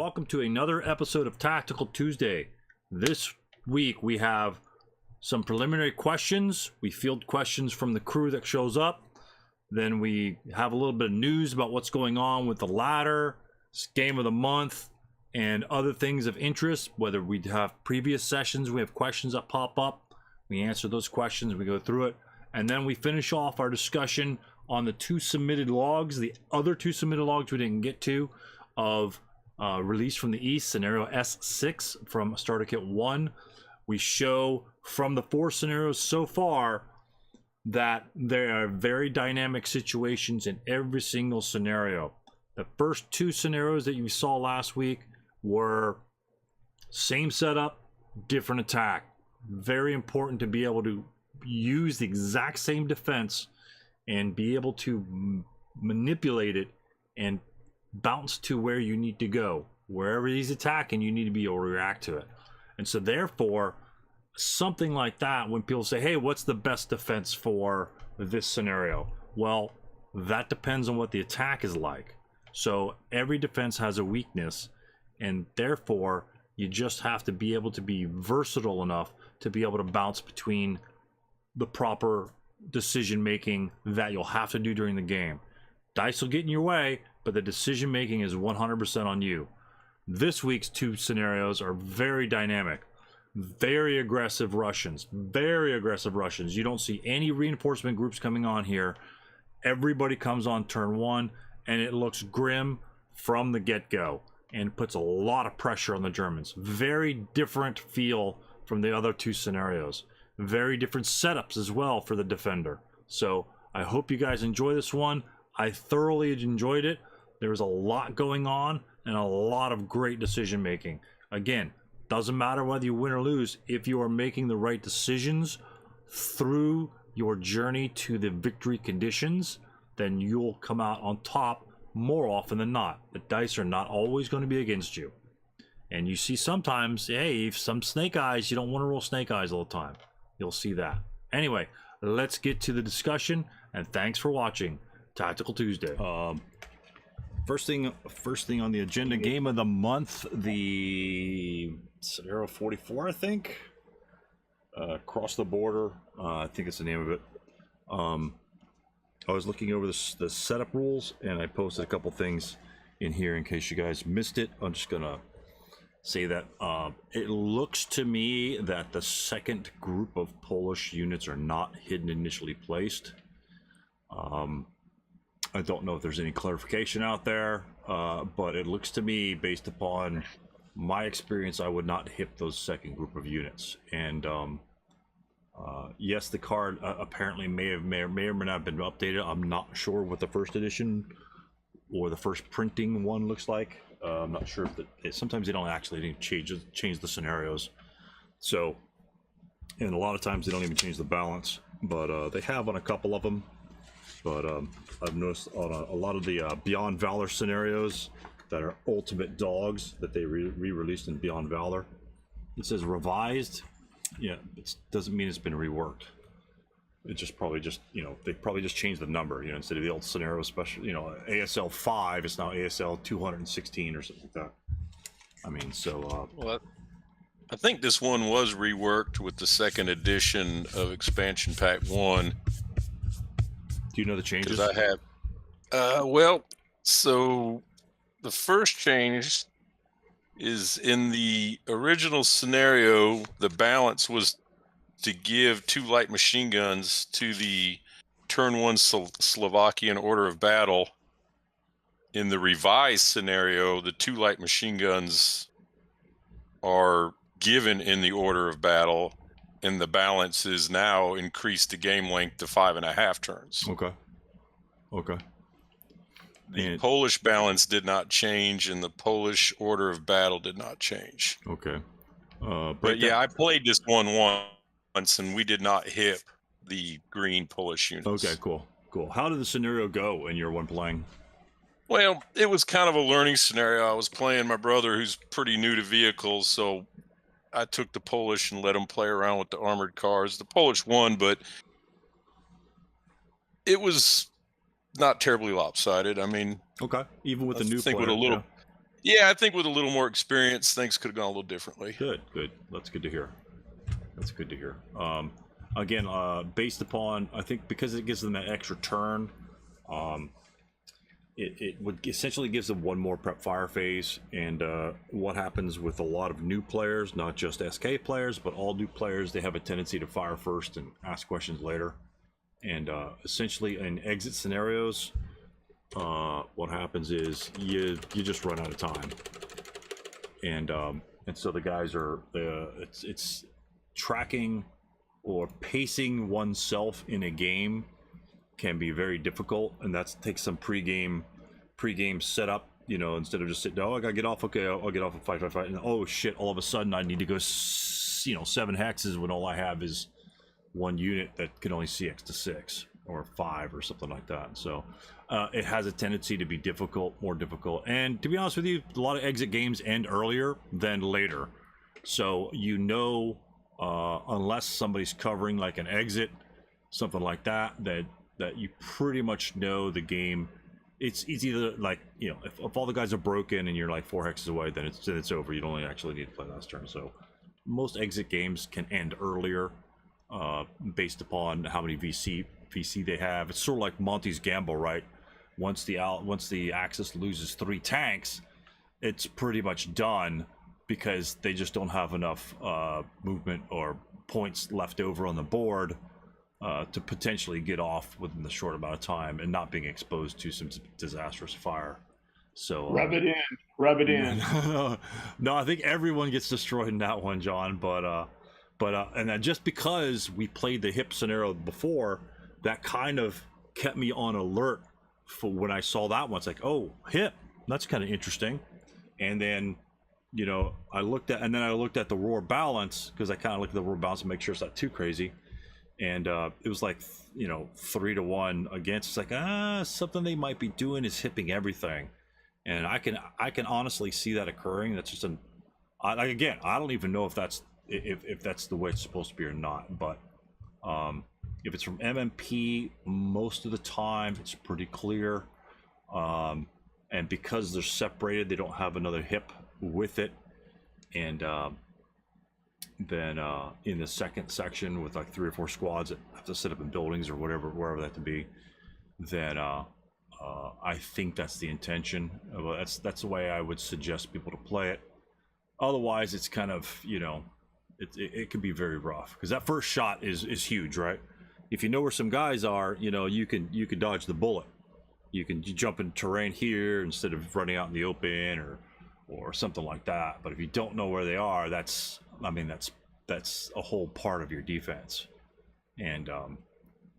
welcome to another episode of Tactical Tuesday. This week we have some preliminary questions. We field questions from the crew that shows up. Then we have a little bit of news about what's going on with the ladder, game of the month, and other things of interest. Whether we have previous sessions, we have questions that pop up. We answer those questions, we go through it. And then we finish off our discussion on the two submitted logs, the other two submitted logs we didn't get to, of release from the East, scenario S6 from Starter Kit 1. We show from the 4 scenarios so far that there are very dynamic situations in every single scenario. The first 2 scenarios that you saw last week were same setup, different attack. Very important to be able to use the exact same defense and be able to manipulate it and bounce to where you need to go. Wherever he's attacking, you need to be able to react to it. And so therefore, something like that, when people say, hey, what's the best defense for this scenario? Well, that depends on what the attack is like. So every defense has a weakness, and therefore you just have to be able to be versatile enough to be able to bounce between the proper decision making that you'll have to do during the game. Dice will get in your way, but the decision making is 100% on you. This week's 2 scenarios are very dynamic. Very aggressive Russians. Very aggressive Russians. You don't see any reinforcement groups coming on here. Everybody comes on turn 1, and it looks grim from the get-go and puts a lot of pressure on the Germans. Very different feel from the other 2 scenarios. Very different setups as well for the defender. So I hope you guys enjoy this one. I thoroughly enjoyed it. There was a lot going on and a lot of great decision making. Again, doesn't matter whether you win or lose. If you are making the right decisions through your journey to the victory conditions, then you'll come out on top more often than not. The dice are not always going to be against you. And you see sometimes, hey, if some snake eyes, you don't want to roll snake eyes all the time. You'll see that. Anyway, let's get to the discussion, and thanks for watching Tactical Tuesday. First thing on the agenda, game of the month, the scenario 44, I think. Cross the border, I think it's the name of it. I was looking over the setup rules, and I posted a couple things in here in case you guys missed it. I'm just gonna say that it looks to me that the second group of Polish units are not hidden initially placed. I don't know if there's any clarification out there, but it looks to me, based upon my experience, I would not hit those second group of units. And yes, the card apparently may or may not have been updated. I'm not sure what the first edition or the first printing one looks like. I'm not sure if sometimes they don't actually change the scenarios. So, and a lot of times they don't even change the balance, but they have on a couple of them. But I've noticed on a lot of the Beyond Valor scenarios that are Ultimate Dogs that they re-released in Beyond Valor, it says revised. Yeah, it doesn't mean it's been reworked. It just probably just, you know, they probably just changed the number, you know, instead of the old scenario special, you know, ASL 5, it's now ASL 216 or something like that. I mean, so well, I think this one was reworked with the second edition of Expansion Pack 1. Do you know the changes? Because I have, well, so the first change is in the original scenario, the balance was to give 2 light machine guns to the turn 1 Slovakian order of battle. In the revised scenario, the 2 light machine guns are given in the order of battle, and the balance is now increased to game length to 5.5 turns. Okay. Okay. The Polish balance did not change, and the Polish order of battle did not change. Okay. But yeah, I played this one once, and we did not hit the green Polish units. Okay, cool. Cool. How did the scenario go in your one playing? Well, it was kind of a learning scenario. I was playing my brother, who's pretty new to vehicles, so I took the Polish and let him play around with the armored cars. The Polish won, but it was not terribly lopsided. I mean, okay, even with the new player, with a little, Yeah, I think with a little more experience, things could have gone a little differently. Good. That's good to hear. That's good to hear. Again, based upon, I think because it gives them that extra turn, um, it would essentially gives them one more prep fire phase. And what happens with a lot of new players, not just SK players, but all new players, they have a tendency to fire first and ask questions later. And essentially, in exit scenarios, what happens is you just run out of time, and so the guys are it's tracking or pacing oneself in a game can be very difficult, and that takes some pre-game setup. You know, instead of just sitting, oh, I gotta get off. Okay, I'll get off and fight, and oh shit, all of a sudden I need to go, 7 hexes when all I have is one unit that can only CX to 6 or 5 or something like that. So it has a tendency to be more difficult. And to be honest with you, a lot of exit games end earlier than later. So unless somebody's covering like an exit, something like that you pretty much know the game. It's either like, if all the guys are broken and you're like 4 hexes away, then it's over. You don't actually need to play last turn. So most exit games can end earlier, based upon how many VC they have. It's sort of like Monty's Gamble, right? Once the Axis loses 3 tanks, it's pretty much done, because they just don't have enough movement or points left over on the board to potentially get off within the short amount of time and not being exposed to some disastrous fire. So rub it in. No, I think everyone gets destroyed in that one, John. But and then just because we played the hip scenario before, that kind of kept me on alert for when I saw that one. It's like, oh, hip, that's kind of interesting. And then, I looked at the roar balance, because I kind of looked at the roar balance to make sure it's not too crazy. And it was like, 3-1 against. It's like, something they might be doing is hipping everything. And I can honestly see that occurring. That's just again, I don't even know if that's the way it's supposed to be or not. But if it's from MMP, most of the time it's pretty clear. And because they're separated, they don't have another hip with it. And then in the second section with like 3 or 4 squads that have to set up in buildings or wherever that to be, then I think that's the intention. Well, that's the way I would suggest people to play it. Otherwise, it's kind of, it can be very rough, because that first shot is huge, right? If you know where some guys are, you can dodge the bullet. You jump in terrain here instead of running out in the open or something like that. But if you don't know where they are, that's a whole part of your defense. And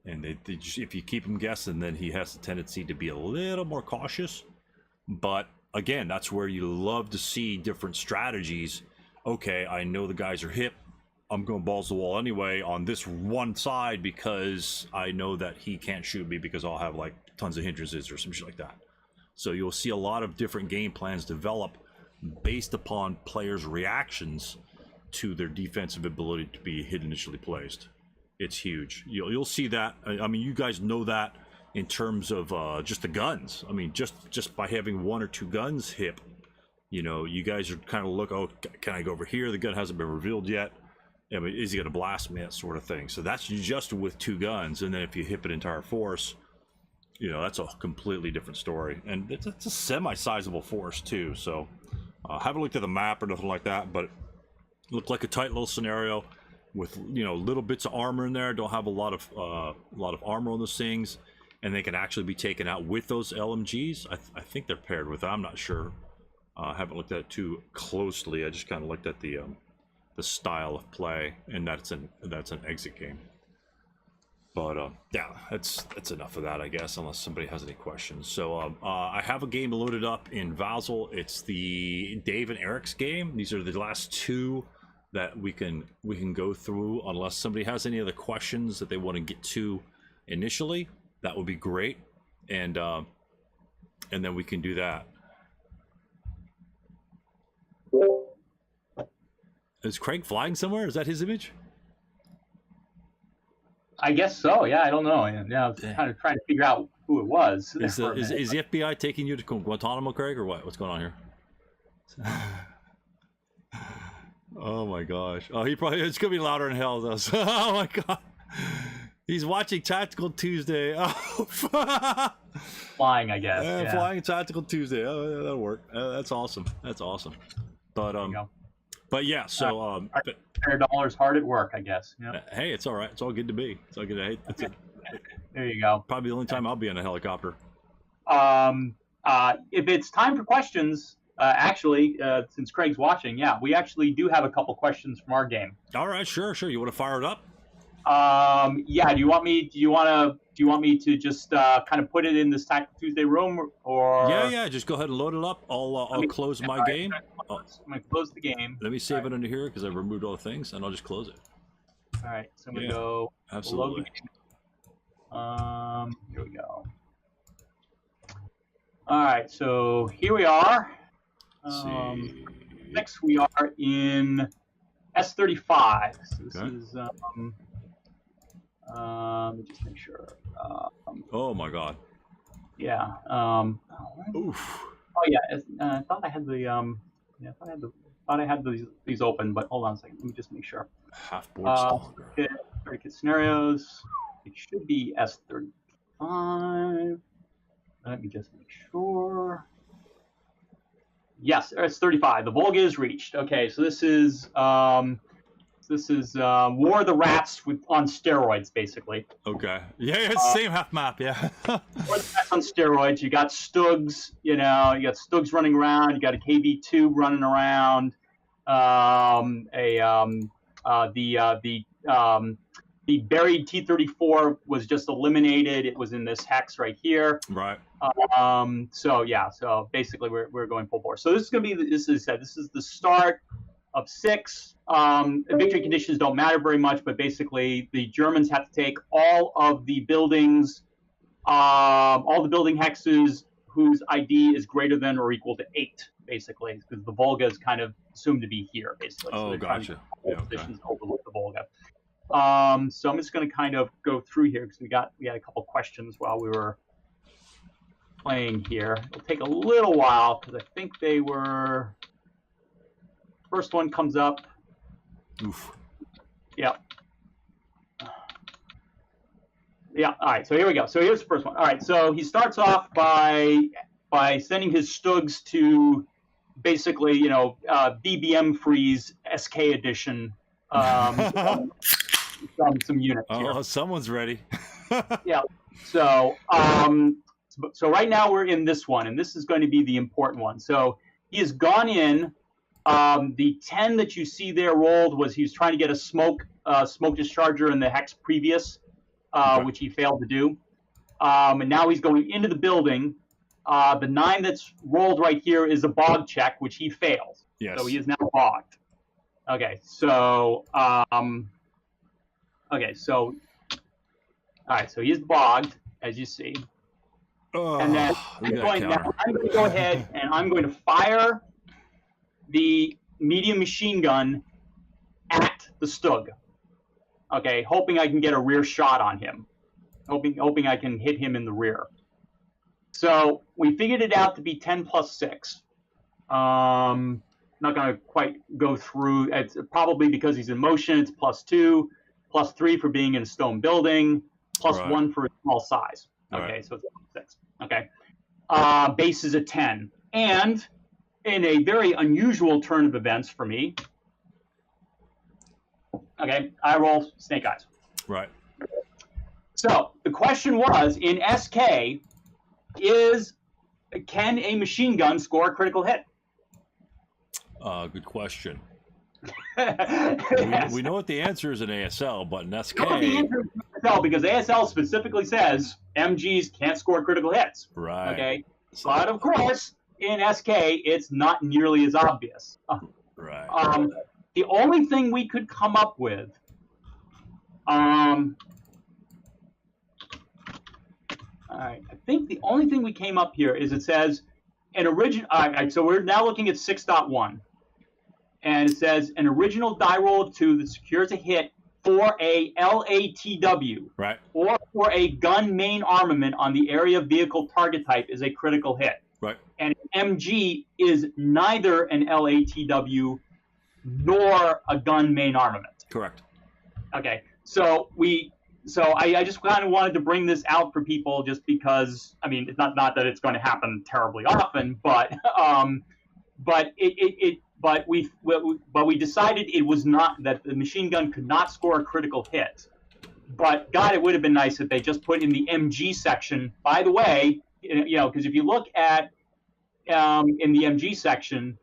if you keep him guessing, then he has a tendency to be a little more cautious. But again, that's where you love to see different strategies. Okay, I know the guys are hip. I'm going balls to the wall anyway on this one side, because I know that he can't shoot me because I'll have like tons of hindrances or some shit like that. So you'll see a lot of different game plans develop based upon players' reactions to their defensive ability to be hit initially placed. It's huge. You'll see that. I mean, you guys know that in terms of just the guns. I mean, just by having 1 or 2 guns hip, you guys are kind of look, oh, can I go over here? The gun hasn't been revealed yet. I mean, is he going to blast me? That sort of thing. So that's just with 2 guns. And then if you hip an entire force, that's a completely different story. And it's a semi-sizable force too. So I haven't looked at the map or nothing like that, but it looked like a tight little scenario with, little bits of armor in there. Don't have a lot of armor on those things. And they can actually be taken out with those LMGs. I think they're paired with, I'm not sure. I haven't looked at it too closely. I just kind of looked at the style of play, and that's an exit game. But yeah, that's enough of that, I guess, unless somebody has any questions. So I have a game loaded up in Vassal. It's the Dave and Eric's game. These are the last 2 that we can go through, unless somebody has any other questions that they want to get to initially. That would be great, and then we can do that. Is Craig flying somewhere? Is that his image? I guess so. Yeah, I don't know. Yeah, I was kind of trying to figure out who it was. Is the FBI taking you to Guantanamo, Craig, or what? What's going on here? Oh my gosh. Oh, it's gonna be louder in hell though. Oh my god. He's watching Tactical Tuesday. Oh, Flying, I guess. Yeah. Flying Tactical Tuesday. Oh, yeah, that'll work. That's awesome. That's awesome. But yeah. So $100 hard at work, I guess. Yep. Hey, it's all right. It's all good to be. It's all good. Hey, that's it. There you go. Probably the only time I'll be in a helicopter. If it's time for questions, actually, since Craig's watching, yeah, we actually do have a couple questions from our game. All right, sure. You want to fire it up? Yeah. Do you want me to just kind of put it in this Tactical Tuesday room, or? Yeah. Just go ahead and load it up. I'll close my game. I'm gonna close the game. Let me save it under here because I've removed all the things, and I'll just close it. All right. So I'm gonna go. Absolutely. Here we go. All right. So here we are. See. Next we are in S35. So this is let me just make sure. Oh my god. Yeah. Oof. Oh yeah. I thought I had the thought I had these open, but hold on a second. Let me just make sure. Half board stalker. 30 scenarios. It should be S35. Let me just make sure. Yes, it's 35. The Volga is reached. Okay, so this is War of the Rats on steroids, basically. Okay. Yeah, it's the same half map. Yeah. War of the Rats on steroids. You got Stugs. You got Stugs running around. You got a KV2 running around. The buried T-34 was just eliminated. It was in this hex right here. Right. So basically we're going full bore. So this is going to be, this is the start of 6. Victory conditions don't matter very much, but basically the Germans have to take all of the buildings, all the building hexes whose ID is greater than or equal to 8, basically, because the Volga is kind of assumed to be here, basically. Oh, so gotcha. Yeah, okay. Positions overlook the Volga. So I'm just going to kind of go through here because we had a couple questions while we were playing here. It'll take a little while because I think they were. First one comes up. Oof. Yeah. Yeah. All right. So here we go. So here's the first one. All right. So he starts off by sending his Stugs to basically, BBM freeze SK edition. Some units here. Oh, someone's ready. Yeah. So right now we're in this one, and this is going to be the important one. So he has gone in. The 10 that you see there rolled was he was trying to get a smoke discharger in the hex previous, Okay. which he failed to do. And now he's going into the building. The 9 that's rolled right here is a bog check, which he failed. Yes. So he is now bogged. Okay. So all right, so he's bogged, as you see. And then I'm going to go ahead and I'm going to fire the medium machine gun at the Stug. Okay, hoping I can get a rear shot on him. Hoping I can hit him in the rear. So we figured it out to be 10 plus 6. Not going to quite go through. It's probably because he's in motion. It's plus 2. Plus 3 for being in a stone building, plus Right. 1 for a small size. Okay, Right. so it's 6. Okay. Base is a 10. And in a very unusual turn of events for me, okay, I roll snake eyes. Right. So the question was, in SK, can a machine gun score a critical hit? Good question. Yes. We know what the answer is in ASL, but in SK, No, because ASL specifically says MGs can't score critical hits. right? Okay, So- but of course, in SK, it's not nearly as obvious. Right. The only thing we could come up with, all right, I think the only thing we came up here is it says an original. All right, so we're now looking at 6.1. And it says an original die roll of 2 that secures a hit for a LATW Right. or for a gun main armament on the area vehicle target type is a critical hit. Right. And MG is neither an LATW nor a gun main armament. Correct. Okay, so I just kind of wanted to bring this out for people, just because, I mean, it's not that it's going to happen terribly often, but we decided it was not, that the machine gun could not score a critical hit. But God, it would have been nice if they just put in the MG section. By the way, because if you look at in the MG section,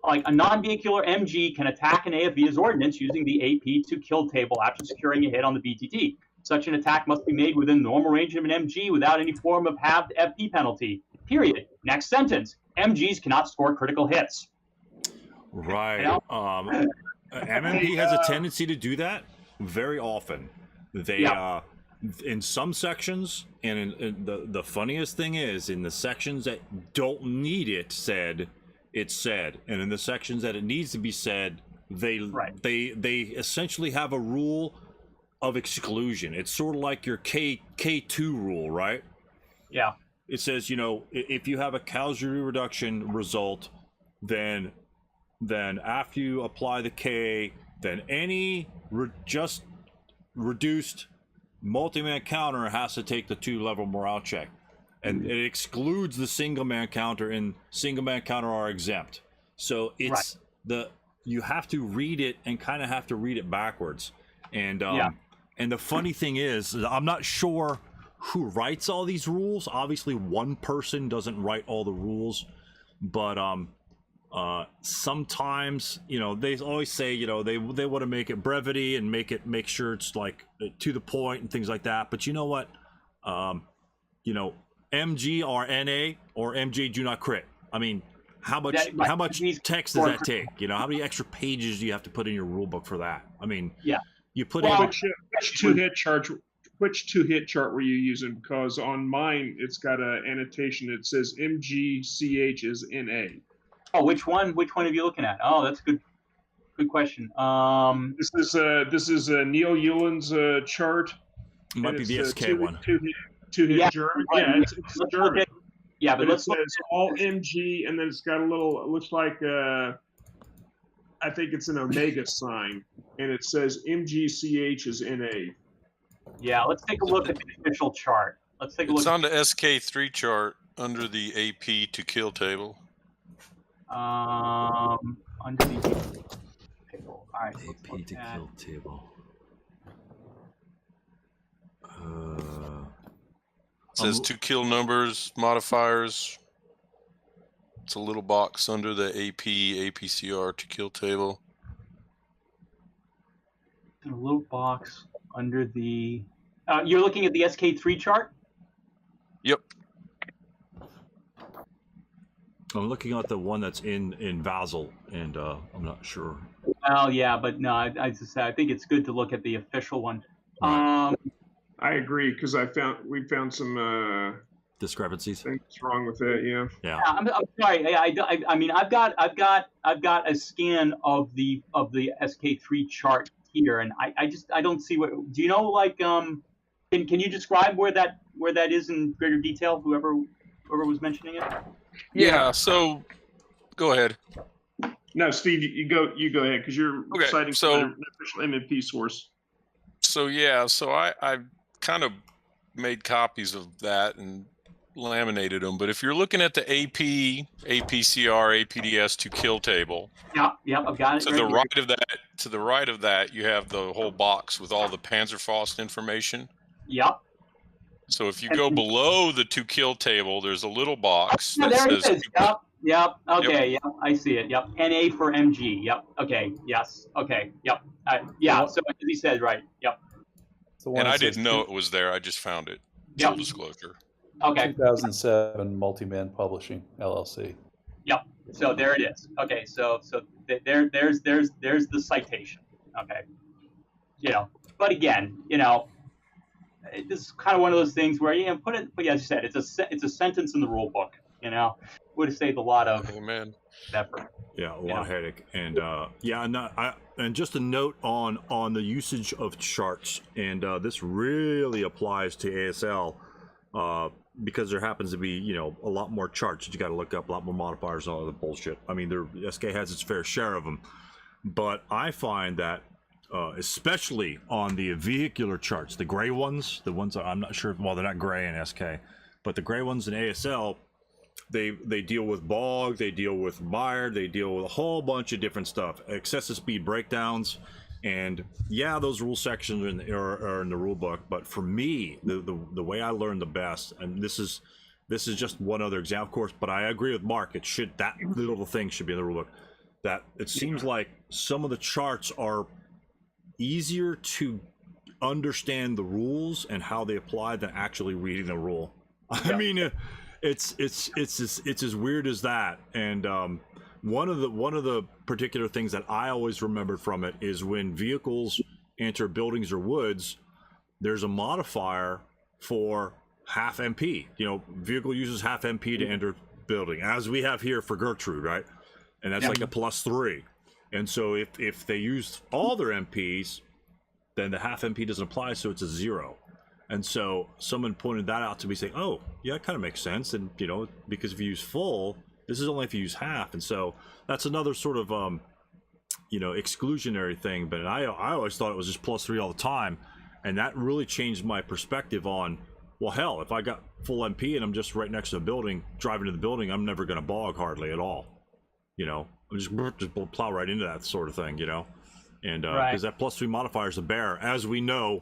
like a non-vehicular MG can attack an AFV's ordnance using the AP to kill table after securing a hit on the BTT. Such an attack must be made within normal range of an MG without any form of halved FP penalty. Period. Next sentence. MGs cannot score critical hits. Right. MMP has a tendency to do that very often. They in some sections, and in the funniest thing is, in the sections that don't need it said, it's said, and in the sections that it needs to be said, they essentially have a rule of exclusion. It's sort of like your K2 rule, right? Yeah. It says, if you have a casualty reduction result, then after you apply the K, then any just reduced multi-man counter has to take the 2-level morale check. And it excludes the single man counter, and single man counter are exempt. So it's you have to read it, and kind of have to read it backwards. And and the funny thing is, I'm not sure who writes all these rules. Obviously one person doesn't write all the rules, but sometimes, they always say, they want to make it brevity and make sure it's like to the point and things like that. But you know what? MG or NA or MJ do not crit. I mean, how much text does that take? How many extra pages do you have to put in your rule book for that? I mean, you put in which two-hit chart were you using? Because on mine it's got an annotation that says MGCH is NA. Oh, which one are you looking at? Oh, that's good question. This is Neil Euland's chart. It might be the SK one. Two-hit German. Right. Yeah, it's German. But it says all MG, and then it's got a little. It looks like I think it's an omega sign, and it says MGCH is NA. Yeah, let's take a look at the official chart. Let's take a look. It's on the SK3 chart under the AP to kill table. Under the table. All right. AP to kill table. It says to kill numbers, modifiers. It's a little box under the APCR to kill table. A little box under the. You're looking at the SK3 chart? Yep. I'm looking at the one that's in Vassal, and I'm not sure. Well, yeah, but no, I just said I think it's good to look at the official one. Right. I agree, because we found some Discrepancies. things wrong with it. Yeah. I'm sorry. I mean, I've got a scan of the SK3 chart here, and I don't see what. Do you know, like, can you describe where that is in greater detail? Whoever was mentioning it. Yeah. So, go ahead. No, Steve, you go ahead, because you're citing an official MMP source. So I kind of made copies of that and laminated them. But if you're looking at the AP, APCR, APDS to kill table, yeah, I've got it. To the right of that, you have the whole box with all the Panzerfaust information. Yep. So if you go below the to kill table, there's a little box that that says. says. Yep. Okay. Yep. I see it. Yep. NA for MG. Yep. Okay. Yes. Okay. Yep. Yeah. So as he said, right. Yep. And I didn't know it was there. I just found it. Full disclosure. Okay. 2007 Multiman Publishing LLC. Yep. So there it is. Okay. So there's the citation. Okay. But again, this is kind of one of those things where put it. But as you said, it's a sentence in the rule book. Would have saved a lot of effort. Yeah, a lot of headache. And and just a note on the usage of charts, and this really applies to ASL. because there happens to be, you know, a lot more charts that you got to look up, a lot more modifiers and all other bullshit. I mean, SK has its fair share of them, but I find that especially on the vehicular charts, the gray ones, the ones that I'm not sure, well, they're not gray in SK, but the gray ones in ASL, they deal with bog, they deal with mire, they deal with a whole bunch of different stuff, excessive speed breakdowns. And yeah, those rule sections are in the rule book, but for me, the way I learned the best, and this is just one other example, of course, but I agree with Mark, that little thing should be in the rule book. That it seems like some of the charts are easier to understand the rules and how they apply than actually reading the rule. I mean, it's as weird as that. And one of the particular things that I always remembered from it is when vehicles enter buildings or woods, there's a modifier for half MP. You know, vehicle uses half MP to enter building, as we have here for Gertrude, right? And that's like a +3. And so if they use all their MPs, then the half MP doesn't apply, so it's a 0. And so someone pointed that out to me, saying, "Oh, yeah, it kind of makes sense." And you know, because if you use full, this is only if you use half, and so that's another sort of you know, exclusionary thing. But I always thought it was just +3 all the time, and that really changed my perspective on, well, hell, if I got full MP and I'm just right next to the building, driving to the building, I'm never going to bog hardly at all. You know, I'm just plow right into that sort of thing. You know, and because that +3 modifier is a bear, as we know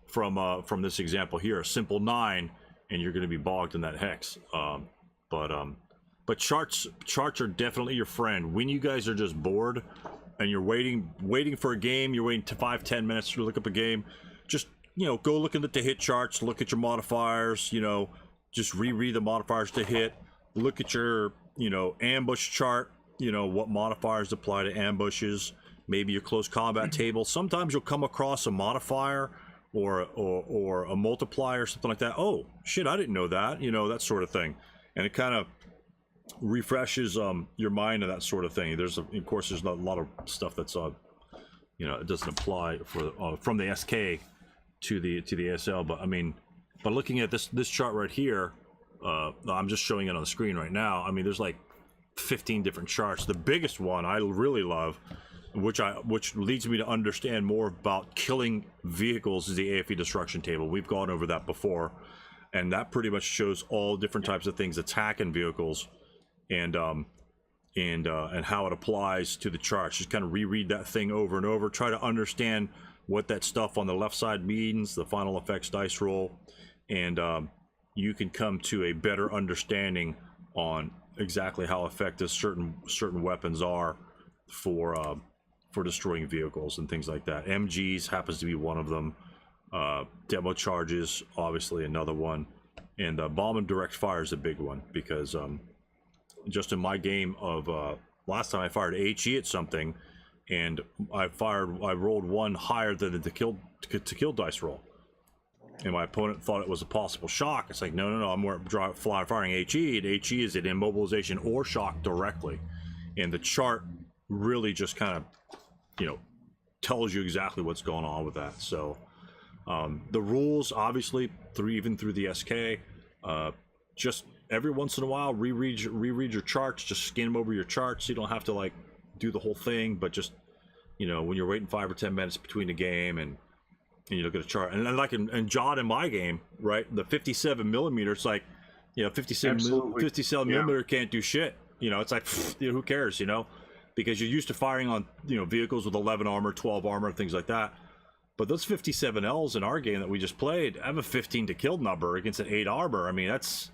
from this example here, a simple 9, and you're going to be bogged in that hex. But charts are definitely your friend when you guys are just bored and you're waiting for a game. You're waiting 5-10 minutes to look up a game. Just, you know, go look at the hit charts, look at your modifiers. You know, just reread the modifiers to hit. Look at your, you know, ambush chart. You know, what modifiers apply to ambushes. Maybe your close combat table. Sometimes you'll come across a modifier or a multiplier or something like that. Oh shit, I didn't know that. You know, that sort of thing, and it kind of refreshes your mind and that sort of thing. Of course, there's a lot of stuff that's you know, it doesn't apply for from the SK to the ASL. But I mean, but looking at this chart right here, I'm just showing it on the screen right now. I mean, there's like 15 different charts. The biggest one I really love, which leads me to understand more about killing vehicles, is the AFE destruction table. We've gone over that before, and that pretty much shows all different types of things attacking vehicles, and how it applies to the charts. Just kind of reread that thing over and over, try to understand what that stuff on the left side means, the final effects dice roll, and you can come to a better understanding on exactly how effective certain weapons are for destroying vehicles and things like that. MGs happens to be one of them. Demo charges, obviously, another one, and bomb and direct fire is a big one, because just in my game of last time I fired HE at something, and I rolled one higher than the kill dice roll, and my opponent thought it was a possible shock. It's like, no, I'm firing HE, and HE is an immobilization or shock directly, and the chart really just kind of, you know, tells you exactly what's going on with that. So the rules, obviously, even through the SK, just every once in a while reread your charts. Just skim over your charts. You don't have to like do the whole thing, but just, you know, when you're waiting 5 or 10 minutes between the game, and you look at a chart, and like in John in my game, right, the 57 millimeter, it's like, you know, 57 millimeter can't do shit. You know, it's like, you know, who cares, you know, because you're used to firing on, you know, vehicles with 11 armor, 12 armor, things like that. But those 57Ls in our game that we just played have a 15 to kill number against an 8 armor. I mean, that's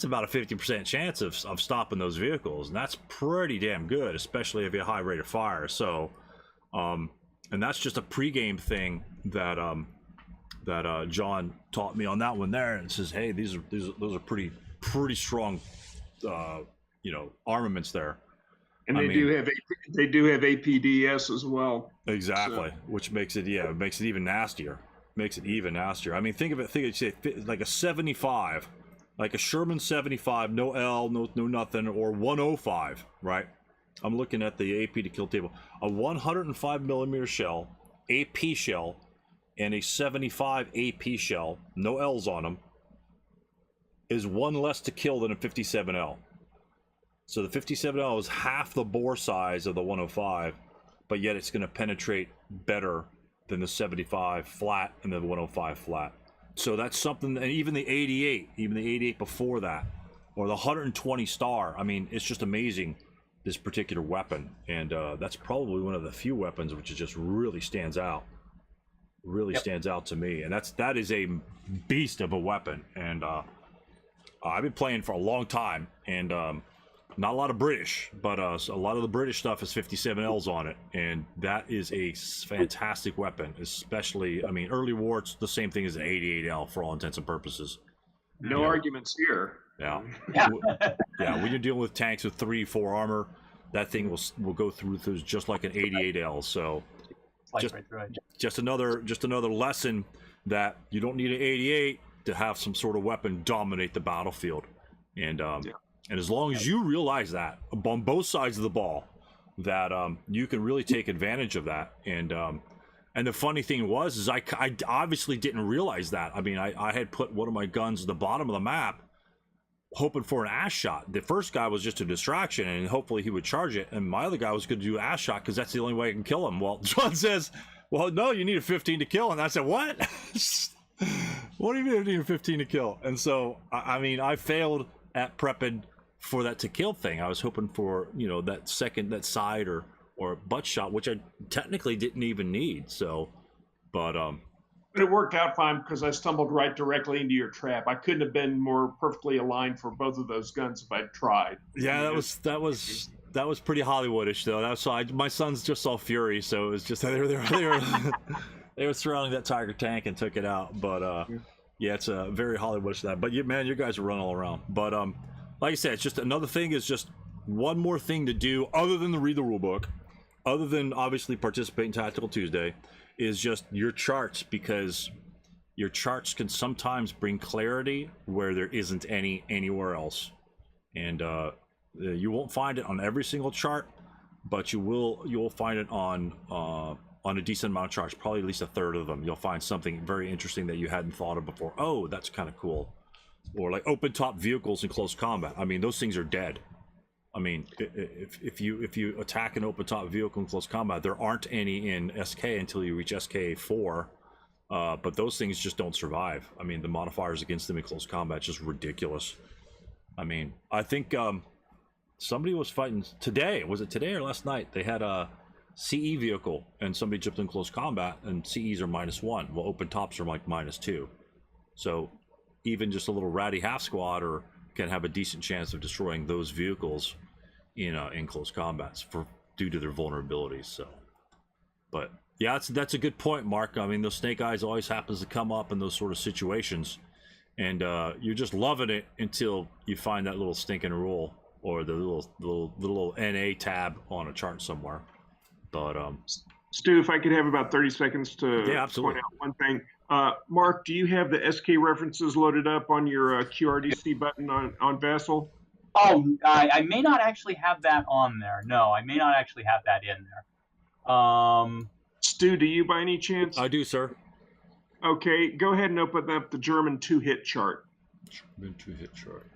about a 50% chance of stopping those vehicles, and that's pretty damn good, especially if you have a high rate of fire. So, and that's just a pregame thing that John taught me on that one there, and says, hey, those are pretty strong, you know, armaments there. And they do have APDS as well. Exactly, so, which makes it even nastier. I mean, think of it like a 75, like a Sherman 75, no L, no nothing, or 105, right? I'm looking at the AP to kill table. A 105 millimeter shell, AP shell, and a 75 AP shell, no L's on them, is one less to kill than a 57L. So the 57L is half the bore size of the 105, but yet it's going to penetrate better than the 75 flat and the 105 flat. So that's something, and even the 88 before that, or the 120 star. I mean, it's just amazing, this particular weapon, and that's probably one of the few weapons which just really stands out. Stands out to me, and that is a beast of a weapon. And I've been playing for a long time, and not a lot of British, but a lot of the British stuff is 57Ls on it, and that is a fantastic weapon. Especially, I mean, early war, it's the same thing as an 88L for all intents and purposes. No arguments here. Yeah. Yeah. When you're dealing with tanks with 3-4 armor, that thing will go through just like an 88L. So just another lesson that you don't need an 88 to have some sort of weapon dominate the battlefield. And and as long as you realize that on both sides of the ball, that you can really take advantage of that. And the funny thing is I obviously didn't realize that. I mean, I had put one of my guns at the bottom of the map, hoping for an ass shot. The first guy was just a distraction, and hopefully he would charge it. And my other guy was going to do an ass shot because that's the only way I can kill him. Well, John says, "Well, no, you need a 15 to kill." And I said, "What? What do you mean I need a 15 to kill?" And so, I mean, I failed at prepping for that to kill thing. I was hoping for, you know, that side or butt shot, which I technically didn't even need. So, but it worked out fine because I stumbled right directly into your trap. I couldn't have been more perfectly aligned for both of those guns if I'd tried. Yeah, that was pretty Hollywoodish though. That's why my sons just saw Fury, so it was just they were surrounding that Tiger tank and took it out. But yeah, it's a very Hollywoodish that. But man, you guys are running all around. But like I said, it's just another thing. Is just one more thing to do other than to read the rule book, other than obviously participate in Tactical Tuesday, is just your charts, because your charts can sometimes bring clarity where there isn't any anywhere else. And you won't find it on every single chart, but you will find it on a decent amount of charts, probably at least a third of them. You'll find something very interesting that you hadn't thought of before. Oh, that's kind of cool. Or like open top vehicles in close combat. I mean, those things are dead. I mean, if you attack an open top vehicle in close combat, there aren't any in SK until you reach SK4, but those things just don't survive. I mean, the modifiers against them in close combat is just ridiculous. I mean, I think somebody was fighting today. Was it today or last night? They had a CE vehicle and somebody jumped in close combat, and CEs are -1. Well, open tops are like -2. So even just a little ratty half squad can have a decent chance of destroying those vehicles in close combats due to their vulnerabilities. So, but yeah, that's a good point, Mark. I mean, those snake eyes always happens to come up in those sort of situations, and you're just loving it until you find that little stinking rule or the little NA tab on a chart somewhere. But Stu, if I could have about 30 seconds to point out one thing. Mark, do you have the SK references loaded up on your QRDC button on Vassal? Oh, I may not actually have that on there. No, I may not actually have that in there. Stu, do you by any chance? I do, sir. Okay, go ahead and open up the German 2-hit chart. German 2-hit chart.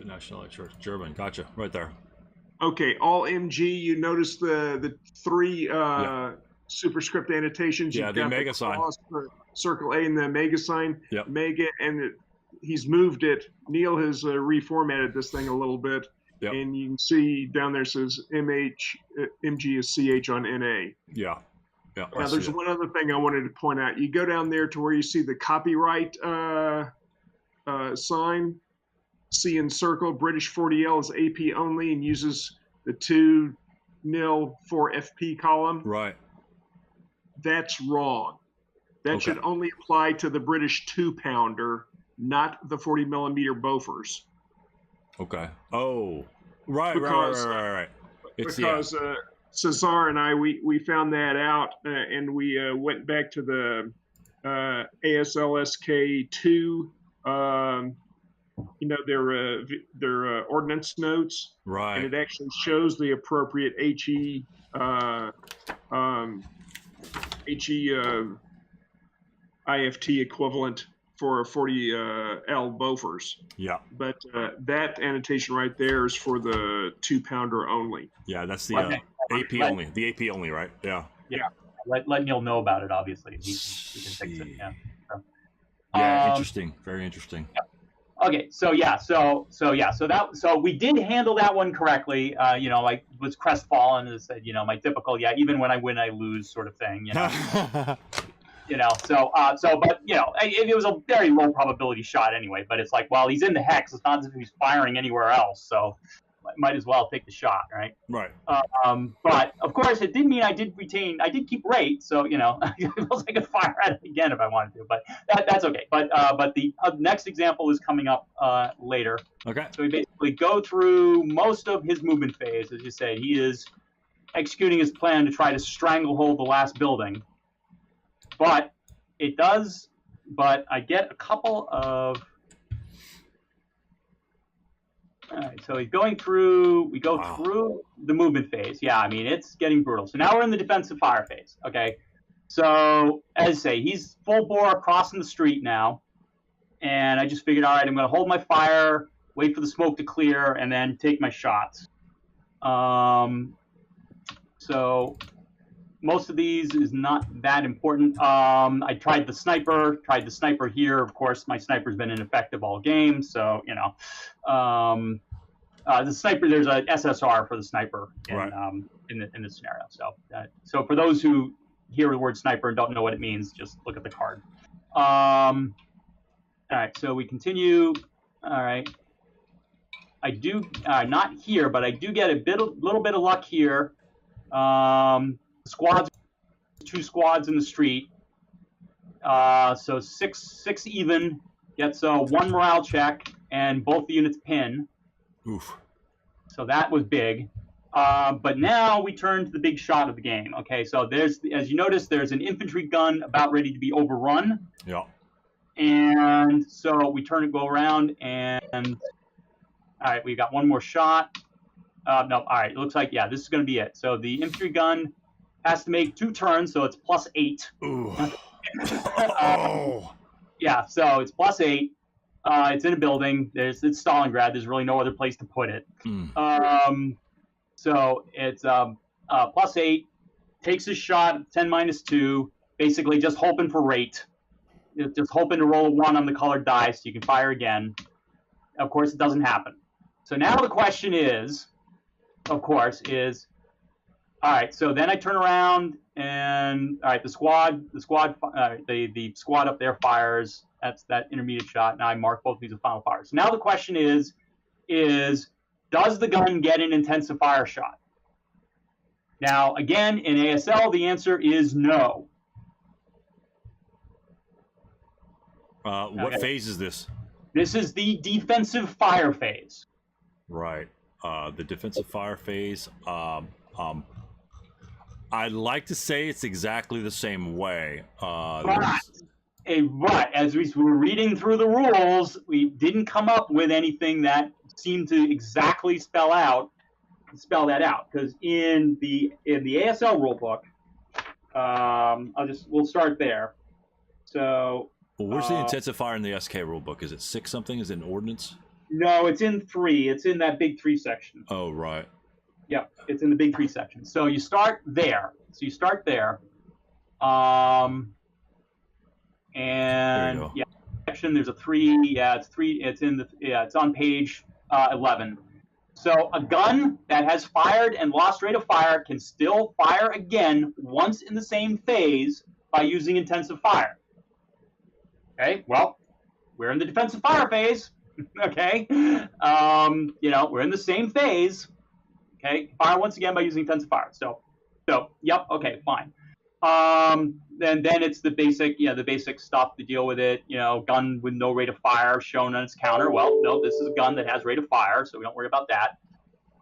Nationality chart. German, gotcha, right there. Okay, all MG, you notice the three superscript annotations. Yeah, the mega sign. Circle A and the mega sign. Yep. Mega, and he's moved it. Neil has reformatted this thing a little bit. Yep. And you can see down there says MG is CH on NA. Yeah. Yeah. Now, there's one other thing I wanted to point out. You go down there to where you see the copyright sign. C in circle, British 40L is AP only and uses the 2 nil 4 FP column. Right. That's wrong. That should only apply to the British 2-pounder, not the 40 millimeter Bofors. Okay. Oh, right. It's, because Cesar and I, we found that out, and we went back to the ASLSK 2. Their ordnance notes, right? And it actually shows the appropriate HE IFT equivalent for 40 L Bofors. Yeah. But that annotation right there is for the 2-pounder only. Yeah, that's the Okay. AP Let- only. The AP only, right? Yeah. Let Neil know about it. Obviously, he can fix it. Yeah. So, Yeah, interesting. Very interesting. okay, so we did handle that one correctly. I was crestfallen and said, my typical, even when I win, I lose sort of thing. But it was a very low probability shot anyway. But it's like, well, he's in the hex. It's not as if he's firing anywhere else, so might as well take the shot, right? Right. But of course, it did mean I did keep rate, so I could fire at it again if I wanted to, but that's okay. But the next example is coming up later. Okay. So we basically go through most of his movement phase, as you say. He is executing his plan to try to stranglehold the last building, but it does. But I get a couple of. All right, so he's going through. We go through the movement phase. Yeah, I mean it's getting brutal. So now we're in the defensive fire phase. Okay, so as I say, he's full bore crossing the street now, and I just figured, all right, I'm going to hold my fire, wait for the smoke to clear, and then take my shots. So most of these is not that important. I tried the sniper here. Of course, my sniper's been ineffective all game, so the sniper. There's a SSR for the sniper in the scenario. So for those who hear the word sniper and don't know what it means, just look at the card. All right, so we continue. All right, I do not here, but I do get a little bit of luck here. Two squads in the street. So six even gets one morale check, and both the units pin. Oof. So that was big. But now we turn to the big shot of the game. Okay, so as you notice, there's an infantry gun about ready to be overrun. Yeah. And so we go around, and all right, we got one more shot. No, all right, it looks like, this is going to be it. So the infantry gun has to make 2 turns, so it's +8. Ooh. Yeah, so it's +8. It's in a building. It's Stalingrad. There's really no other place to put it. So it's +8. Takes a shot, 10-2. Basically, just hoping for rate. Just hoping to roll a 1 on the colored dice so you can fire again. Of course, it doesn't happen. So now the question is, all right. So then I turn around and all right, the squad up there fires. That's that intermediate shot. Now I mark both of these as final fires. So now the question is does the gun get an intensive fire shot? Now again, in ASL, the answer is no. What phase is this? This is the defensive fire phase. Right. The defensive fire phase. I'd like to say it's exactly the same way. But as we were reading through the rules, we didn't come up with anything that seemed to exactly spell that out. Because in the ASL rulebook, we'll start there. So. Well, where's the intensive fire in the SK rulebook? Is it 6 something? Is it an ordnance? No, it's in 3. It's in that big 3 section. Oh, right. Yep, it's in the big 3 section. So you start there. And section there's a 3. Yeah, it's 3. It's on page 11. So a gun that has fired and lost rate of fire can still fire again once in the same phase by using intensive fire. Okay, well, we're in the defensive fire phase. Okay, we're in the same phase. Okay, fire once again by using intensive fire. So, yep. Okay, fine. Then it's the basic stuff to deal with it. Gun with no rate of fire shown on its counter. Well, no, this is a gun that has rate of fire, so we don't worry about that.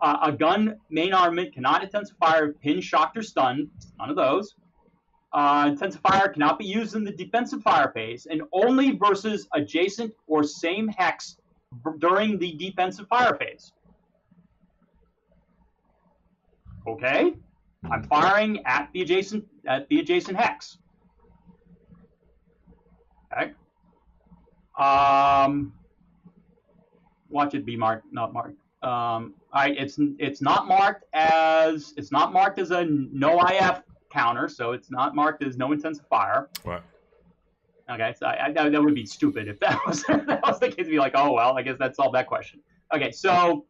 A gun main armament cannot intensive fire, pin, shocked, or stunned. None of those. Intensive fire cannot be used in the defensive fire phase and only versus adjacent or same hex during the defensive fire phase. Okay, I'm firing at the adjacent hex. Okay. Watch it be marked, not marked. All right, it's not marked as a no IF counter, so it's not marked as no intensive fire. Right. Okay, so that would be stupid if that was the case. Be like, oh well, I guess that solved that question. Okay, so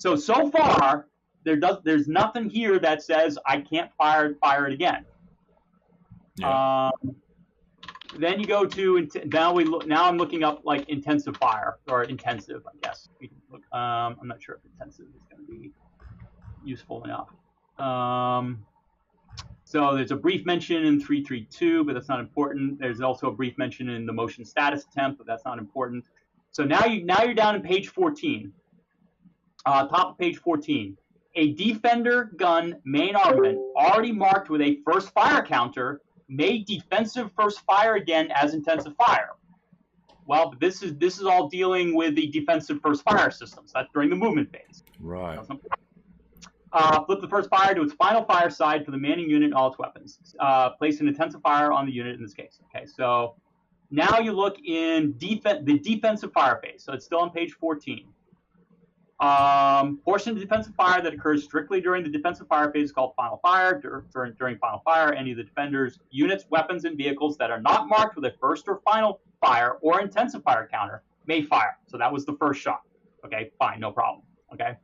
far there's nothing here that says I can't fire it again. Yeah. Then you go to now I'm looking up like intensive fire or intensive, I guess. We can look, I'm not sure if intensive is going to be useful enough. So there's a brief mention in 332, but that's not important. There's also a brief mention in the motion status attempt, but that's not important. So now you're down in page 14. Top of page 14. A defender gun main armament already marked with a first fire counter may defensive first fire again as intensive fire. Well, but this is all dealing with the defensive first fire systems. That's during the movement phase. Right. Flip the first fire to its final fire side for the manning unit and all its weapons. Place an intensive fire on the unit in this case. Okay, so now you look in the defensive fire phase. So it's still on page 14. Portion of the defensive fire that occurs strictly during the defensive fire phase is called final fire. During final fire, any of the defender's units, weapons, and vehicles that are not marked with a first or final fire or intensive fire counter may fire. So that was the first shot. Okay, fine, no problem. Okay.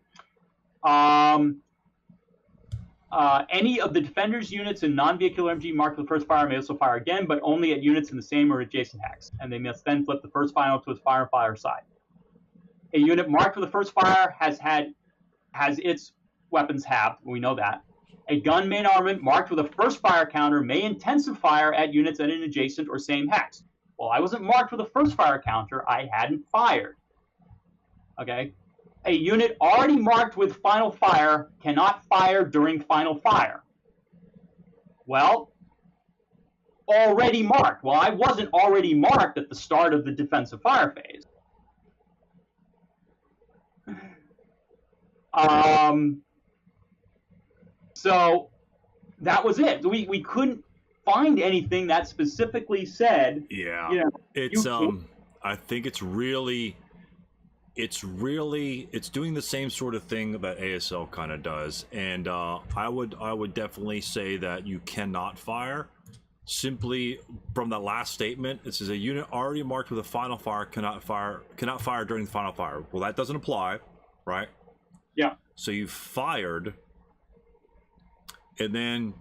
Any of the defender's units and non-vehicular MG marked with first fire may also fire again, but only at units in the same or adjacent hex, and they must then flip the first final to its fire side. A unit marked with the first fire has its weapons halved. We know that. A gun main armament marked with a first fire counter may intensive fire at units at an adjacent or same hex. Well, I wasn't marked with a first fire counter. I hadn't fired. Okay. A unit already marked with final fire cannot fire during final fire. Well, already marked. Well, I wasn't already marked at the start of the defensive fire phase. So that was it. We couldn't find anything that specifically said. Yeah. You know, it's I think it's doing the same sort of thing that ASL kind of does, and I would definitely say that you cannot fire. Simply from that last statement, it says a unit already marked with a final fire cannot fire during the final fire. Well, that doesn't apply, right? Yeah. So you fired, and then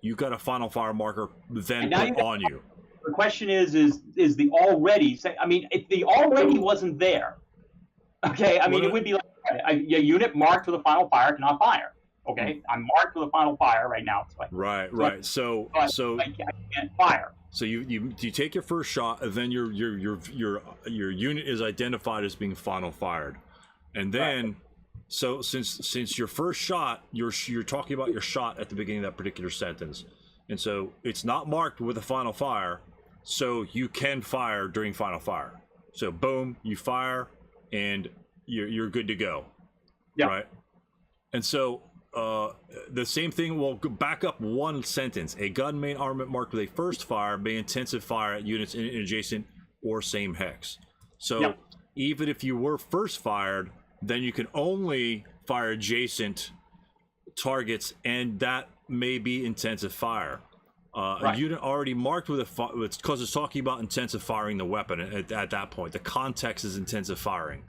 you got a final fire marker then put on you. The question is the already? I mean, if the already wasn't there, okay. I mean, it would be like a unit marked with a final fire cannot fire. Okay, I'm marked with a final fire right now. So right. So I can't fire. So you take your first shot, and then your unit is identified as being final fired, and then. Right. So since your first shot, you're talking about your shot at the beginning of that particular sentence, and so it's not marked with a final fire, so you can fire during final fire. So boom, you fire, and you're good to go. Yeah. Right. And so the same thing. We'll back up one sentence. A gun main armament marked with a first fire may intensive fire at units in adjacent or same hex. So even if you were first fired, then you can only fire adjacent targets, and that may be intensive fire. Right. A unit already marked with it's because it's talking about intensive firing the weapon at that point. The context is intensive firing,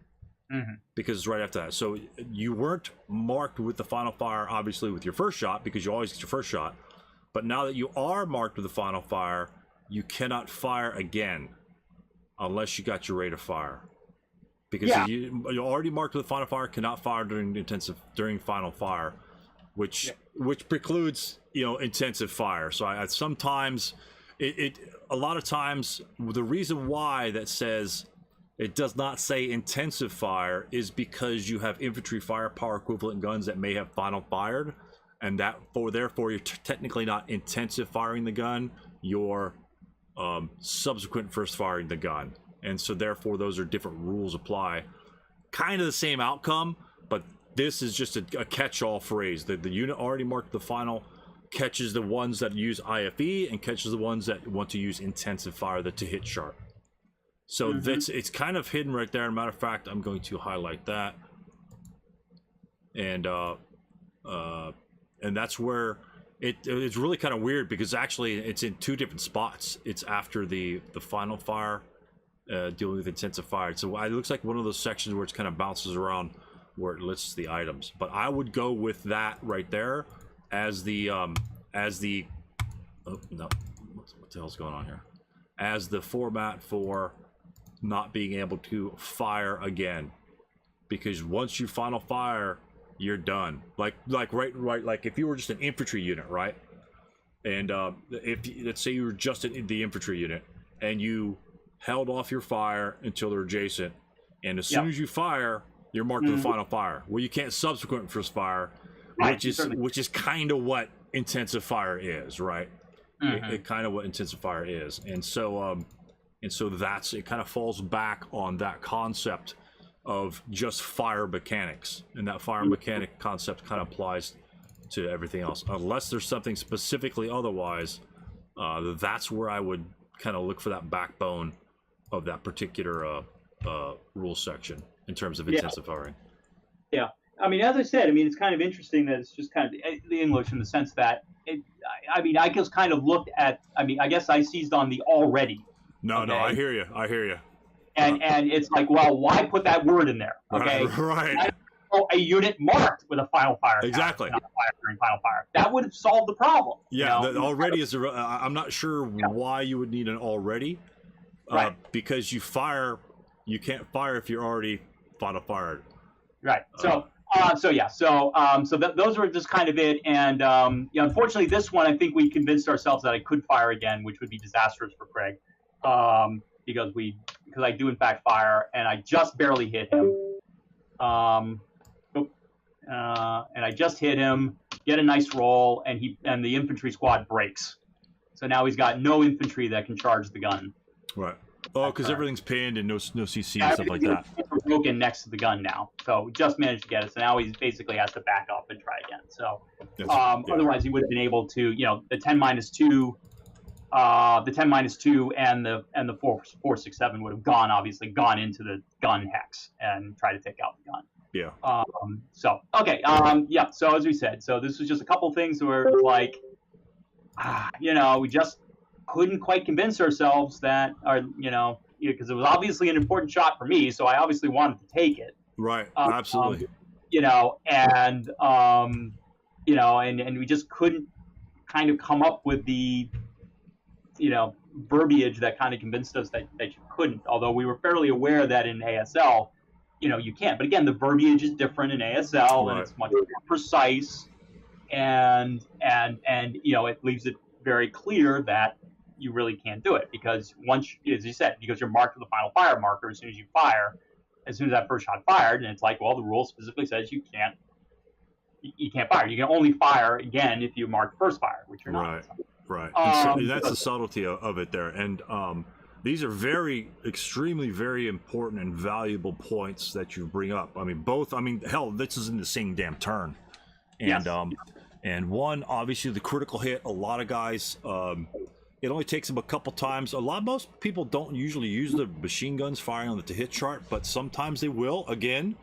because it's right after that. So you weren't marked with the final fire, obviously, with your first shot, because you always get your first shot. But now that you are marked with the final fire, you cannot fire again unless you got your rate of fire. Because you're already marked with the final fire, cannot fire during final fire, which precludes intensive fire. So I sometimes a lot of times the reason why that says it does not say intensive fire is because you have infantry firepower equivalent guns that may have final fired, and therefore you're technically not intensive firing the gun. You're subsequent first firing the gun. And so therefore those are different rules apply. Kind of the same outcome, but this is just a catch-all phrase. The unit already marked the final catches the ones that use IFE and catches the ones that want to use intensive fire to hit sharp. So it's kind of hidden right there. As a matter of fact, I'm going to highlight that, and that's where it's really kind of weird, because actually it's in two different spots. It's after the final fire, dealing with intensive fire. So it looks like one of those sections where it kind of bounces around where it lists the items. But I would go with that right there as the oh no, what the hell's going on here? As the format for not being able to fire again, because once you final fire, you're done. Like if you were just an infantry unit, right? And if let's say you were just in the infantry unit and you held off your fire until they're adjacent, and as soon as you fire, you're marked to the final fire. Well, you can't subsequent first fire, which is kind of what intensive fire is, right? It kind of what intensive fire is, and so that's it. Kind of falls back on that concept of just fire mechanics, and that fire mechanic concept kind of applies to everything else, unless there's something specifically otherwise. That's where I would kind of look for that backbone of that particular rule section in terms of intensive firing. Yeah. I mean, as I said, I mean, it's kind of interesting that it's just kind of the English in the sense that I just kind of looked at, I guess I seized on the already. No, I hear you. And it's like, well, why put that word in there? Okay. Right. A unit marked with a final fire. Exactly. Not fire during final fire. That would have solved the problem. Yeah. You know? Already is. I'm not sure why you would need an already. Right. Because you can't fire if you're already final fired. Right. So those were just kind of it. And unfortunately, this one, I think we convinced ourselves that I could fire again, which would be disastrous for Craig. Because I do in fact fire, and I just barely hit him. And I just hit him, get a nice roll, and the infantry squad breaks. So now he's got no infantry that can charge the gun. Right. Oh, because everything's pinned and no CC and stuff like that. Broken next to the gun now, so just managed to get it. So now he basically has to back up and try again. So otherwise he would have been able to, the 10-2. The 10-2 and the 4-6-7 would have obviously gone into the gun hex and try to take out the gun. Yeah. So as we said, so this was just a couple things where it was like, we just couldn't quite convince ourselves that, because it was obviously an important shot for me, so I obviously wanted to take it. Right. Absolutely. And we just couldn't kind of come up with the verbiage that kind of convinced us that you couldn't, although we were fairly aware that in ASL, you can't. But again, the verbiage is different in ASL, and it's much more precise, and it leaves it very clear that you really can't do it, because once, as you said, because you're marked with a final fire marker as soon as you fire, as soon as that first shot fired, and it's like, well, the rule specifically says you can't fire. You can only fire again if you mark first fire, which you're not. Right. And that's the subtlety of it there. And these are extremely, very important and valuable points that you bring up. Hell, this is in the same damn turn. And and one, obviously, the critical hit. A lot of guys, it only takes them a couple times. Most people don't usually use the machine guns firing on the hit chart, but sometimes they will. Again,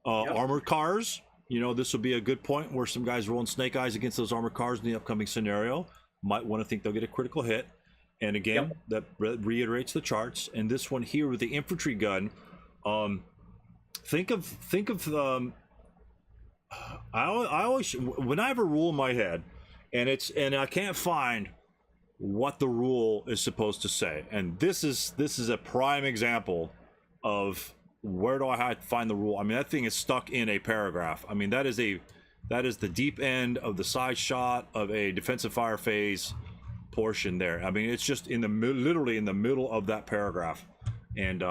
armored cars. This will be a good point where some guys rolling snake eyes against those armored cars in the upcoming scenario might want to think they'll get a critical hit. And again, that reiterates the charts. And this one here with the infantry gun, think of I always, when I have a rule in my head, and I can't find what the rule is supposed to say, and this is a prime example of where do I have to find the rule. That thing is stuck in a paragraph. That is the deep end of the side shot of a defensive fire phase portion there. It's just literally in the middle of that paragraph, and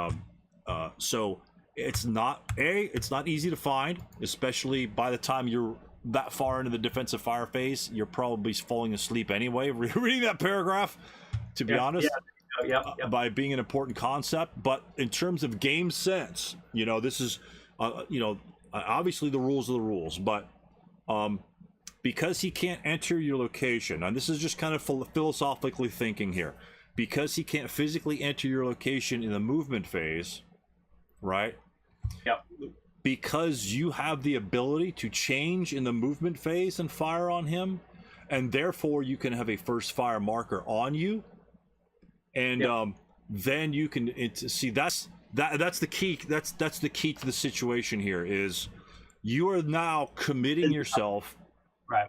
so it's not easy to find, especially by the time you're that far into the defensive fire phase. You're probably falling asleep anyway reading that paragraph, to be honest. By being an important concept. But in terms of game sense, this is obviously the rules are the rules, but because he can't enter your location, and this is just kind of philosophically thinking here, because he can't physically enter your location in the movement phase, right? Yep. Because you have the ability to change in the movement phase and fire on him, and therefore you can have a first fire marker on you, and then you can see that's the key. That's the key to the situation here is you are now committing yourself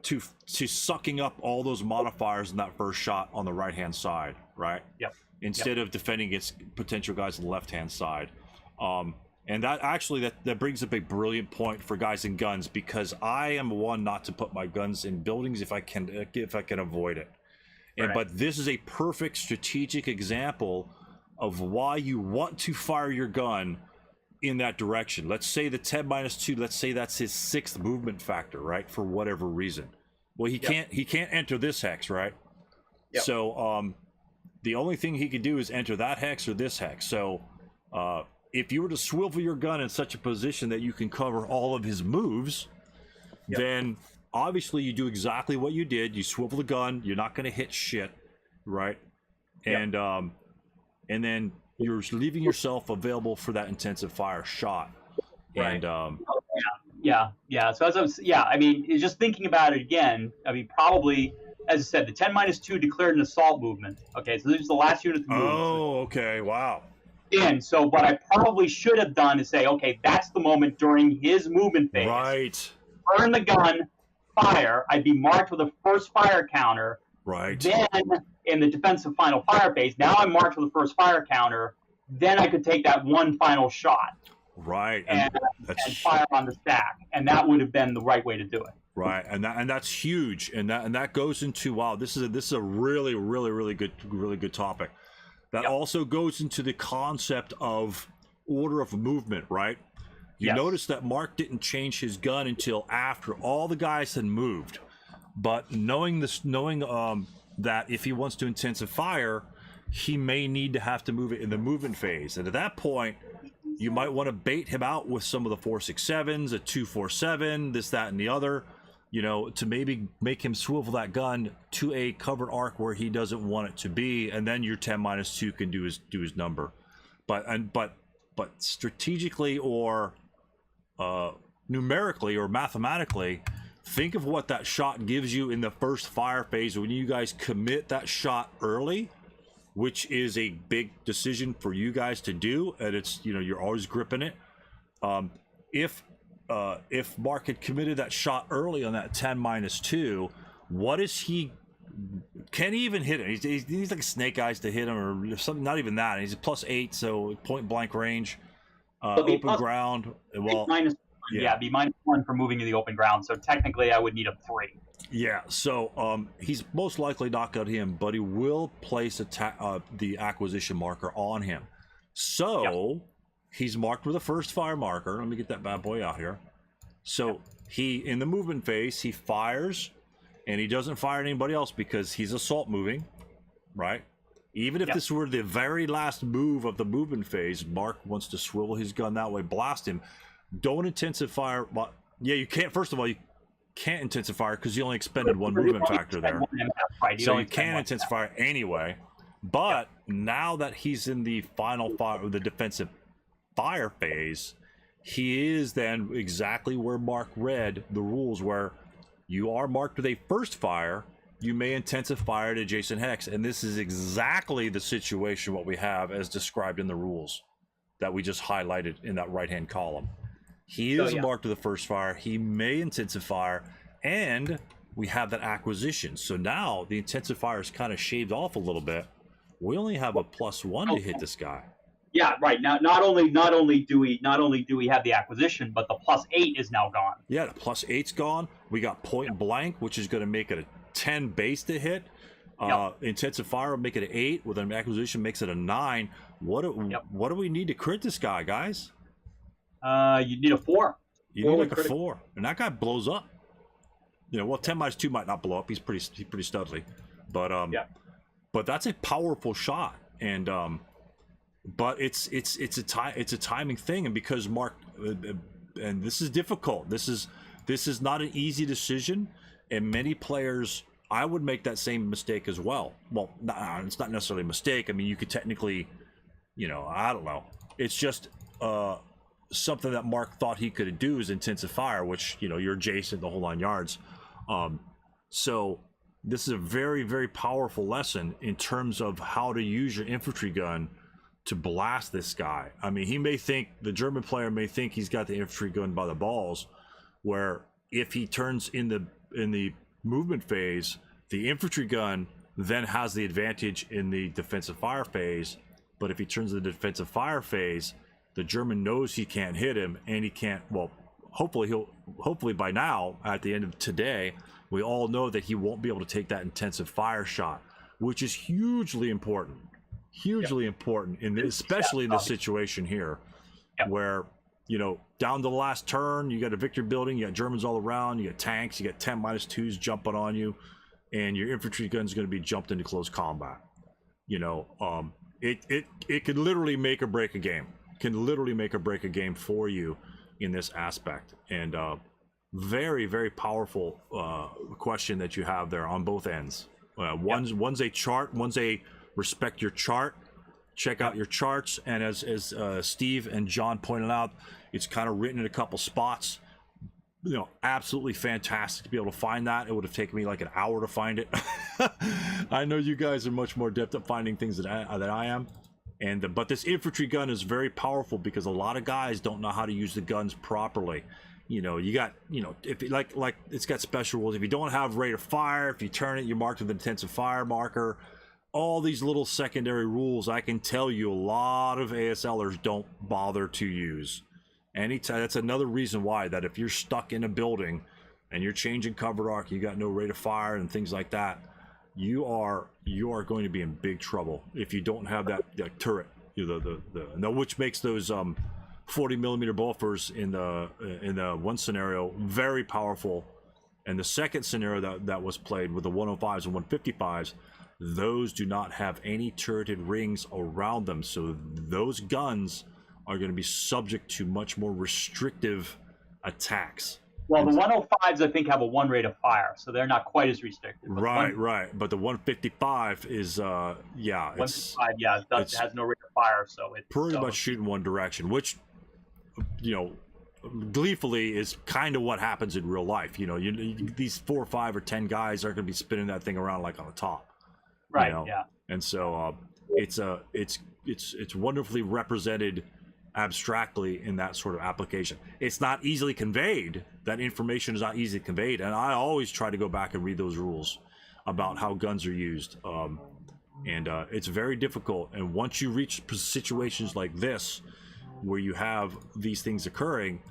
to sucking up all those modifiers in that first shot on the right hand side, right? Yep. Instead of defending against potential guys on the left hand side. And that actually that brings up a brilliant point for guys in guns, because I am one not to put my guns in buildings if I can avoid it. And but this is a perfect strategic example of why you want to fire your gun in that direction. Let's say the 10-2, let's say that's his 6th movement factor, right? For whatever reason. Well, he can't enter this hex, right? Yep. So the only thing he could do is enter that hex or this hex. So if you were to swivel your gun in such a position that you can cover all of his moves, then obviously you do exactly what you did. You swivel the gun, you're not going to hit shit, right? And then you're leaving yourself available for that intensive fire shot. And So as I was, I mean, it's just thinking about it again. I mean, probably, as I said, the 10-2 declared an assault movement. Okay, so this is the last unit to move. Oh, okay, wow. And so what I probably should have done is say, okay, that's the moment during his movement phase. Right. Turn the gun, fire. I'd be marked with a first fire counter. Right. Then in the defensive final fire phase, now I'm marked with a first fire counter. Then I could take that one final shot. Right. And fire on the stack. And that would have been the right way to do it. Right. And that's huge. And that goes into, wow, this is a really, really, really good topic. That also goes into the concept of order of movement, right? You notice that Mark didn't change his gun until after all the guys had moved. But knowing that if he wants to intensive fire, he may need to have to move it in the movement phase. And at that point, you might want to bait him out with some of the 4.67s, a 2.47, this, that, and the other, you know, to maybe make him swivel that gun to a covered arc where he doesn't want it to be, and then your 10-2 can do his number. But strategically or numerically or mathematically, think of what that shot gives you in the first fire phase when you guys commit that shot early, which is a big decision for you guys to do, and it's, you know, you're always gripping it. If Mark had committed that shot early on that 10-2, what is he? Can he even hit him? He's like snake eyes to hit him, or something. Not even that. He's a +8, so point blank range, open ground. Well, be -1 for moving to the open ground. So technically, I would need a 3. Yeah. So he's most likely not going to hit him, but he will place the acquisition marker on him. So he's marked with a first fire marker. Let me get that bad boy out here. So he, in the movement phase, he fires, and he doesn't fire at anybody else because he's assault moving, right? Even if this were the very last move of the movement phase, Mark wants to swivel his gun that way, blast him. Don't intensive fire. Well, yeah, you can't. First of all, you can't intensive fire because you only expended one movement factor there. So you can't intensive fire anyway. But now that he's in the final fire, or the defensive fire phase, he is then exactly where Mark read the rules, where you are marked with a first fire, you may intensive fire at adjacent hex. And this is exactly the situation what we have as described in the rules that we just highlighted in that right hand column. He is marked with the first fire, he may intensive fire, and we have that acquisition. So now the intensive fire is kind of shaved off a little bit. We only have a +1 to hit this guy. Yeah, right. Now, not only do we have the acquisition, but the +8 is now gone. Yeah, the +8's gone. We got point blank, which is going to make it a 10 base to hit. Intensive fire will make it an 8. With an acquisition, makes it a 9. What do we need to crit this guy, guys? You need a 4. You need like a 4, and that guy blows up. You know, well, 10-2 might not blow up. He's pretty studly, but but that's a powerful shot, and but it's a timing thing, and because Mark, and this is difficult. This is not an easy decision, and many players I would make that same mistake as well. Well, it's not necessarily a mistake. I mean, you could technically, you know, I don't know. It's just something that Mark thought he could do is intensive fire, which, you know, you're adjacent the whole 9 yards. So this is a very, very powerful lesson in terms of how to use your infantry gun to blast this guy. I mean, he may think, the German player may think he's got the infantry gun by the balls, where if he turns in the movement phase, the infantry gun then has the advantage in the defensive fire phase. But if he turns the defensive fire phase, the German knows he can't hit him, and he can't, well, hopefully by now, at the end of today, we all know that he won't be able to take that intensive fire shot, which is hugely important. Hugely important, especially in this situation here, where, you know, down to the last turn, you got a victory building, you got Germans all around, you got tanks, you got 10-2s jumping on you, and your infantry gun's going to be jumped into close combat. You know, it could literally make or break a game. Can literally make or break a game for you in this aspect. And very, very powerful question that you have there on both ends. One's a chart, one's a respect your chart, check out your charts, and as Steve and John pointed out, it's kind of written in a couple spots. You know, absolutely fantastic to be able to find that. It would have taken me like an hour to find it. I know you guys are much more adept at finding things than I am. And but this infantry gun is very powerful because a lot of guys don't know how to use the guns properly. You know, you got, you know, if it, like it's got special rules. If you don't have rate of fire, if you turn it, you're marked with an intensive fire marker. All these little secondary rules, I can tell you a lot of ASLers don't bother to use. Anytime, that's another reason why, that if you're stuck in a building and you're changing cover arc, you got no rate of fire and things like that, you are going to be in big trouble if you don't have that turret. You know, which makes those 40mm buffers in the one scenario very powerful, and the second scenario that was played with the 105s and 155s, those do not have any turreted rings around them, so those guns are going to be subject to much more restrictive attacks. Well, the 105s, I think, have a 1 rate of fire, so they're not quite as restricted. Right. But the 155 is, 155, it has no rate of fire, so it's pretty much shooting one direction, which, you know, gleefully is kind of what happens in real life. You know, these 4 or 5 or 10 guys are going to be spinning that thing around like on the top. Right. You know? Yeah. And so it's wonderfully represented abstractly in that sort of application. It's not easily conveyed. That information is not easily conveyed, and I always try to go back and read those rules about how guns are used. It's very difficult. And once you reach situations like this, where you have these things occurring,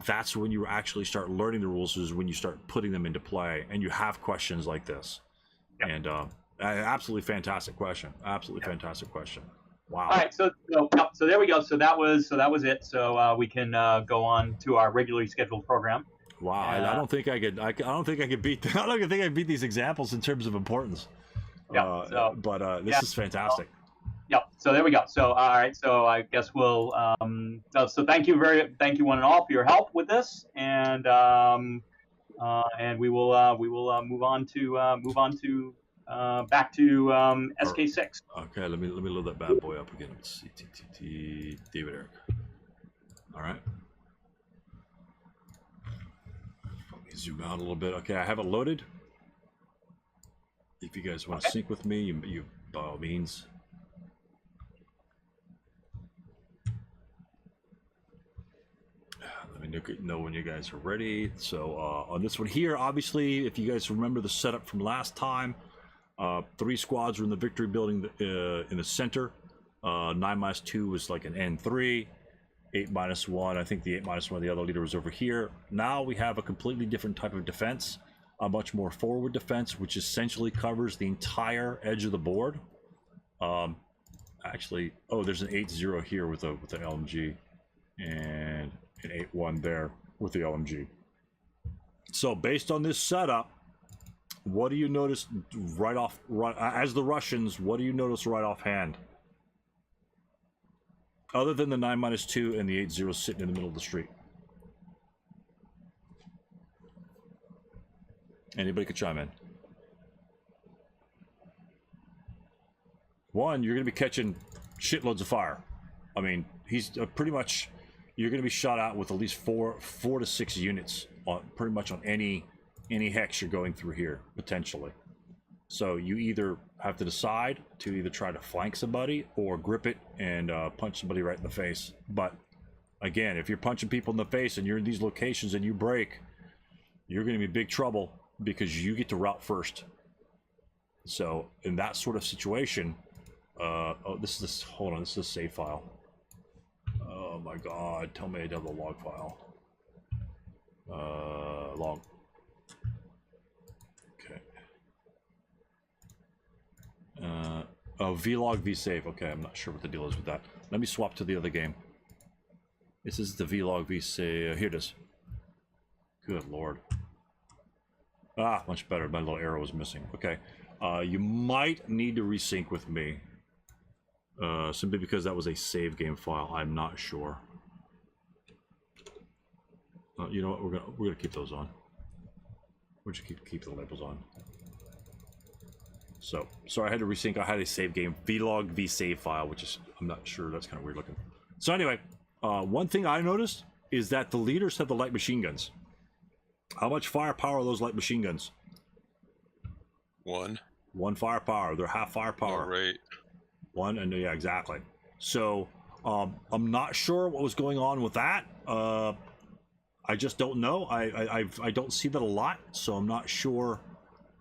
that's when you actually start learning the rules, is when you start putting them into play, and you have questions like this. Yep. And absolutely fantastic question. Absolutely fantastic question. Wow. All right, so there we go. So that was it. So we can go on to our regularly scheduled program. Wow, I don't think I could. I don't think I could beat. I don't think I could beat these examples in terms of importance. Yeah. But this is fantastic. Yep. So there we go. So all right. So I guess we'll. So thank you one and all for your help with this, and we will move on to back to SK6. Okay. Let me load that bad boy up again. CTT David Eric. All right. Let me zoom out a little bit. Okay, I have it loaded. If you guys want to sync with me, you by all means. Let me know when you guys are ready. So on this one here, obviously, if you guys remember the setup from last time, 3 squads were in the victory building in the center. 9-2 was like an N3. 8-1, I think the 8-1, the other leader was over here. Now we have a completely different type of defense, a much more forward defense, which essentially covers the entire edge of the board. Actually, there's an 8-0 here with the LMG, and an 8-1 there with the LMG. So based on this setup, what do you notice as the Russians? What do you notice right offhand? Other than the 9-2 and the 8-0 sitting in the middle of the street. Anybody could chime in. one, you're going to be catching shitloads of fire. I mean, he's pretty much, you're going to be shot out with at least four to 6 units on pretty much on any hex you're going through here, potentially. So you either have to decide to either try to flank somebody or grip it and punch somebody right in the face. But again, if you're punching people in the face and you're in these locations and you break, you're going to be in big trouble because you get to route first. So in that sort of situation, this is a save file. Oh my God, tell me I have the log file. Log. Okay. Oh, vlog vsave. Okay, I'm not sure what the deal is with that. Let me swap to the other game. This is the vlog vsave. Here it is. Good Lord. Ah, much better. My little arrow was missing. Okay. You might need to resync with me. Simply because that was a save game file. I'm not sure. You know what? We're gonna keep those on. We're just keep the labels on. So sorry, I had to resync. I had a save game vlog vsave file, which is, I'm not sure. That's kind of weird looking. So anyway, one thing I noticed is that the leaders have the light machine guns. How much firepower are those light machine guns? One firepower. They're half firepower. All right. One, and yeah, exactly. So I'm not sure what was going on with that. I just don't know. I don't see that a lot, so I'm not sure.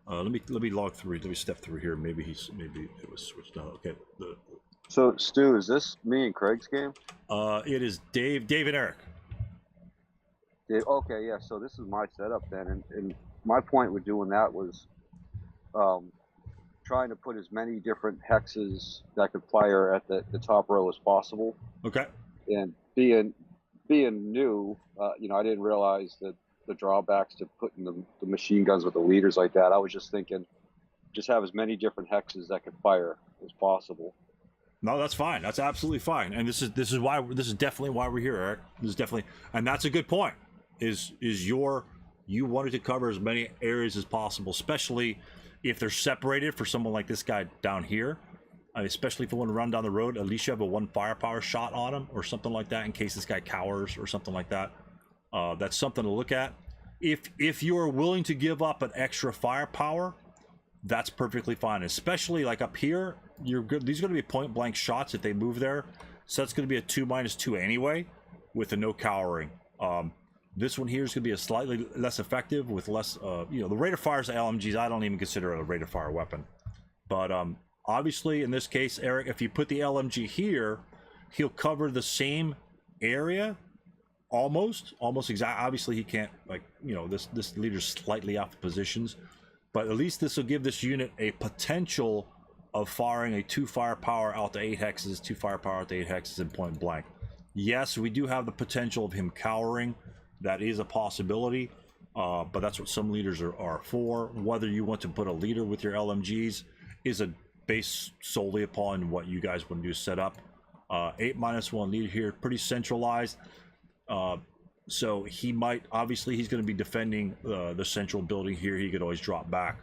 Let me log through. Let me step through here. Maybe it was switched out. Okay. So Stu, is this me and Craig's game? It is Dave and Eric. Okay, yeah. So this is my setup then, and my point with doing that was trying to put as many different hexes that could fire at the top row as possible. Okay. And being new, you know, I didn't realize that the drawbacks to putting the machine guns with the leaders like that. I was just thinking, just have as many different hexes that could fire as possible. No, that's fine. That's absolutely fine. And this is definitely why we're here, Eric. This is definitely, and that's a good point. You wanted to cover as many areas as possible, especially if they're separated for someone like this guy down here. Especially if you want to run down the road, at least you have a 1 firepower shot on him or something like that in case this guy cowers or something like that. That's something to look at. If you're willing to give up an extra firepower, that's perfectly fine. Especially like up here, you're good. These are going to be point blank shots if they move there. So that's going to be a 2-2 anyway with a no cowering. This one here is going to be a slightly less effective with less, you know, the rate of fires of LMGs, I don't even consider it a rate of fire weapon. But obviously, in this case, Eric, if you put the LMG here, he'll cover the same area, almost exact. Obviously, he can't, like, you know, this leader's slightly off positions, but at least this will give this unit a potential of firing a 2 firepower out to 8 hexes, 2 firepower out to 8 hexes in point blank. Yes, we do have the potential of him cowering. That is a possibility, but that's what some leaders are for. Whether you want to put a leader with your LMGs is a based solely upon what you guys want to do set up. 8-1 leader here, pretty centralized. So he might, obviously he's going to be defending the central building here. He could always drop back.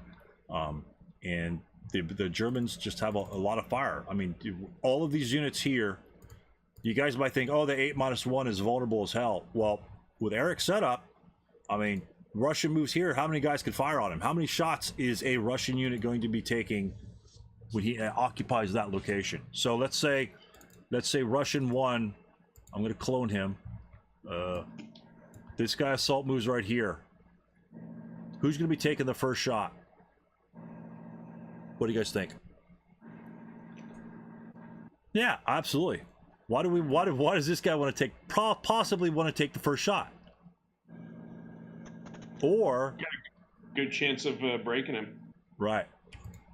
And the Germans just have a lot of fire. I mean, all of these units here, you guys might think, oh, the 8-1 is vulnerable as hell. Well, with Eric's setup, I mean, Russian moves here. How many guys could fire on him? How many shots is a Russian unit going to be taking when he occupies that location? So let's say Russian 1, I'm going to clone him. This guy assault moves right here. Who's going to be taking the first shot? What do you guys think? Yeah, absolutely. Why does this guy want to possibly want to take the first shot? Or good chance of breaking him. Right.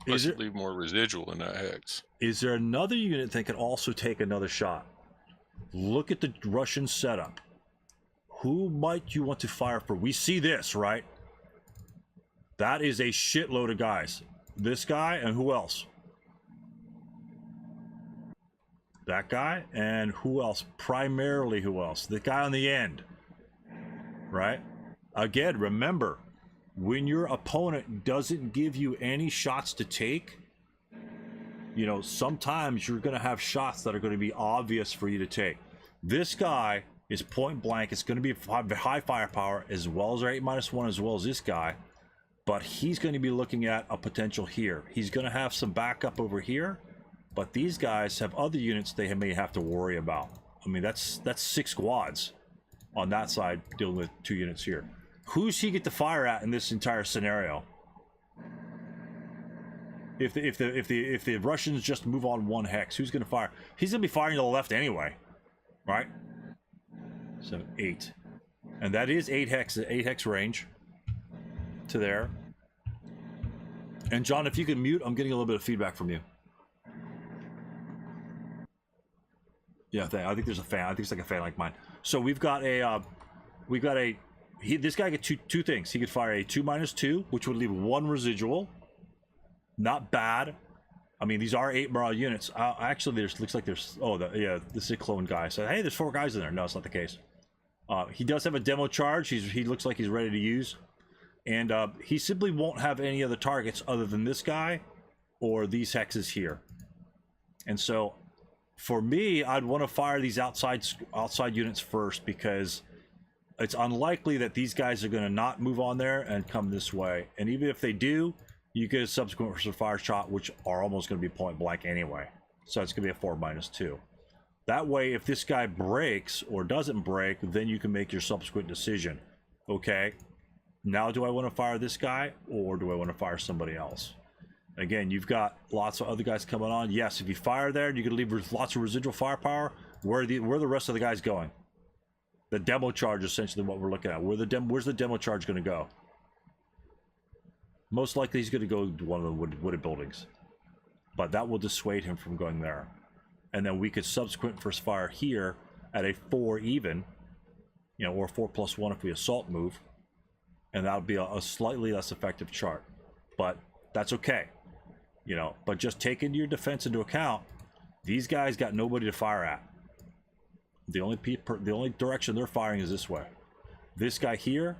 Plus leave more residual in that hex. Is there another unit that can also take another shot? Look at the Russian setup. Who might you want to fire for? We see this, right? That is a shitload of guys. This guy and who else? That guy and who else? Primarily who else? The guy on the end, right? Again, remember, when your opponent doesn't give you any shots to take, You know, sometimes you're going to have shots that are going to be obvious for you to take. This guy is point blank. It's going to be high firepower as well as our 8-1, as well as this guy. But he's going to be looking at a potential here. He's going to have some backup over here. But these guys have other units they may have to worry about. I mean, that's 6 squads on that side dealing with 2 units here. Who's he get to fire at in this entire scenario? If the Russians just move on 1 hex, who's going to fire? He's going to be firing to the left anyway, right? 7, 8, and that is 8 hex range to there. And John, if you could mute, I'm getting a little bit of feedback from you. Yeah, I think there's a fan. I think it's like a fan like mine. So we've got a, this guy get two things. He could fire a 2-2, which would leave 1 residual. Not bad. I mean, these are 8 morale units. Actually, looks like there's, this is a clone guy. So hey, there's 4 guys in there. No, it's not the case. He does have a demo charge. He looks like he's ready to use, and he simply won't have any other targets other than this guy or these hexes here. And so, for me, I'd want to fire these outside units first, because it's unlikely that these guys are going to not move on there and come this way. And even if they do, you get a subsequent fire shot, which are almost going to be point blank anyway. So it's going to be a 4-2. That way, if this guy breaks or doesn't break, then you can make your subsequent decision. Okay, now do I want to fire this guy or do I want to fire somebody else? Again, you've got lots of other guys coming on. Yes, if you fire there, you can leave lots of residual firepower. Where are the rest of the guys going? The demo charge is essentially what we're looking at. Where's the demo charge going to go? Most likely he's going to go to one of the wooded buildings. But that will dissuade him from going there. And then we could subsequent first fire here at a 4 even, you know, or 4+1 if we assault move. And that would be a slightly less effective chart. But that's okay. You know, but just taking your defense into account, these guys got nobody to fire at. The only direction they're firing is this way. This guy here,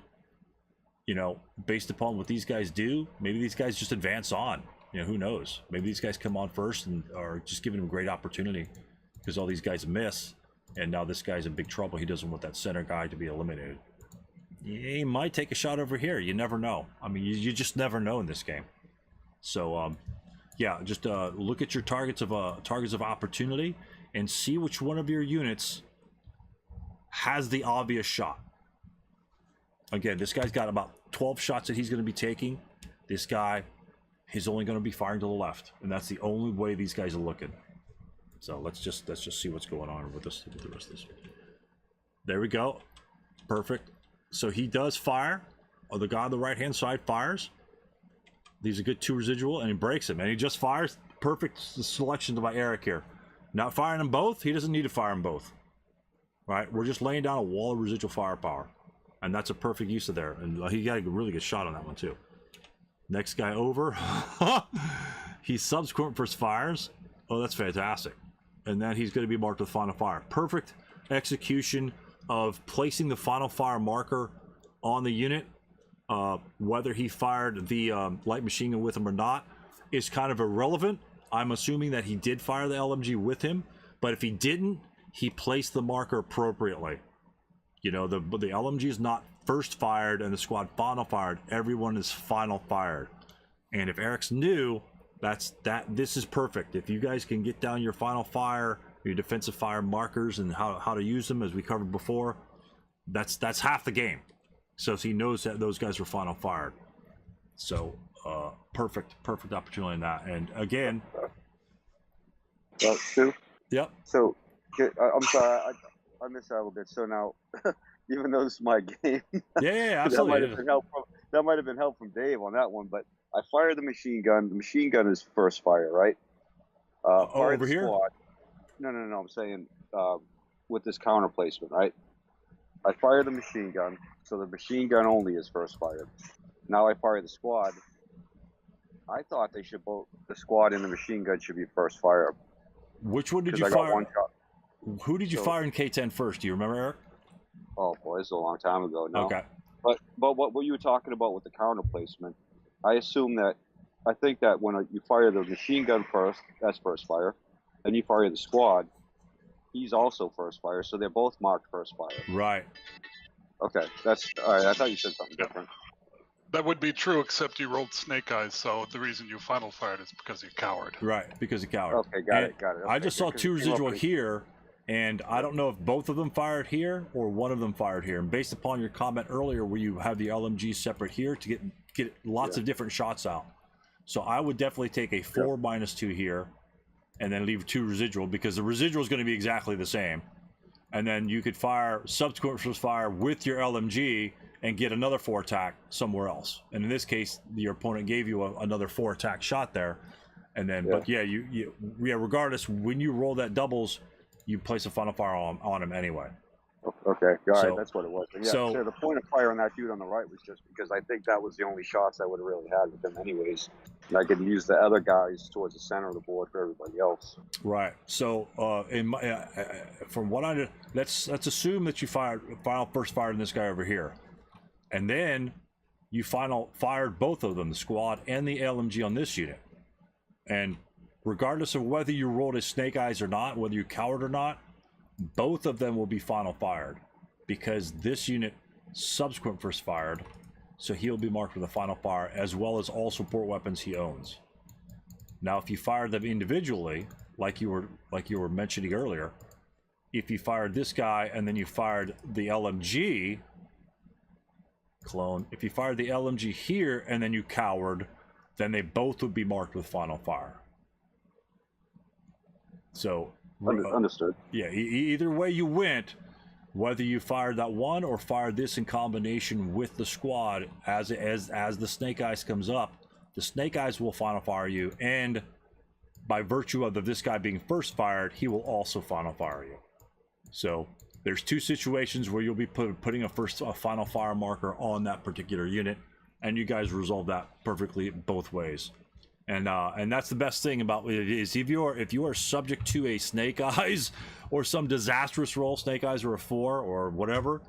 you know, based upon what these guys do, maybe these guys just advance on. You know, who knows? Maybe these guys come on first and are just giving him great opportunity, because all these guys miss, and now this guy's in big trouble. He doesn't want that center guy to be eliminated. He might take a shot over here. You never know. I mean, you just never know in this game. So, yeah, just look at your targets of opportunity and see which one of your units has the obvious shot. Again, this guy's got about 12 shots that he's going to be taking. This guy is only going to be firing to the left, and that's the only way these guys are looking. So let's just see what's going on with the rest of this. There we go. Perfect. So he does fire. Oh, the guy on the right-hand side fires. These are good 2 residual, and he breaks him, and he just fires. Perfect selection by Eric here. Not firing them both. He doesn't need to fire them both. Right? We're just laying down a wall of residual firepower, and that's a perfect use of there. And he got a really good shot on that one too. Next guy over. He subsequent first fires. Oh, that's fantastic. And then he's going to be marked with final fire. Perfect execution of placing the final fire marker on the unit. Whether he fired the light machine gun with him or not is kind of irrelevant. I'm assuming that he did fire the LMG with him, but if he didn't, he placed the marker appropriately. You know, the LMG is not first fired and the squad final fired. Everyone is final fired. And if Eric's new, this is perfect. If you guys can get down your final fire, your defensive fire markers, and how to use them, as we covered before, that's half the game. So he knows that those guys were final fired. So perfect opportunity in that. And again, Stu? Yep. So I'm sorry, I missed that a little bit. So now, even though this is my game, yeah, absolutely. that might have been help from Dave on that one. But I fired the machine gun. The machine gun is first fire, right? Over here? Squad. No. I'm saying with this counter placement, right? I fire the machine gun, so the machine gun only is first fired. Now I fire the squad. I thought they should both, the squad and the machine gun should be first fire. Which one did you fire? One shot. Who did you fire in K10 first? Do you remember, Eric? Oh boy, this is a long time ago now. Okay. But what you were talking about with the counter placement, I assume that I think that when you fire the machine gun first, that's first fire. Then you fire the squad. He's also first fire, so they're both marked first fire. Right. Okay, that's all right. I thought you said something different. That would be true, except you rolled snake eyes, so the reason you final fired is because you coward. Right, because of coward. Okay, got And it. Okay, I just saw because two it came up residual with- here, and I don't know if both of them fired here or one of them fired here. And based upon your comment earlier, where you have the LMG separate here to get lots of different shots out, so I would definitely take a 4 -2 here, and then leave 2 residual, because the residual is going to be exactly the same, and then you could fire subsequent fire with your LMG and get another 4 attack somewhere else. And in this case, your opponent gave you another 4 attack shot there. And then, but yeah, regardless, when you roll that doubles, you place a final fire on him anyway. Okay, got So- it. That's what it was. But yeah, so- so the point of fire on that dude on the right was just because I think that was the only shots I would have really had with him anyways. And I could use the other guys towards the center of the board for everybody else. Right. So, from what I know, let's assume that you first fired in this guy over here, and then you fired both of them, the squad and the LMG on this unit. And regardless of whether you rolled a snake eyes or not, whether you cowered or not, both of them will be final fired, because this unit subsequent first fired, so he'll be marked with a final fire, as well as all support weapons he owns. Now, if you fired them individually, like you were mentioning earlier, if you fired this guy and then you fired the LMG clone, if you fired the LMG here and then you cowered, then they both would be marked with final fire. So Understood. yeah, either way you went, whether you fired that one or fired this in combination with the squad, as the snake eyes comes up, the snake eyes will final fire you, and by virtue of this guy being first fired, he will also final fire you. So there's 2 situations where you'll be putting a final fire marker on that particular unit, and you guys resolve that perfectly both ways. And that's the best thing about it, is if you are subject to a snake eyes or some disastrous roll, snake eyes or a 4 or whatever,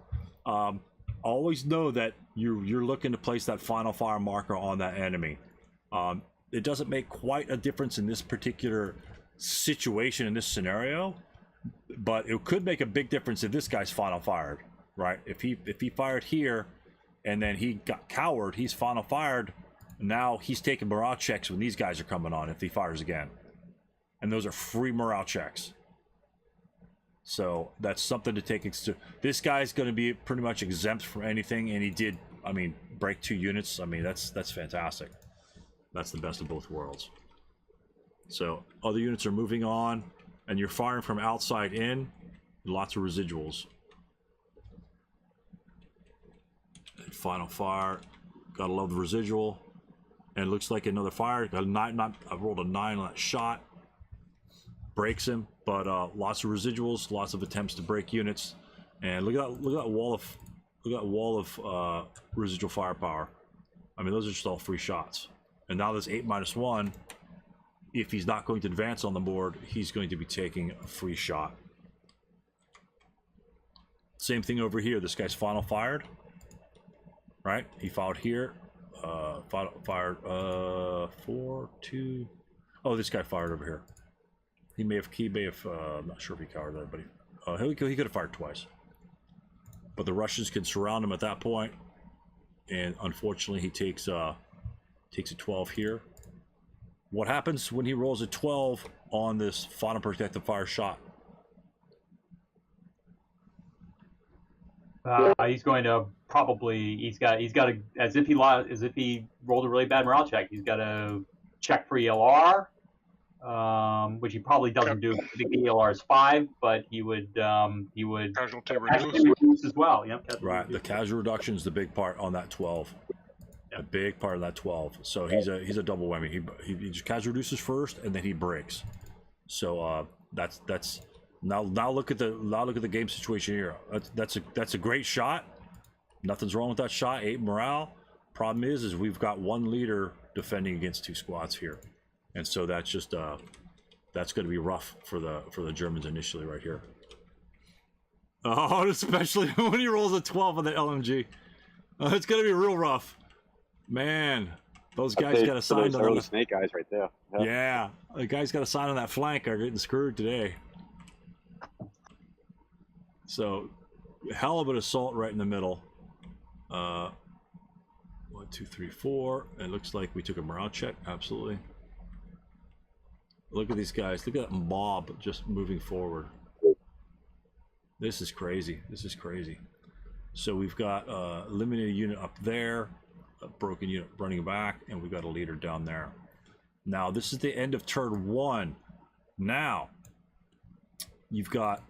always know that you're looking to place that final fire marker on that enemy. It doesn't make quite a difference in this particular situation, in this scenario, but it could make a big difference if this guy's final fired, right? If he fired here and then he got cowered, he's final fired. Now he's taking morale checks when these guys are coming on if he fires again. And those are free morale checks. So that's something to take into. This guy's going to be pretty much exempt from anything, and he did, break 2 units. That's fantastic. That's the best of both worlds. So other units are moving on, and you're firing from outside in. Lots of residuals. And final fire. Gotta love the residual. And it looks like another fire. Got a 9, I rolled a 9 on that shot. Breaks him, but lots of residuals, lots of attempts to break units. And look at that wall of residual firepower. Those are just all free shots. And now this 8 -1, if he's not going to advance on the board, he's going to be taking a free shot. Same thing over here. This guy's final fired. Right? He fired here. Fired 4, 2. Oh, this guy fired over here. He may have. I'm not sure if he cowered there, but he could have fired twice. But the Russians can surround him at that point, and unfortunately, he takes a 12 here. What happens when he rolls a 12 on this final protective fire shot? He's going to probably he's got to, as if he rolled a really bad morale check. He's got to check for ELR, which he probably doesn't do. I think the ELR is 5, but he would Casualty reduce as well. Yep. Right. The casual reduction is the big part on that 12. A big part of that 12. So he's a double whammy. He just casual reduces first, and then he breaks. So that's now look at the game situation here. That's a great shot. Nothing's wrong with that shot. 8 morale. Problem is we've got 1 leader defending against 2 squads here, and so that's just that's going to be rough for the Germans initially right here. Oh, especially when he rolls a 12 on the LMG. It's going to be real rough. Man, Those guys got assigned on early the snake eyes right there. yeah. The guys got assigned on that flank are getting screwed today. So, hell of an assault right in the middle. 1, 2, 3, 4. It looks like we took a morale check. Absolutely. Look at these guys. Look at that mob just moving forward. This is crazy. This is crazy. So we've got a eliminated unit up there, a broken unit running back, and we've got a leader down there. Now, this is the end of turn 1. Now, you've got,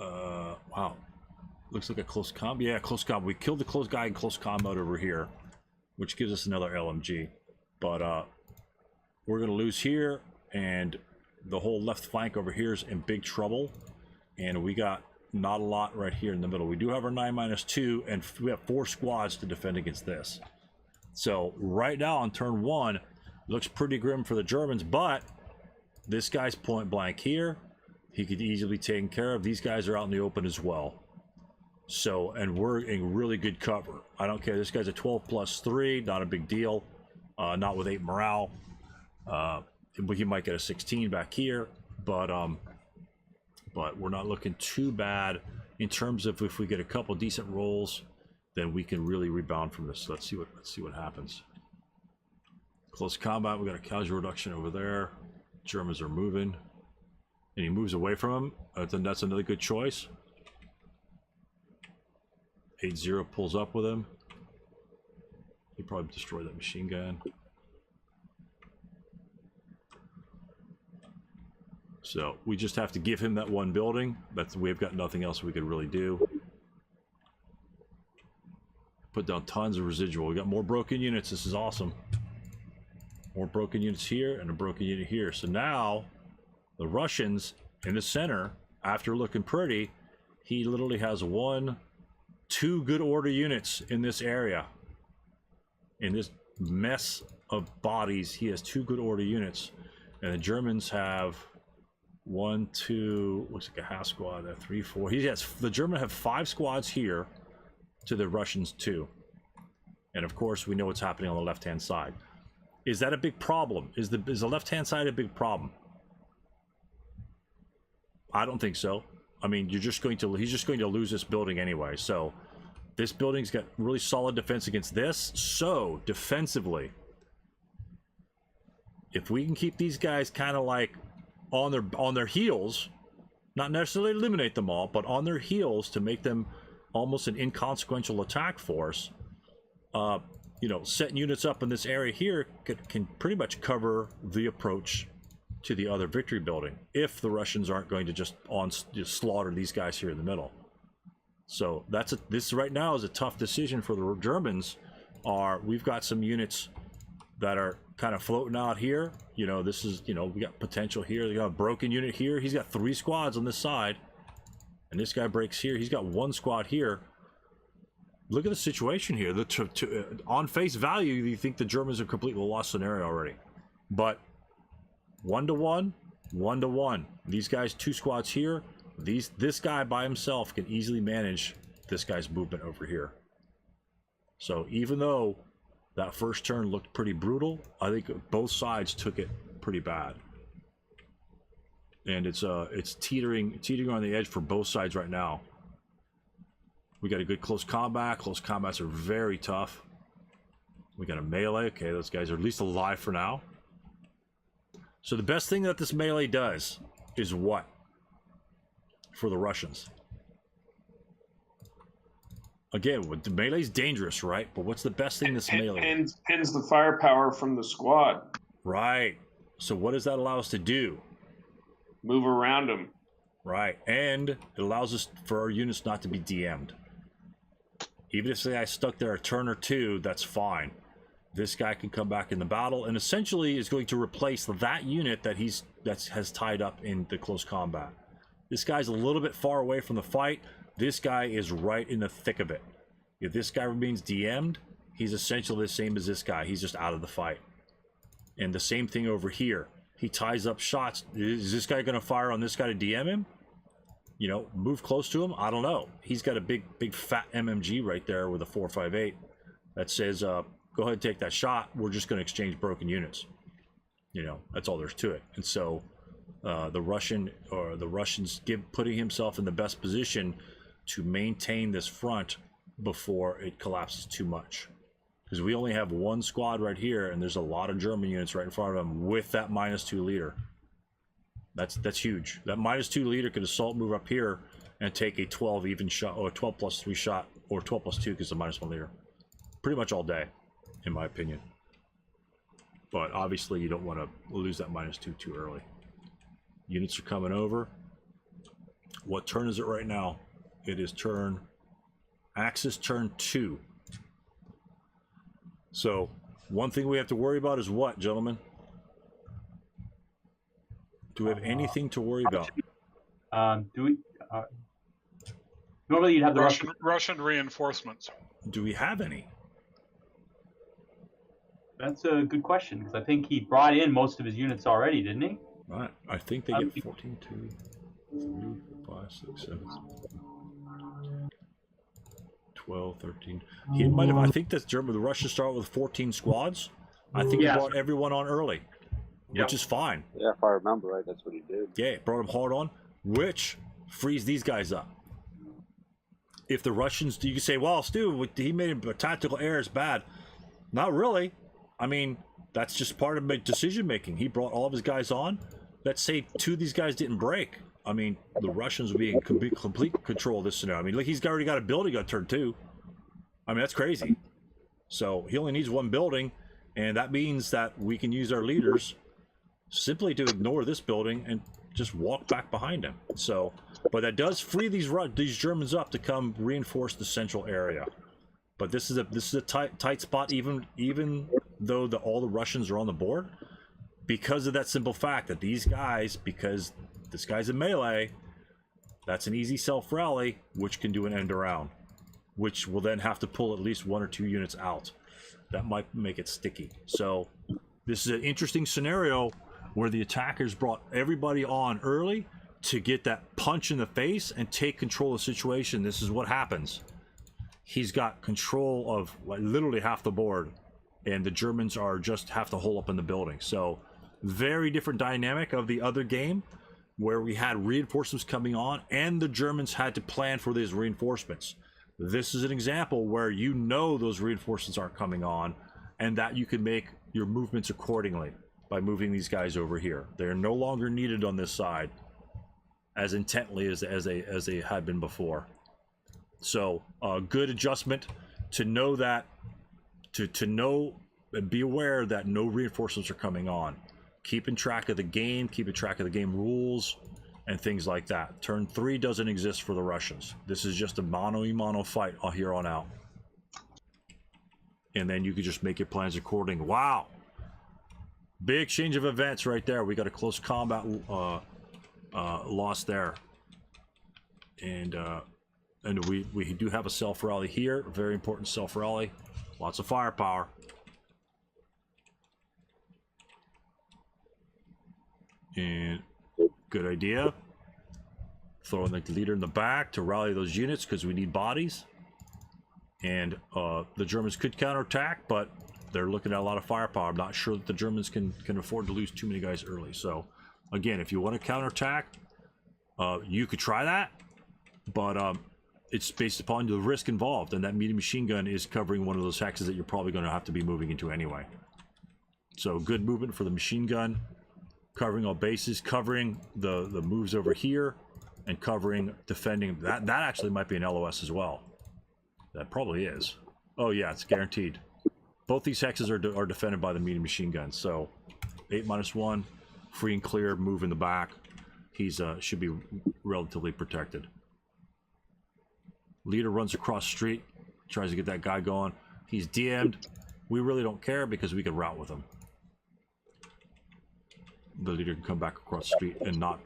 wow. Looks like a close combat. Yeah, close combat. We killed the close guy in close combat over here, which gives us another LMG. But we're going to lose here, and the whole left flank over here is in big trouble. And we got not a lot right here in the middle. We do have our 9-2, and we have 4 squads to defend against this. So right now on turn 1, looks pretty grim for the Germans, but this guy's point blank here. He could easily be taken care of. These guys are out in the open as well. So, and we're in really good cover. I don't care. This guy's a 12+3, not a big deal. Not with 8 morale. He might get a 16 back here, but we're not looking too bad in terms of if we get a couple decent rolls, then we can really rebound from this. So let's see what happens. Close combat. We got a casual reduction over there. Germans are moving, and he moves away from him. Then that's another good choice. 8-0 pulls up with him. He probably destroyed that machine gun. So we just have to give him that one building. We've got nothing else we could really do. Put down tons of residual. We got more broken units. This is awesome. More broken units here and a broken unit here. So now the Russians in the center, after looking pretty, he literally has 2 good order units in this area. In this mess of bodies, he has 2 good order units. And the Germans have 1, 2, looks like a half squad, 3, 4. The German have 5 squads here to the Russians 2. And of course, we know what's happening on the left-hand side. Is that a big problem? Is the left-hand side a big problem? I don't think so. I mean, he's just going to lose this building anyway. So this building's got really solid defense against this. So defensively, if we can keep these guys kind of like on their heels, not necessarily eliminate them all, but on their heels to make them almost an inconsequential attack force, you know, setting units up in this area here can pretty much cover the approach to the other victory building if the Russians aren't going to just slaughter these guys here in the middle. So this right now is a tough decision for the Germans. We've got some units that are kind of floating out here. You know, this is, you know, we got potential here. They got a broken unit here. He's got 3 squads on this side, and this guy breaks here. He's got 1 squad here. Look at the situation here. On face value, you think the Germans are completely lost scenario already, but 1-to-1, 1-to-1. These guys 2 squads here. This guy by himself can easily manage this guy's movement over here. So even though that first turn looked pretty brutal, I think both sides took it pretty bad, and it's teetering on the edge for both sides right now. We got a good close combat. Close combats are very tough. We got a melee. Okay, those guys are at least alive for now. So the best thing that this melee does is what? For the Russians. Again, the melee's dangerous, right? But what's the best thing this melee? Pins the firepower from the squad. Right. So what does that allow us to do? Move around them. Right. And it allows us for our units not to be DM'd. Even if, say, I stuck there a turn or 2, that's fine. This guy can come back in the battle and essentially is going to replace that unit that has tied up in the close combat. This guy's a little bit far away from the fight. This guy is right in the thick of it. If this guy remains DM'd, he's essentially the same as this guy. He's just out of the fight. And the same thing over here. He ties up shots. Is this guy going to fire on this guy to DM him? You know, move close to him? I don't know. He's got a big fat MMG right there with a 4.58 that says go ahead and take that shot. We're just going to exchange broken units. You know, that's all there's to it. And so the Russians putting himself in the best position to maintain this front before it collapses too much. Because we only have one squad right here, and there's a lot of German units right in front of them with that -2 leader. That's huge. That -2 leader could assault move up here and take a 12 even shot, or a 12 plus 3 shot, or 12 plus 2 because the -1 leader. Pretty much all day, in my opinion. But obviously you don't want to lose that -2 too early. Units are coming over. What turn is it right now? It is Axis turn 2. So one thing we have to worry about is what, gentlemen? Do we have anything to worry about? Normally you'd have the Russian reinforcements. Do we have any? That's a good question, because I think he brought in most of his units already, didn't he? Right. I think they get 14, 2, 3, 5, 6, 7, 12, 13. He might have. I think that's German. The Russians start with 14 squads. I think he brought everyone on early, which is fine. Yeah, if I remember right, that's what he did. Yeah, brought them hard on, which frees these guys up. If the Russians, you can say, well, Stu, he made a tactical error, it's bad. Not really. I mean, that's just part of decision making. He brought all of his guys on. Let's say 2 of these guys didn't break. I mean, the Russians would be in complete control of this scenario. I mean, look, he's already got a building on turn 2. I mean, that's crazy. So he only needs 1 building, and that means that we can use our leaders simply to ignore this building and just walk back behind him. So, but that does free these Germans up to come reinforce the central area. But this is a tight spot, even though all the Russians are on the board, because of that simple fact that these guys, because this guy's a melee, that's an easy self rally, which can do an end around, which will then have to pull at least 1 or 2 units out. That might make it sticky. So this is an interesting scenario where the attackers brought everybody on early to get that punch in the face and take control of the situation. This is what happens. He's got control of like literally half the board, and the Germans are just have to hole up in the building. So very different dynamic of the other game, where we had reinforcements coming on and the Germans had to plan for these reinforcements. This is an example where you know those reinforcements aren't coming on, and that you can make your movements accordingly by moving these guys over here. They're no longer needed on this side as intently as they had been before. So a good adjustment to know that, to know and be aware that no reinforcements are coming on. Keeping track of the game, keeping track of the game rules, and things like that. Turn 3 doesn't exist for the Russians. This is just a mano-a-mano fight here on out. And then you can just make your plans accordingly. Wow! Big change of events right there. We got a close combat loss there. And we do have a self-rally here. Very important self-rally. Lots of firepower. And good idea. Throwing the leader in the back to rally those units because we need bodies. And the Germans could counterattack, but they're looking at a lot of firepower. I'm not sure that the Germans can afford to lose too many guys early. So, again, if you want to counterattack, you could try that. But it's based upon the risk involved. And that medium machine gun is covering one of those hexes that you're probably going to have to be moving into anyway. So, good movement for the machine gun. Covering all bases, covering the moves over here, and covering defending. That actually might be an LOS as well. That probably is. Oh yeah, it's guaranteed. Both these hexes are defended by the medium machine guns. So 8-1, free and clear, move in the back. He's should be relatively protected. Leader runs across street, tries to get that guy going. He's DM'd. We really don't care because we can route with him. The leader can come back across the street and not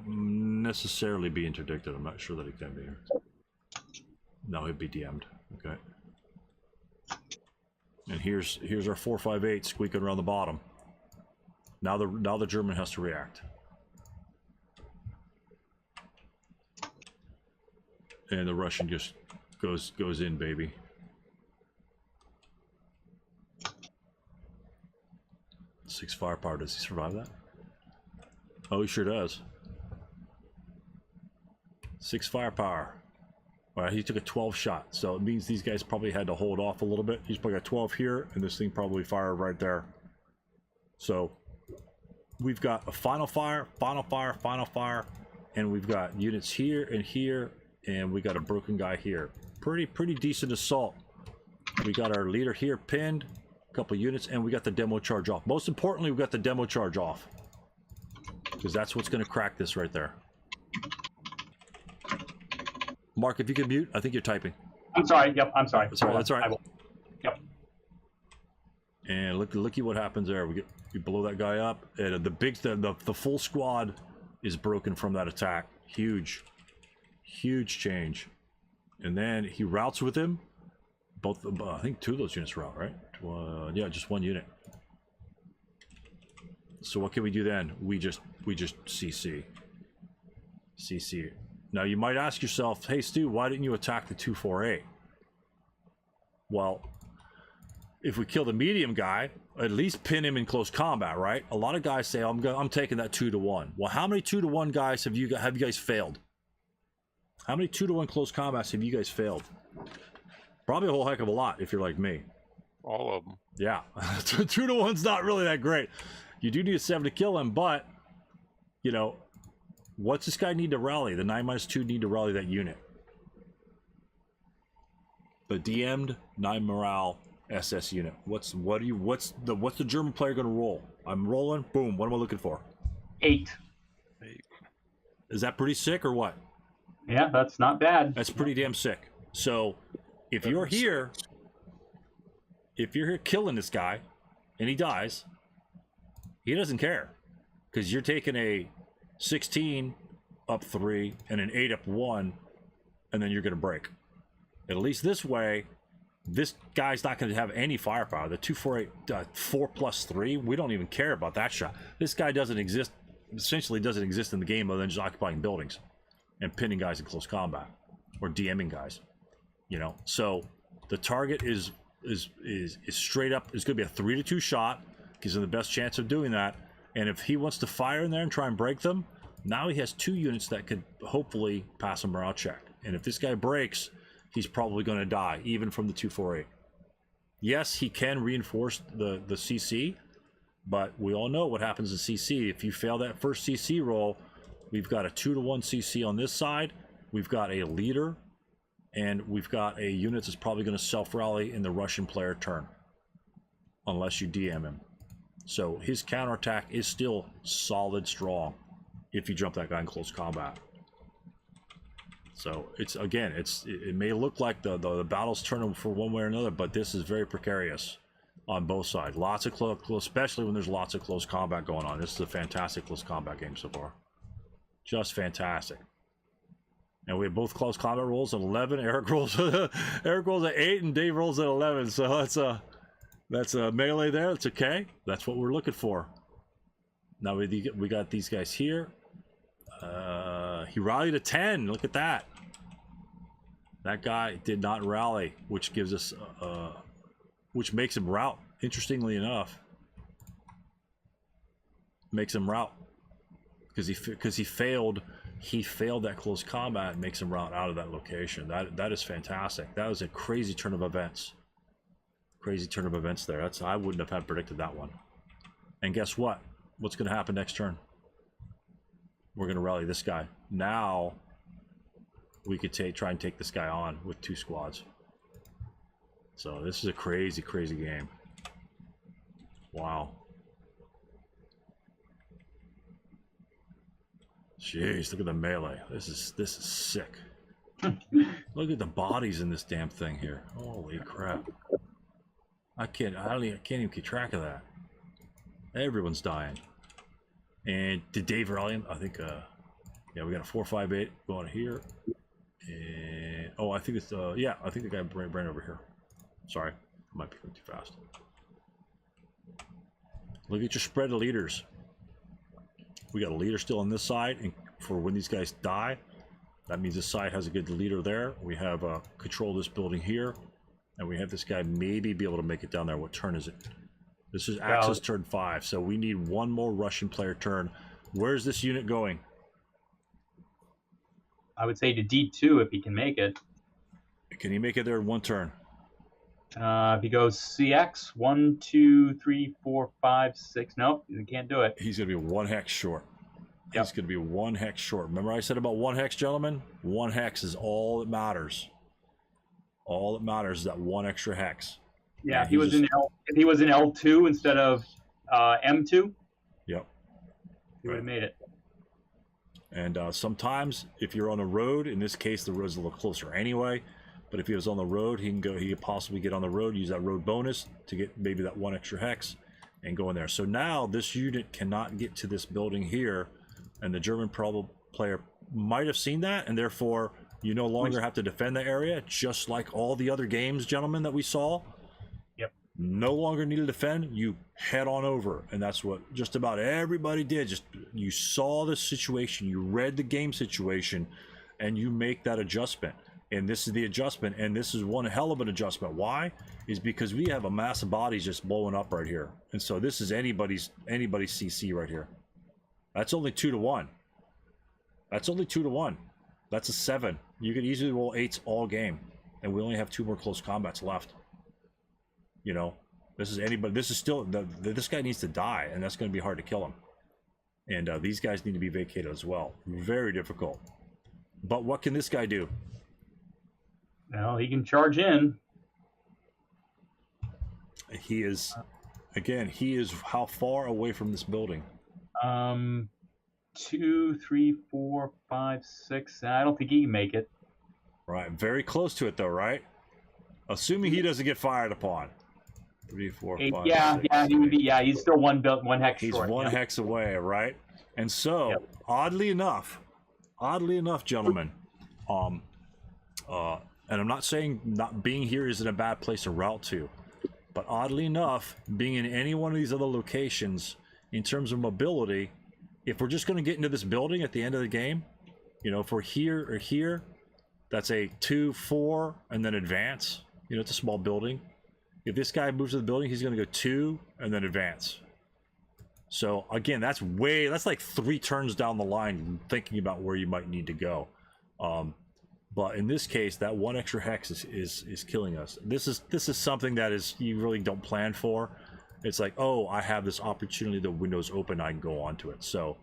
necessarily be interdicted. I'm not sure that he can be here. No, he'd be DM'd. Okay. And here's our 458 squeaking around the bottom. Now the German has to react. And the Russian just goes in, baby. 6 firepower. Does he survive that? Oh, he sure does. 6 firepower. All right, he took a 12 shot, so it means these guys probably had to hold off a little bit. He's probably got 12 here, and this thing probably fired right there. So we've got a final fire, and we've got units here, and we got a broken guy here. Pretty decent assault. We got our leader here pinned, a couple units, and we got the demo charge off. Most importantly, we got the demo charge off, because that's what's going to crack this right there. Mark, if you can mute, I think you're typing. I'm sorry. Yep, I'm sorry. That's all right. That's all right. Yep. And looky what happens there. We blow that guy up, and the full squad is broken from that attack. Huge change. And then he routes with him. Both, I think 2 of those units route, right? Yeah, just 1 unit. So what can we do then? We just CC. Now you might ask yourself, hey Stu, why didn't you attack the 248? Well, if we kill the medium guy, at least pin him in close combat, right? A lot of guys say, I'm taking that 2-to-1. Well, how many 2-to-1 guys have you guys failed? How many 2-to-1 close combats have you guys failed? Probably a whole heck of a lot if you're like me. All of them. Yeah, 2-to-1's not really that great. You do need a 7 to kill him, but you know, what's this guy need to rally? The 9-2 need to rally that unit. The DM'd 9 morale SS unit. What's the German player gonna roll? I'm rolling. Boom. What am I looking for? 8. Is that pretty sick or what? Yeah, that's not bad. That's pretty damn sick. So if you're here killing this guy and he dies, he doesn't care, because you're taking a 16 up 3 and an 8 up 1, and then you're going to break. At least this way, this guy's not going to have any firepower. The 248 4+3, we don't even care about that shot. This guy doesn't exist, essentially doesn't exist in the game other than just occupying buildings and pinning guys in close combat or DMing guys, you know. So the target is straight up, it's going to be a 3-to-2 shot, gives him the best chance of doing that. And if he wants to fire in there and try and break them, now he has 2 units that could hopefully pass a morale check. And if this guy breaks, he's probably going to die, even from the 248. Yes, he can reinforce the CC, but we all know what happens in CC. If you fail that first CC roll, we've got a 2-to-1 CC on this side, we've got a leader, and we've got a unit that's probably going to self-rally in the Russian player turn, unless you DM him. So his counterattack is still solid strong if you jump that guy in close combat. So it's, again, it may look like the battle's turning for one way or another, but this is very precarious on both sides. Lots of close, especially when there's lots of close combat going on. This is a fantastic close combat game so far. Just fantastic. And we have both close combat rolls at 11. Eric rolls at 8, and Dave rolls at 11. So that's a melee there. It's okay. That's what we're looking for. Now we got these guys here. He rallied a 10. Look at that. That guy did not rally, which gives us, which makes him rout. Interestingly enough, makes him rout because he failed. He failed that close combat and makes him rout out of that location. That is fantastic. That was a crazy turn of events. Crazy turn of events there. I wouldn't have had predicted that one. And guess what? What's going to happen next turn? We're going to rally this guy. Now we could try and take this guy on with 2 squads. So this is a crazy game. Wow. Jeez, look at the melee. This is sick. Look at the bodies in this damn thing here. Holy crap. I can't even keep track of that. Everyone's dying. And did Dave rally him? I think yeah, we got a 458 going here. And oh, I think it's yeah, I think the guy ran over here. Sorry, I might be going too fast. Look at your spread of leaders. We got a leader still on this side, and for when these guys die, that means this side has a good leader there. We have control of this building here, and we have this guy maybe be able to make it down there. What turn is it? This is Axis turn 5, so we need one more Russian player turn. Where's this unit going? I would say to D2 if he can make it. Can he make it there in one turn? If he goes CX, 1, 2, 3, 4, 5, 6. Nope, he can't do it. He's going to be 1 hex short. Yep. He's going to be 1 hex short. Remember I said about 1 hex, gentlemen? 1 hex is all that matters. All that matters is that 1 extra hex. Yeah, if he was in L2 instead of M2, yep, he would have made it. And sometimes if you're on the road, in this case the road's a little closer anyway, but if he was on the road, he could possibly get on the road, use that road bonus to get maybe that 1 extra hex and go in there. So now this unit cannot get to this building here, and the German player might have seen that, and therefore you no longer have to defend the area, just like all the other games, gentlemen, that we saw. No longer need to defend, you head on over. And that's what just about everybody did. Just you saw the situation, you read the game situation, and you make that adjustment. And this is the adjustment, and this is one hell of an adjustment. Why? Is because we have a mass of bodies just blowing up right here. And so this is anybody's CC right here. That's only 2 to 1. That's only 2 to 1. That's a 7. You could easily roll 8s all game. And we only have 2 more close combats left. You know, this is anybody. This is still this guy needs to die, and that's going to be hard to kill him. And these guys need to be vacated as well. Very difficult. But what can this guy do? Well, he can charge in. He is, again, he is how far away from this building? 2, 3, 4, 5, 6. I don't think he can make it. Right, very close to it though, right? Assuming he doesn't get fired upon. 3, 4, 5. Yeah, 6, yeah, he would be. Yeah, he's still one hex he's short. 1 hex away, right? And so, oddly enough, gentlemen, and I'm not saying not being here isn't a bad place to route to, but oddly enough, being in any one of these other locations, in terms of mobility, if we're just going to get into this building at the end of the game, you know, if we're here or here, that's a 2, 4, and then advance. You know, it's a small building. If this guy moves to the building, he's going to go 2 and then advance. So again, that's like 3 turns down the line, thinking about where you might need to go. But in this case, that 1 extra hex is killing us. This is something that is you really don't plan for. It's like, oh, I have this opportunity. The window's open. I can go onto it. So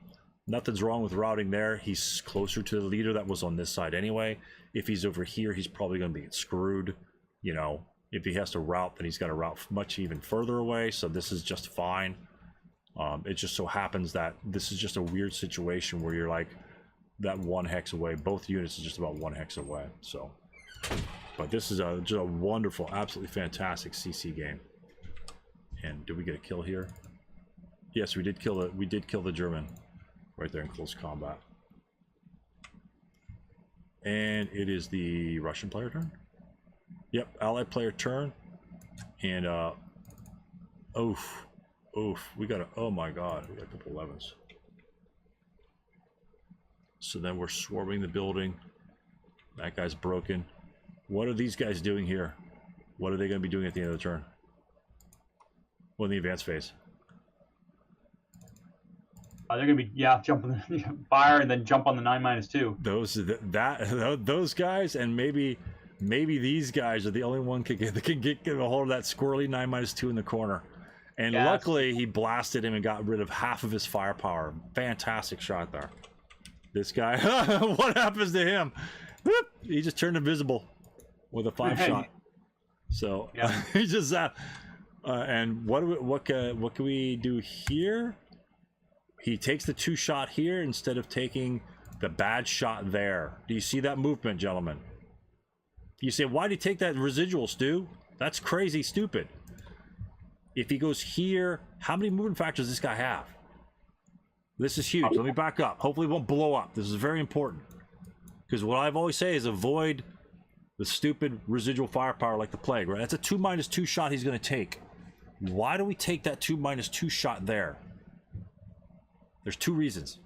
nothing's wrong with routing there. He's closer to the leader that was on this side anyway. If he's over here, he's probably going to be screwed. You know, if he has to route, then he's got to route much even further away. So this is just fine. It just so happens that this is just a weird situation where you're like that 1 hex away. Both units is just about 1 hex away. So, but this is just a wonderful, absolutely fantastic CC game. And did we get a kill here? Yes, we did kill the German right there in close combat. And it is the Russian player turn. Yep, allied player turn. And oof, we got a, oh my god, we got a couple 11s. So then we're swarming the building. That guy's broken. What are these guys doing here? What are they going to be doing at the end of the turn? Well, in the advanced phase. They're going to be, jumping, fire and then jump on the 9-2. Those guys, and maybe these guys are the only one that can get a hold of that squirrely 9-2 in the corner. And luckily, he blasted him and got rid of half of his firepower. Fantastic shot there. This guy, what happens to him? Whoop, he just turned invisible with a 5 shot. So he just and what can we do here? He takes the 2 shot here instead of taking the bad shot there. Do you see that movement, gentlemen? You say, why did he take that residual, Stu? That's crazy stupid. If he goes here, how many movement factors does this guy have? This is huge. Let me back up. Hopefully it won't blow up. This is very important. Because what I've always say is avoid the stupid residual firepower like the plague, right? That's a 2-2 shot he's going to take. Why do we take that 2-2 shot there? There's 2 reasons.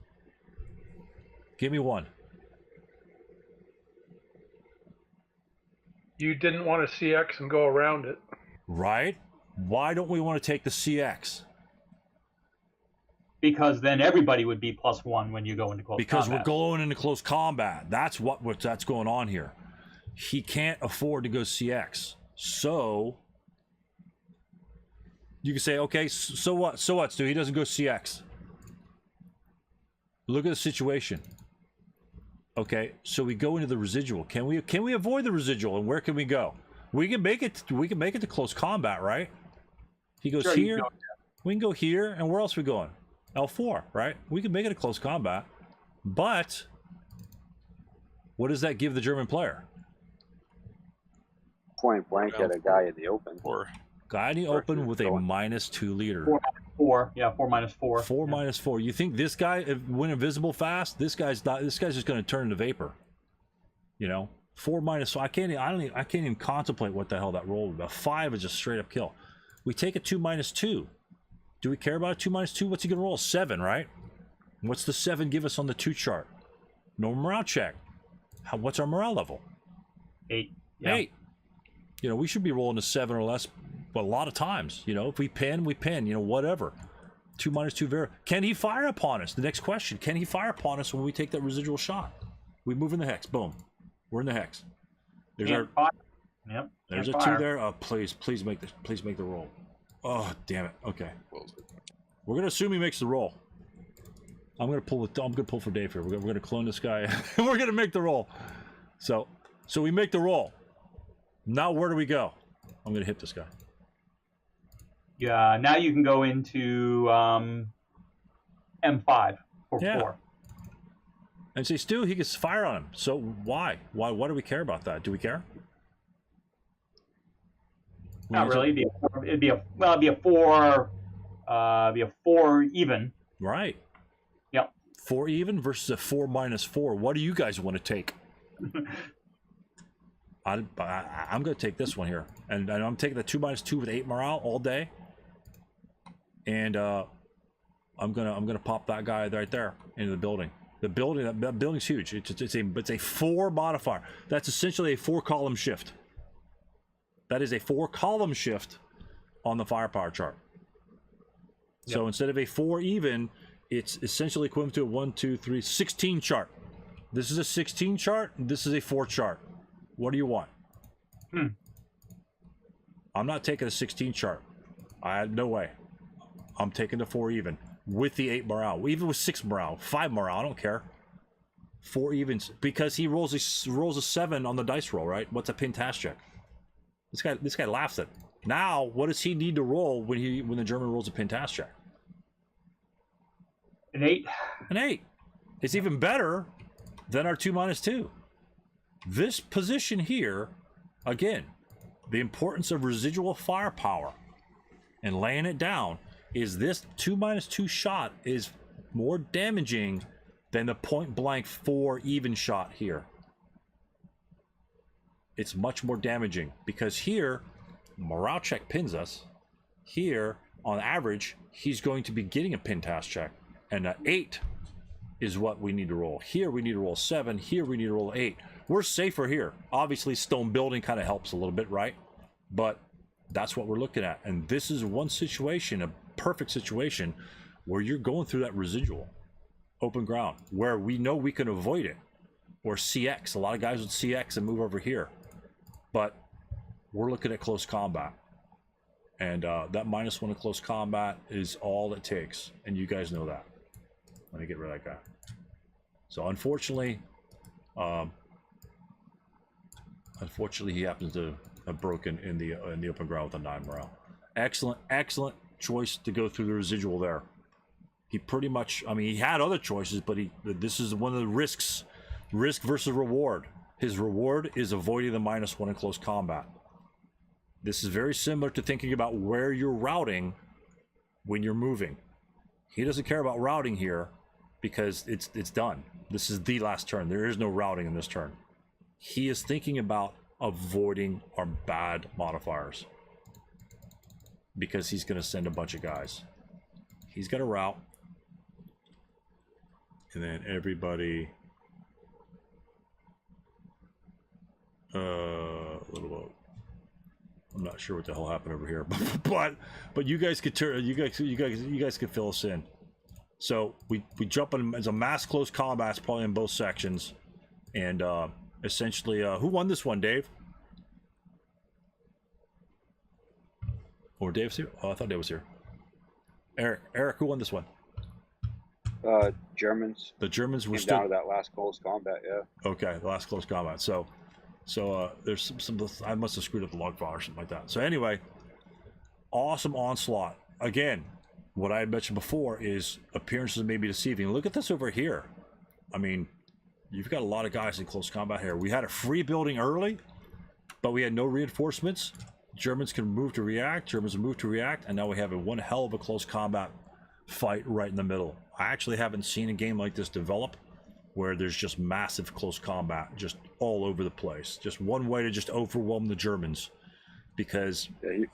Give me one. You didn't want to CX and go around it. Right? Why don't we want to take the CX? Because then everybody would be +1 when you go into close Because combat. we're going into close combat. That's that's going on here. He can't afford to go CX. So you can say, okay, so what? So what, Stu? He doesn't go CX. Look at the situation. Okay, so we go into the residual. Can we avoid the residual, and where can we go? We can make it to close combat, right? He goes Sure, here. We can go here, and where else are we going? L4, right? We can make it a close combat, but what does that give the German player? Point blank at a guy in the open. Or Guy in the open with a -2 leader. 4, yeah, 4 minus 4. 4 yeah. minus 4. You think this guy went invisible fast? This guy's not. This guy's just going to turn into vapor. You know, 4 minus. So I can't even contemplate what the hell that roll was. A 5 is just straight up kill. We take a 2 minus 2. Do we care about a 2 minus 2? What's he going to roll? 7, right? What's the 7 give us on the 2 chart? No morale check. What's our morale level? 8. Yeah. 8. You know, we should be rolling a 7 or less, but a lot of times. You know, if we pin, we pin. You know, whatever. 2 minus 2 Vera. Can he fire upon us? The next question. Can he fire upon us when we take that residual shot? We move in the hex. Boom. We're in the hex. There's Can't our. fire. Yep. There's a can't 2 fire. there. Please make the roll. Oh, damn it. Okay. We're gonna assume he makes the roll. I'm gonna pull for Dave here. We're gonna clone this guy. We're gonna make the roll. So we make the roll. Now where do we go? I'm gonna hit this guy. Yeah. Now you can go into M5 for Yeah. 4. And say, Stu, he gets fire on him. So why? Why do we care about that? Do we care? Not really. It'd be a 4. Be a 4 even. Right. Yep. 4 even versus a 4 minus 4. What do you guys want to take? I'm going to take this one here, and I'm taking the 2 minus 2 with 8 morale all day, and I'm gonna pop that guy right there into the building. The building that building's huge. It's a 4 modifier. That's essentially a 4 column shift. That is a 4 column shift on the firepower chart. Yep. So instead of a 4 even, it's essentially equivalent to a 1, 2, 3, 16 chart. This is a 16 chart. This is a 4 chart. What do you want? I'm not taking a 16 chart. No way. I'm taking the 4 even with the 8 morale, even with 6 morale, 5 morale. I don't care. 4 evens because he rolls a 7 on the dice roll. Right? What's a pintask check? This guy laughs at. Now, what does he need to roll when the German rolls a pintask check? An 8. An 8. It's even better than our 2 minus 2. This position here, again, the importance of residual firepower and laying it down is this 2 minus 2 shot is more damaging than the point blank 4 even shot here. It's much more damaging because here, morale check pins us. Here, on average, he's going to be getting a pin task check. And an 8 is what we need to roll. Here, we need to roll 7. Here, we need to roll 8. We're safer here. Obviously, stone building kind of helps a little bit, right? But that's what we're looking at. And this is one situation, a perfect situation, where you're going through that residual open ground, where we know we can avoid it. Or CX. A lot of guys would CX and move over here. But we're looking at close combat. And that -1 in close combat is all it takes. And you guys know that. Let me get rid of that guy. So unfortunately, he happens to have broken in the open ground with a 9 morale. Excellent choice to go through the residual there. He pretty much, I mean, he had other choices, but this is one of the risks. Risk versus reward. His reward is avoiding the -1 in close combat. This is very similar to thinking about where you're routing when you're moving. He doesn't care about routing here because it's done. This is the last turn. There is no routing in this turn. He is thinking about avoiding our bad modifiers because he's going to send a bunch of guys. He's got a route. And then everybody... little boat. I'm not sure what the hell happened over here, but you guys could you guys could fill us in. So we jump in as a mass close combat, probably in both sections, and essentially, who won this one, Dave? Or Dave's here? Oh, I thought Dave was here. Eric, who won this one? Germans. The Germans were Came still down to that last close combat. Yeah. okay. The last close combat. So there's some I must have screwed up the log file or something like that. So anyway, awesome onslaught again. What I had mentioned before is appearances may be deceiving. Look at this over here. I mean, you've got a lot of guys in close combat here. We had a free building early, but we had no reinforcements. Germans can move to react. Germans move to react, and now we have one hell of a close combat fight right in the middle. I actually haven't seen a game like this develop where there's just massive close combat just all over the place. Just one way to just overwhelm the Germans, because He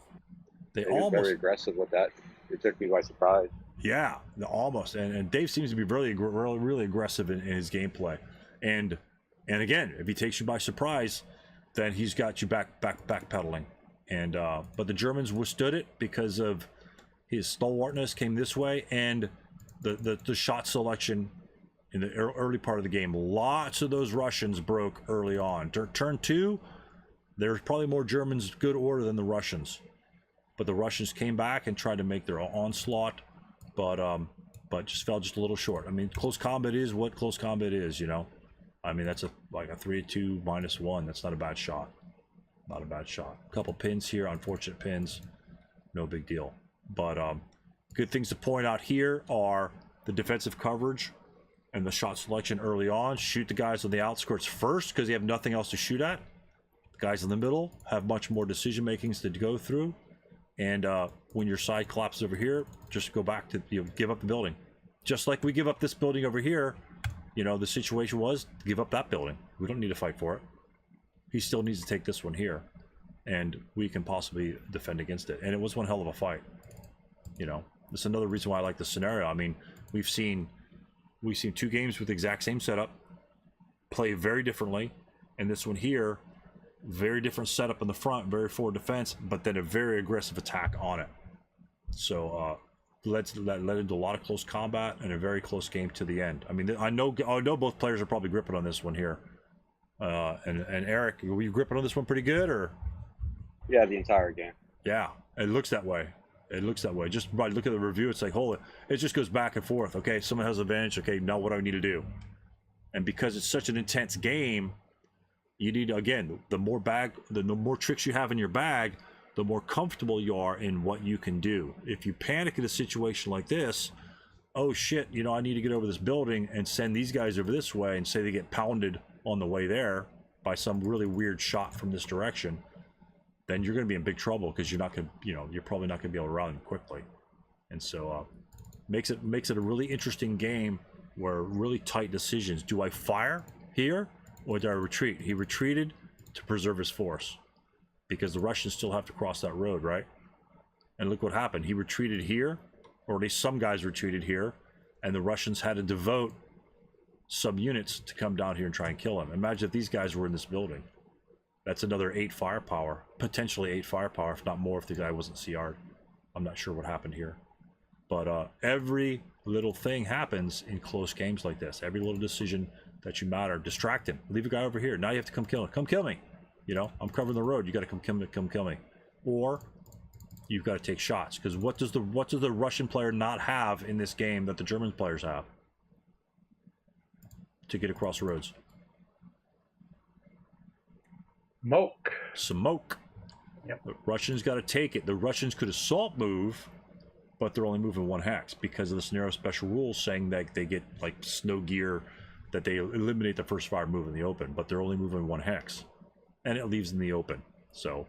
was very aggressive with that. It took me by surprise. Yeah, almost. And Dave seems to be really aggressive in his gameplay. And again, if he takes you by surprise, then he's got you backpedaling. And but the Germans withstood it because of his stalwartness, came this way, and the shot selection in the early part of the game. Lots of those Russians broke early on. Turn 2, there's probably more Germans good order than the Russians. But the Russians came back and tried to make their onslaught, but just fell just a little short. I mean, close combat is what close combat is, you know. I mean, that's like a 3-2 -1. That's not a bad shot. Not a bad shot. A couple pins here, unfortunate pins, no big deal. But good things to point out here are the defensive coverage and the shot selection early on. Shoot the guys on the outskirts first because they have nothing else to shoot at. The guys in the middle have much more decision makings to go through. And when your side collapses over here, just go back to, give up the building. Just like we give up this building over here, the situation was give up that building. We don't need to fight for it. He still needs to take this one here, and we can possibly defend against it. And it was one hell of a fight. That's another reason why I like the scenario. I mean, we've seen 2 games with the exact same setup, play very differently, and this one here, very different setup in the front, very forward defense, but then a very aggressive attack on it. So that led into a lot of close combat and a very close game to the end. I mean, I know both players are probably gripping on this one here. And Eric, were you gripping on this one pretty good, or? Yeah, the entire game. Yeah, it looks that way. Just by look at the review, it's like, hold it. It just goes back and forth. Okay, someone has advantage. Okay, now what do I need to do? And because it's such an intense game, you need, again, the more tricks you have in your bag, the more comfortable you are in what you can do. If you panic in a situation like this, oh shit, I need to get over this building and send these guys over this way, and say they get pounded on the way there by some really weird shot from this direction, then you're going to be in big trouble, because you're probably not going to be able to run quickly. And so makes it a really interesting game where really tight decisions. Do I fire here or do I retreat? He retreated to preserve his force, because the Russians still have to cross that road, right? And look what happened. He retreated here, or at least some guys retreated here, and the Russians had to devote some units to come down here and try and kill him. Imagine if these guys were in this building. That's another 8 firepower, potentially 8 firepower, if not more, if the guy wasn't CR'd. I'm not sure what happened here. But every little thing happens in close games like this. Every little decision that you matter. Distract him. Leave a guy over here. Now you have to come kill him. Come kill me. I'm covering the road. You got to come kill me. Or you've got to take shots. Because what does the Russian player not have in this game that the German players have to get across the roads? Smoke. Yep. The Russians got to take it. The Russians could assault move, but they're only moving 1 hex because of the scenario special rules saying that they get like snow gear, that they eliminate the first fire move in the open, but they're only moving 1 hex, and it leaves in the open. So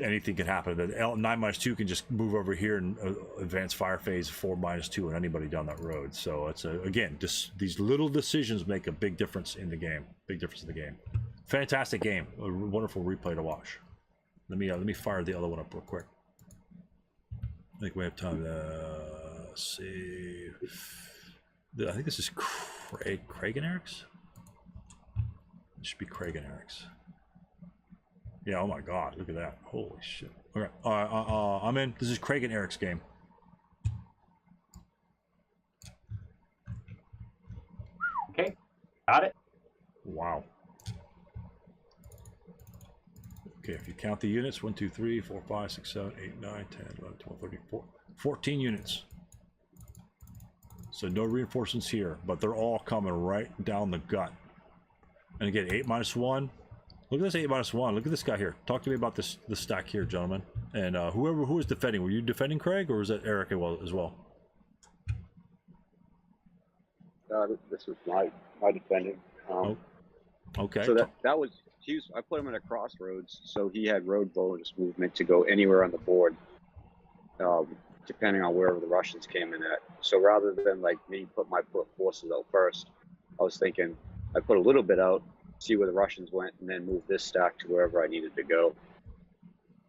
anything can happen. The 9-2 can just move over here and advance fire phase 4-2 on anybody down that road. So it's again, these little decisions make a big difference in the game. Fantastic game. A wonderful replay to watch. Let me fire the other one up real quick. I think we have time to see. I think this is Craig and Eric's. It should be Craig and Eric's. Yeah, oh my god, look at that. Holy shit. Okay, I'm in. This is Craig and Eric's game. Okay, got it. Wow. Okay, if you count the units, 1, 2, 3, 4, 5, 6, 7, 8, 9, 10, 11, 12, 13, 14 units. So no reinforcements here, but they're all coming right down the gut. And again, 8 minus 1. Look at this 8 minus 1. Look at this guy here. Talk to me about this stack here, gentlemen. And who was defending? Were you defending, Craig, or was that Eric as well? This was my defending. Okay. So that was I put him in a crossroads, so he had road bonus movement to go anywhere on the board, depending on wherever the Russians came in at. So rather than like me put my forces out first, I was thinking I put a little bit out, see where the Russians went, and then move this stack to wherever I needed to go.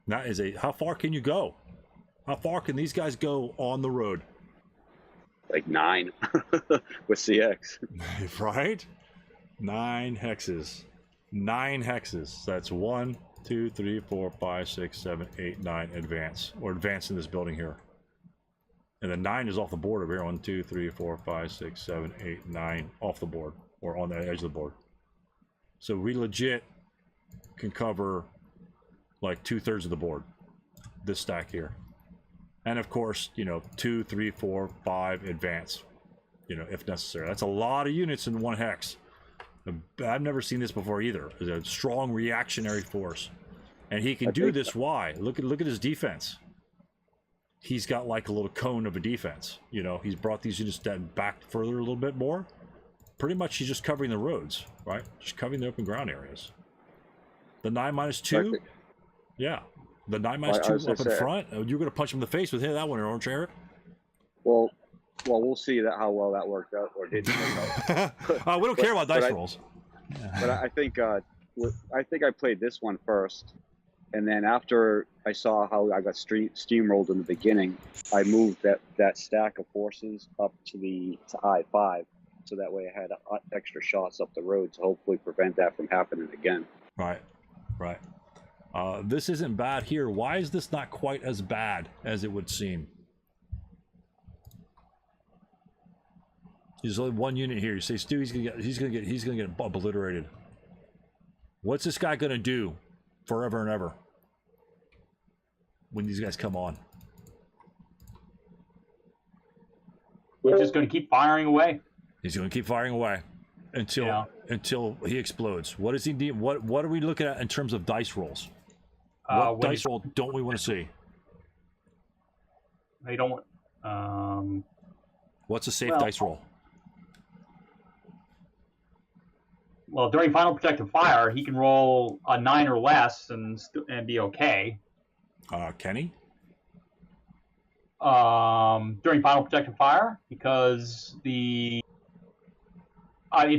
That is how far can you go? How far can these guys go on the road? Like 9 with CX. Right? 9 hexes. 9 hexes. That's 1, 2, 3, 4, 5, 6, 7, 8, 9. Advance. Or advance in this building here. And then 9 is off the board over here. 1, 2, 3, 4, 5, 6, 7, 8, 9. Off the board. Or on the edge of the board. So we legit can cover like 2/3 of the board. This stack here. And of course, 2, 3, 4, 5 advance. If necessary. That's a lot of units in 1 hex. I've never seen this before either. It's a strong reactionary force, and he can do this. Why? Look at his defense. He's got like a little cone of a defense. He's brought these units back further a little bit more. Pretty much, he's just covering the roads, right? Just covering the open ground areas. The 9 minus 2, yeah. The 9 minus 2 up in front. You're going to punch him in the face with that one, aren't you, Eric? Well, we'll see how well that worked out or didn't work out. We don't care about dice rolls. But I think I played this one first, and then after I saw how I got steamrolled in the beginning, I moved that stack of forces up to I-5, so that way I had extra shots up the road to hopefully prevent that from happening again. Right. This isn't bad here. Why is this not quite as bad as it would seem? There's only 1 unit here. You say, Stu, he's gonna get obliterated. What's this guy gonna do forever and ever when these guys come on? We're just gonna keep firing away. He's gonna keep firing away until he explodes. What does he need? What are we looking at in terms of dice rolls? What dice roll don't we want to see? They don't. What's a safe dice roll? Well, during final protective fire, he can roll a 9 or less and be okay. Kenny? During final protective fire, because if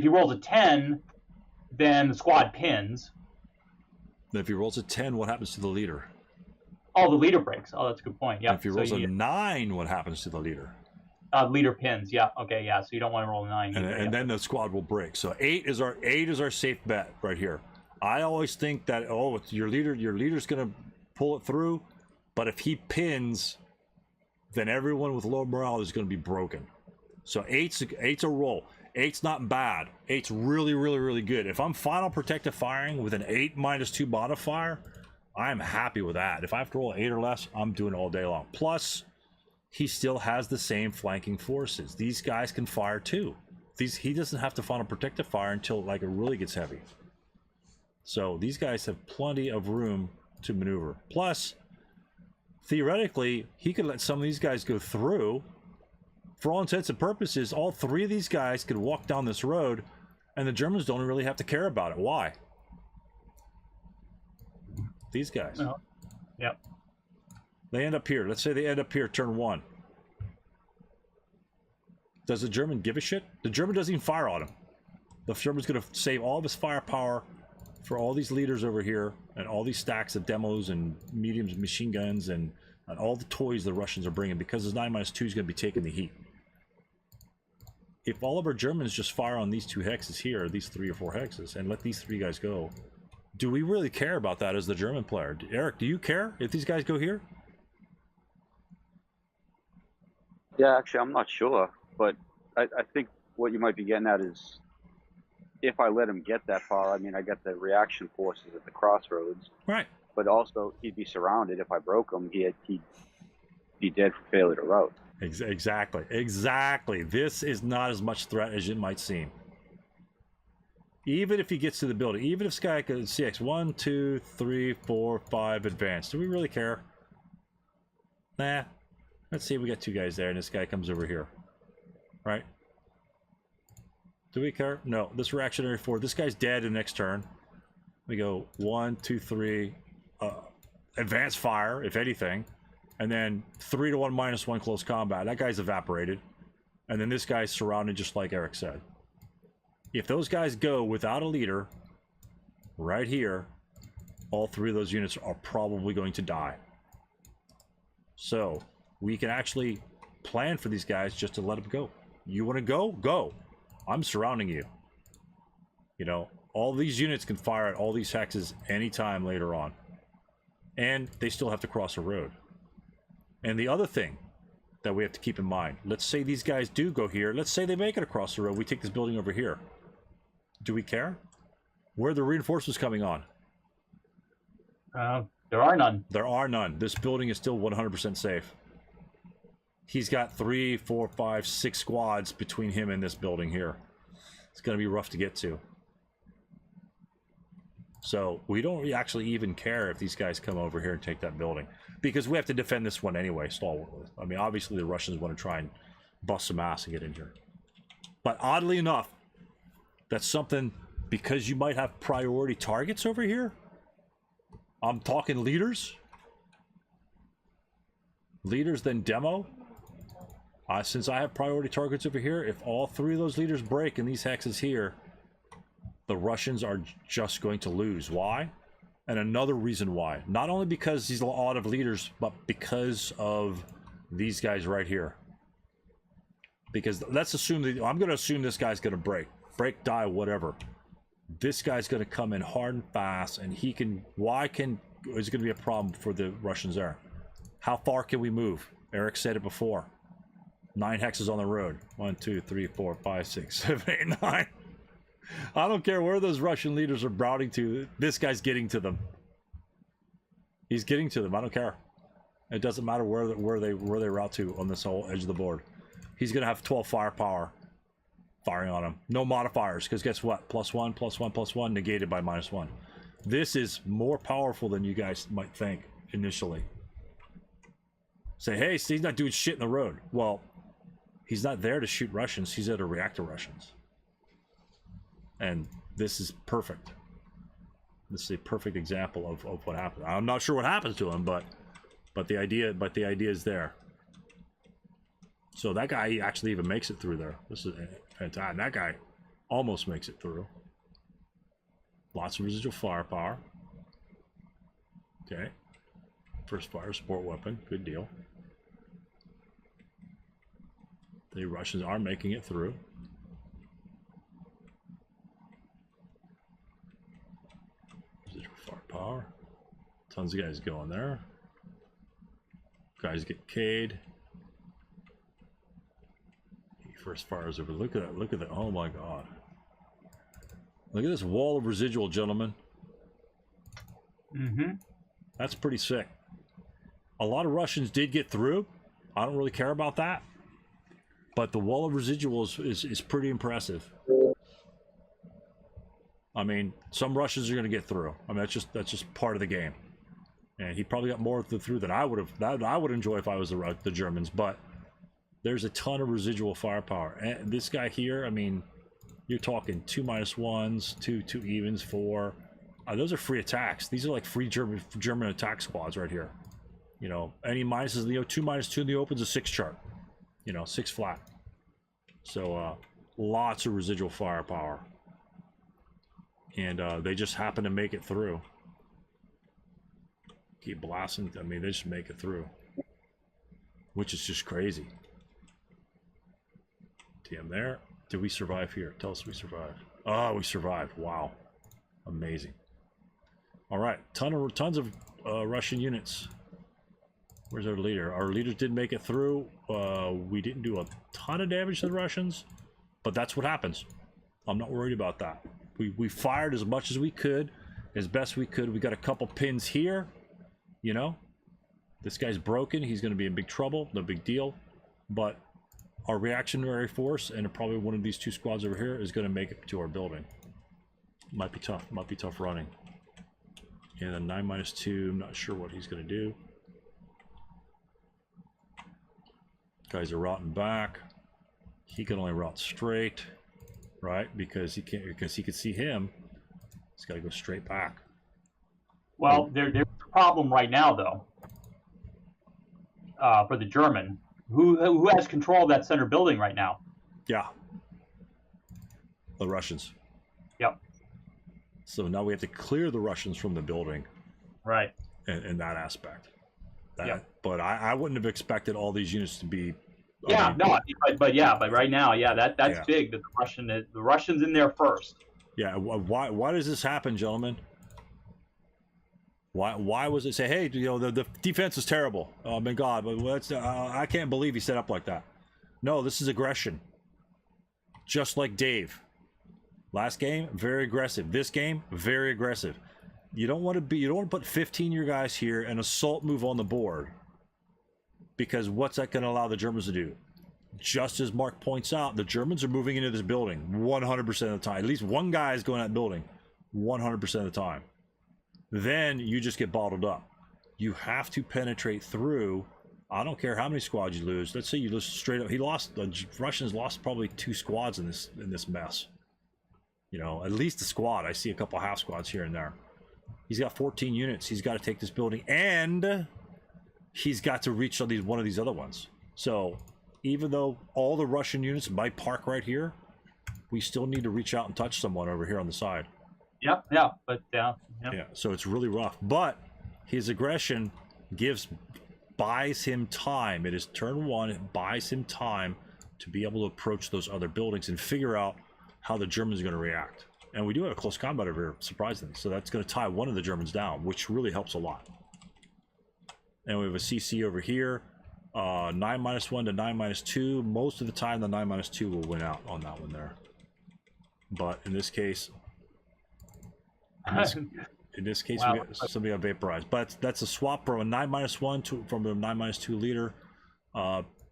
he rolls a 10, then the squad pins. If he rolls a 10, what happens to the leader? Oh, the leader breaks. Oh, that's a good point. Yeah. If he rolls a 9, what happens to the leader? Leader pins. Yeah. Okay. Yeah. So you don't want to roll a 9. And then the squad will break. So 8 is our safe bet right here. I always think that it's your leader. Your leader's gonna pull it through, but if he pins, then everyone with low morale is gonna be broken. So 8's a roll. 8's not bad. 8's really, really, really good. If I'm final protective firing with an 8 minus 2 modifier, I'm happy with that. If I have to roll an 8 or less, I'm doing it all day long. Plus, he still has the same flanking forces. These guys can fire too. He doesn't have to final protective fire until like it really gets heavy. So these guys have plenty of room to maneuver. Plus, theoretically, he could let some of these guys go through. For all intents and purposes, all 3 of these guys could walk down this road, and the Germans don't really have to care about it. Why? These guys. Yep. They end up here. Let's say they end up here turn 1. Does the German give a shit? The German doesn't even fire on him. The German's going to save all of his firepower for all these leaders over here and all these stacks of demos and mediums and machine guns and all the toys the Russians are bringing, because his 9 minus 2 is going to be taking the heat. If all of our Germans just fire on these 2 hexes here, these 3 or 4 hexes, and let these 3 guys go, Do we really care about that as the German player? Eric, do you care if these guys go here? Yeah, actually, I'm not sure, but I think what you might be getting at is if I let him get that far, I mean, I got the reaction forces at the crossroads. Right. But also, he'd be surrounded. If I broke him, he'd be dead for failure to route. Exactly. This is not as much threat as it might seem. Even if he gets to the building, even if this guy could CX 1, 2, 3, 4, 5 advance, do we really care? Nah. Let's see if we got 2 guys there and this guy comes over here. Right? Do we care? No. This reactionary 4. This guy's dead in the next turn. We go 1, 2, 3. Advance fire, if anything. And then 3 to 1 minus 1 close combat. That guy's evaporated. And then this guy's surrounded just like Eric said. If those guys go without a leader, right here, all 3 of those units are probably going to die. So, we can actually plan for these guys just to let them go. You want to go? Go. I'm surrounding you. You know, all these units can fire at all these hexes anytime later on. And they still have to cross a road. And the other thing that we have to keep in mind, let's say these guys do go here. Let's say they make it across the road. We take this building over here. Do we care? Where are the reinforcements coming on? There are none. There are none. This building is still 100% safe. He's got 3, 4, 5, 6 squads between him and this building here. It's going to be rough to get to. So we don't actually even care if these guys come over here and take that building, because we have to defend this one anyway, stalwartly. I mean, obviously the Russians want to try and bust some ass and get in here. But oddly enough, that's something, because you might have priority targets over here. I'm talking leaders. Leaders, then demo. Since I have priority targets over here, if all 3 of those leaders break in these hexes here, the Russians are just going to lose. Why? And another reason why. Not only because he's a lot of leaders, but because of these guys right here. Because let's assume that, I'm going to assume this guy's going to break. Break, die, whatever. This guy's going to come in hard and fast, and he can... Is going to be a problem for the Russians there. How far can we move? Eric said it before. 9 hexes on the road. 1, 2, 3, 4, 5, 6, 7, 8, 9. I don't care where those Russian leaders are routing to. This guy's getting to them. He's getting to them. I don't care. It doesn't matter where they route to on this whole edge of the board. He's gonna have 12 firepower firing on him. No modifiers, because guess what? +1, +1, +1 negated by -1. This is more powerful than you guys might think initially. Say, hey, he's not doing shit in the road. Well, he's not there to shoot Russians. He's there to react to Russians. And this is perfect. This is a perfect example of what happened. I'm not sure what happens to him, but the idea is there. So that guy actually even makes it through there. This is fantastic. That guy almost makes it through. Lots of residual firepower. Okay. First fire support weapon. Good deal. The Russians are making it through. Firepower. Tons of guys going there. Guys get K'd. First fires over. Look at that. Look at that. Oh my god. Look at this wall of residual, gentlemen. Mm-hmm. That's pretty sick. A lot of Russians did get through. I don't really care about that. But the wall of residuals is pretty impressive. I mean, some Russians are going to get through. I mean, that's just part of the game. And he probably got more through than I would have. That I would enjoy if I was the Germans. But there's a ton of residual firepower. And this guy here, I mean, you're talking 2 -1s, 2 evens, 4. Those are free attacks. These are like free German attack squads right here. You know, any minuses, 2 -2 in the open's a 6 chart. You know, 6 flat. So lots of residual firepower. And they just happen to make it through. Keep blasting. I mean, they just make it through. Which is just crazy. TM there. Did we survive here? Tell us we survived. Oh, we survived. Wow. Amazing. All right, tons of Russian units. Where's our leader? Our leaders didn't make it through. We didn't do a ton of damage to the Russians, but that's what happens. I'm not worried about that. We fired as much as we could, as best we could. We got a couple pins here, you know. This guy's broken. He's going to be in big trouble. No big deal. But our reactionary force and probably one of these two squads over here is going to make it to our building. Might be tough. Might be tough running. And then 9-2. I'm not sure what he's going to do. Guys are routing back. He can only route straight, right? Because he can't. Because he can see him. He's got to go straight back. Well, there's a problem right now, though. For the German, who has control of that center building right now? Yeah. The Russians. Yep. So now we have to clear the Russians from the building. Right. In that aspect. Yep. But I wouldn't have expected all these units to be. Yeah, but right now, that's big. That the Russians in there first. Yeah. Why does this happen, gentlemen? Why was it say, hey, you know, the defense is terrible? Oh my God, but that's I can't believe he set up like that. No, this is aggression. Just like Dave. Last game, very aggressive. This game, very aggressive. You don't want to put 15 of your guys here and assault move on the board. Because what's that going to allow the Germans to do? Just as Mark points out, the Germans are moving into this building 100% of the time. At least one guy is going in that building 100% of the time. Then you just get bottled up. You have to penetrate through. I don't care how many squads you lose. Let's say you lose straight up. The Russians lost probably 2 squads in this mess. You know, at least a squad. I see a couple half squads here and there. He's got 14 units. He's got to take this building, and he's got to reach one of these other ones. So even though all the Russian units might park right here, we still need to reach out and touch someone over here on the side. Yeah. So it's really rough. But his aggression buys him time. It is turn 1. It buys him time to be able to approach those other buildings and figure out how the Germans are going to react. And we do have a close combat over here, surprisingly. So that's going to tie one of the Germans down, which really helps a lot. And we have a CC over here. 9-1 to 9-2. Most of the time, the 9-2 will win out on that one there. But in this case, Wow. somebody got vaporized. But that's a swap from a 9-1 from a 9-2 leader.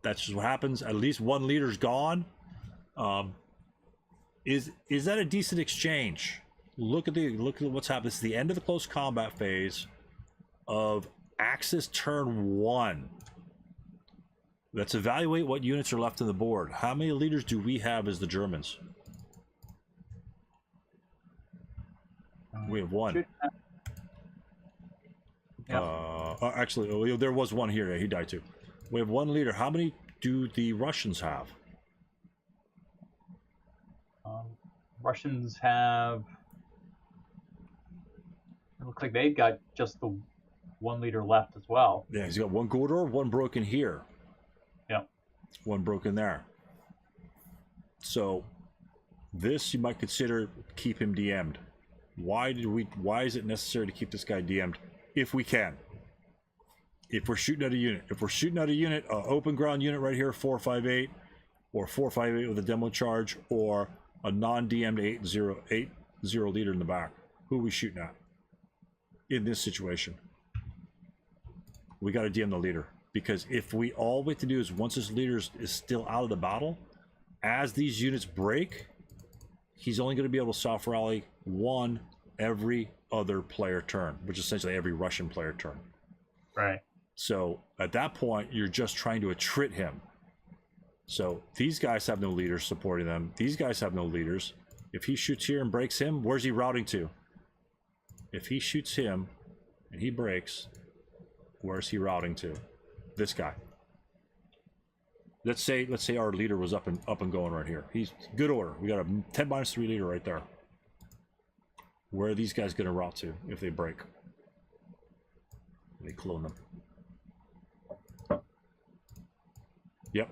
That's just what happens. At least one leader's gone. Is that a decent exchange? Look at what's happened. This is the end of the close combat phase of Axis turn 1. Let's evaluate what units are left on the board. How many leaders do we have as the Germans? We have 1. Actually, there was 1 here. Yeah, he died too. We have 1 leader. How many do the Russians have? Russians have. It looks like they've got just the 1 leader left as well. Yeah, he's got 1 corridor, 1 broken here. Yeah. 1 broken there. So this you might consider keep him DM'd. Why is it necessary to keep this guy DM'd if we can? If we're shooting at a unit. If we're shooting at a unit, open ground unit right here, 458, or 458 with a demo charge, or a non-DM'd 8-0 leader in the back. Who are we shooting at? In this situation. We got to DM the leader. Because if all we have to do is once this leader is still out of the battle, as these units break, he's only going to be able to soft rally 1 every other player turn, which is essentially every Russian player turn. Right. So at that point, you're just trying to attrit him. So these guys have no leaders supporting them. These guys have no leaders. If he shoots here and breaks him, where's he routing to? If he shoots him and he breaks, where's he routing to? This guy. Let's say our leader was up and going right here. He's good order. We got a 10-3 leader right there. Where are these guys going to route to if they break? They clone them. Yep.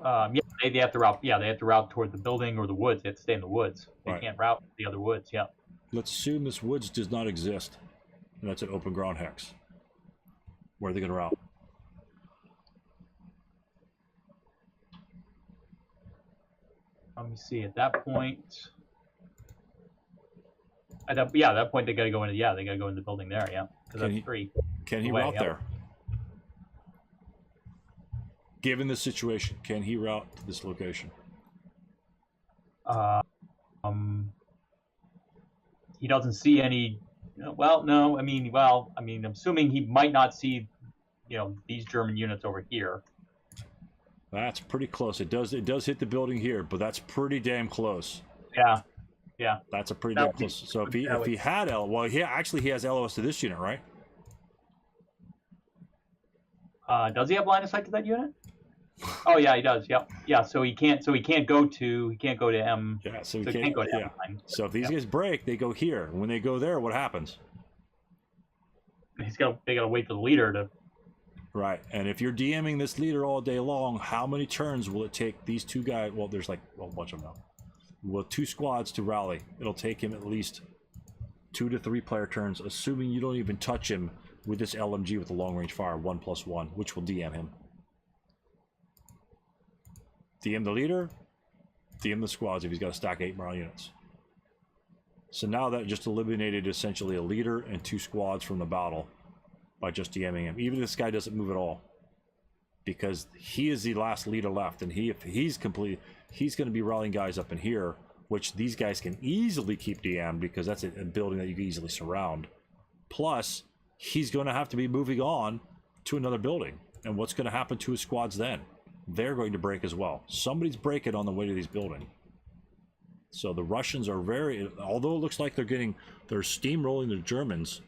They have to route. Yeah, they have to route toward the building or the woods. They have to stay in the woods. They can't route the other woods. Yeah. Let's assume this woods does not exist. and that's an open ground hex. Where are they going to route? Let me see. At that point, at that point they got to go into they got to go in the building there. Yeah, because that's 3. Can he route there? Given the situation, can he route to this location? He doesn't see any. Well, no. I mean, I'm assuming he might not see, these German units over here. That's pretty close. It does hit the building here, but that's pretty damn close. Yeah. That's a pretty damn close. So if he had he has LOS to this unit, right? Does he have line of sight to that unit? Oh yeah, he does. Yep. Yeah. So he can't go to M. Yeah. So he can't go to M9. So if these guys break, they go here. When they go there, what happens? They gotta wait for the leader to. Right. And if you're DMing this leader all day long, how many turns will it take these two guys? Well, there's like a bunch of them now. Well, 2 squads to rally. It'll take him at least 2 to 3 player turns, assuming you don't even touch him with this LMG with the long range fire 1+1, which will DM him. DM the leader, DM the squads if he's got to stack 8 morale units. So now that just eliminated essentially a leader and 2 squads from the battle by just DMing him. Even if this guy doesn't move at all, because he is the last leader left, and if he's complete, he's going to be rallying guys up in here, which these guys can easily keep DM'd because that's a building that you can easily surround. Plus, he's going to have to be moving on to another building, and what's going to happen to his squads then? They're going to break as well. Somebody's breaking on the way to these buildings. So the Russians are although it looks like they're steamrolling the Germans,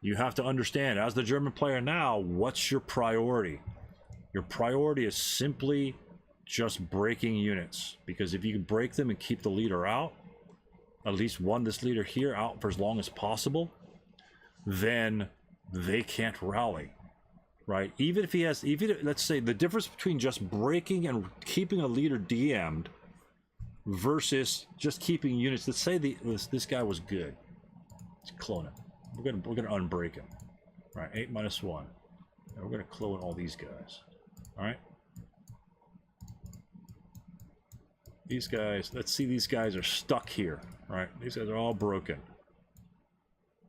you have to understand, as the German player now, what's your priority? Your priority is simply just breaking units, because if you can break them and keep the leader out, at least this leader here out for as long as possible, then they can't rally. Right? Even if let's say the difference between just breaking and keeping a leader DM'd versus just keeping units. Let's say this guy was good. Let's clone him. We're gonna unbreak him. All right, 8-1. And we're gonna clone all these guys. All right. These guys. Let's see. These guys are stuck here. All right. These guys are all broken.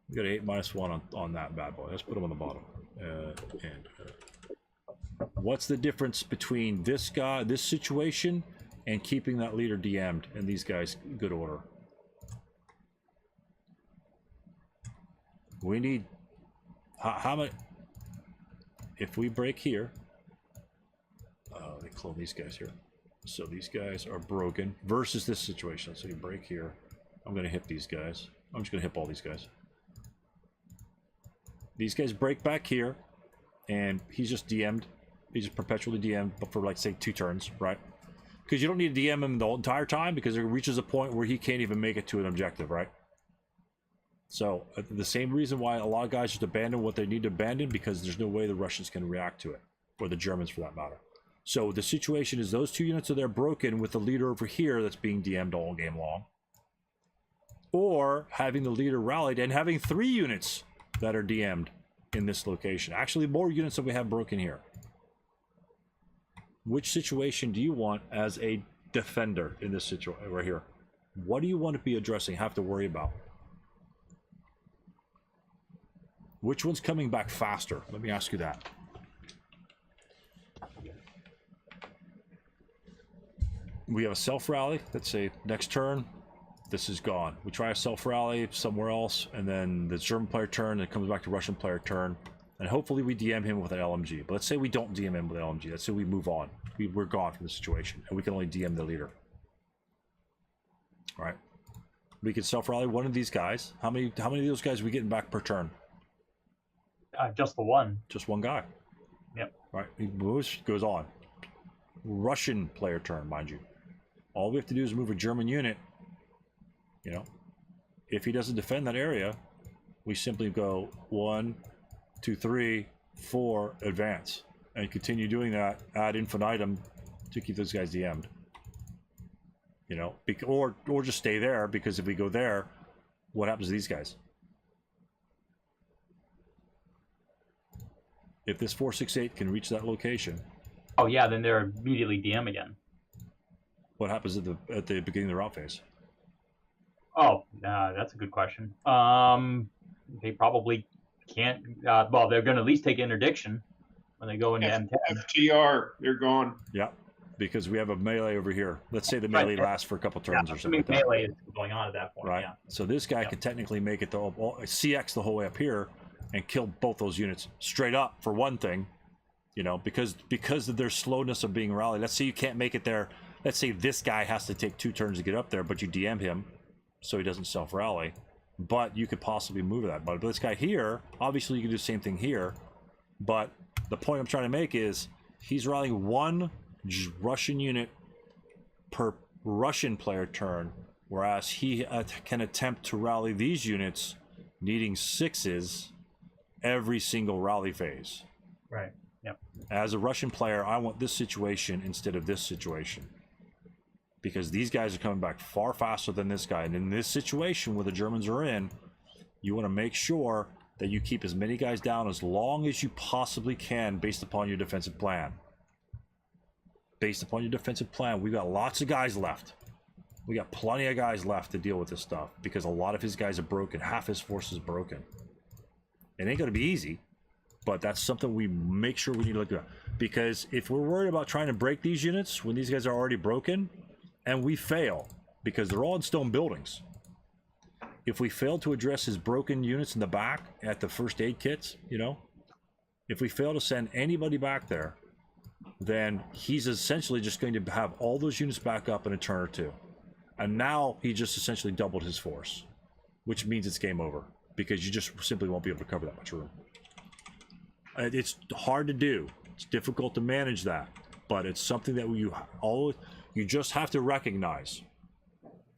We got 8-1 on that bad boy. Let's put him on the bottom. What's the difference between this situation and keeping that leader DM'd and these guys good order? We need how much? If we break here, they clone these guys here, so these guys are broken versus this situation. So you break here, I'm gonna hit these guys. I'm just gonna hit all these guys. These guys break back here, and he's just DM'd. He's just perpetually DM'd, but for like, say, 2 turns, right? Because you don't need to DM him the entire time, because it reaches a point where he can't even make it to an objective, right? So, the same reason why a lot of guys just abandon what they need to abandon, because there's no way the Russians can react to it, or the Germans for that matter. So, the situation is those 2 units are there broken with the leader over here that's being DM'd all game long. Or having the leader rallied and having 3 units that are DM'd in this location. Actually, more units than we have broken here. Which situation do you want as a defender in this situation right here? What do you want to be addressing, have to worry about? Which one's coming back faster? Let me ask you that. We have a self-rally. Let's say next turn, this is gone. We try a self-rally somewhere else, and then the German player turn, and it comes back to Russian player turn. And hopefully we DM him with an LMG. But let's say we don't DM him with an LMG. Let's say we move on. We're gone from the situation, and we can only DM the leader. All right. We can self-rally one of these guys. How many of those guys are we getting back per turn? Just the one. Just one guy. Yep. All right. He moves, goes on. Russian player turn, mind you. All we have to do is move a German unit. You know, if he doesn't defend that area, we simply go 1, 2, 3, 4, advance, and continue doing that ad infinitum to keep those guys DM'd. You know, or just stay there, because if we go there, what happens to these guys? If this 468 can reach that location, Oh yeah, then they're immediately DM again. what happens at the beginning of the route phase? Oh, that's a good question. They probably can't. Well, they're going to at least take interdiction when they go into M10. FTR, they're gone. Yeah, because we have a melee over here. Let's say the melee lasts for a couple turns or something like that. Melee is going on at that point. Right. Yeah. So this guy could technically make it CX the whole way up here and kill both those units straight up for one thing, you know, because of their slowness of being rallied. Let's say you can't make it there. Let's say this guy has to take 2 turns to get up there, but you DM him so he doesn't self-rally. But you could possibly move that. But this guy here, obviously you can do the same thing here. But the point I'm trying to make is he's rallying 1 Russian unit per Russian player turn, whereas he can attempt to rally these units needing 6s every single rally phase. Right. Yep. As a Russian player, I want this situation instead of this situation, because these guys are coming back far faster than this guy. And in this situation where the Germans are in, you want to make sure that you keep as many guys down as long as you possibly can based upon your defensive plan. Based upon your defensive plan, we've got lots of guys left. We got plenty of guys left to deal with this stuff because a lot of his guys are broken. Half his force is broken. It ain't going to be easy, but that's something we make sure we need to look at. Because if we're worried about trying to break these units when these guys are already broken, and we fail, because they're all in stone buildings, if we fail to address his broken units in the back at the first aid kits, you know, if we fail to send anybody back there, then he's essentially just going to have all those units back up in a turn or two. And now he just essentially doubled his force, which means it's game over, because you just simply won't be able to cover that much room. It's hard to do. It's difficult to manage that, but it's something that you just have to recognize.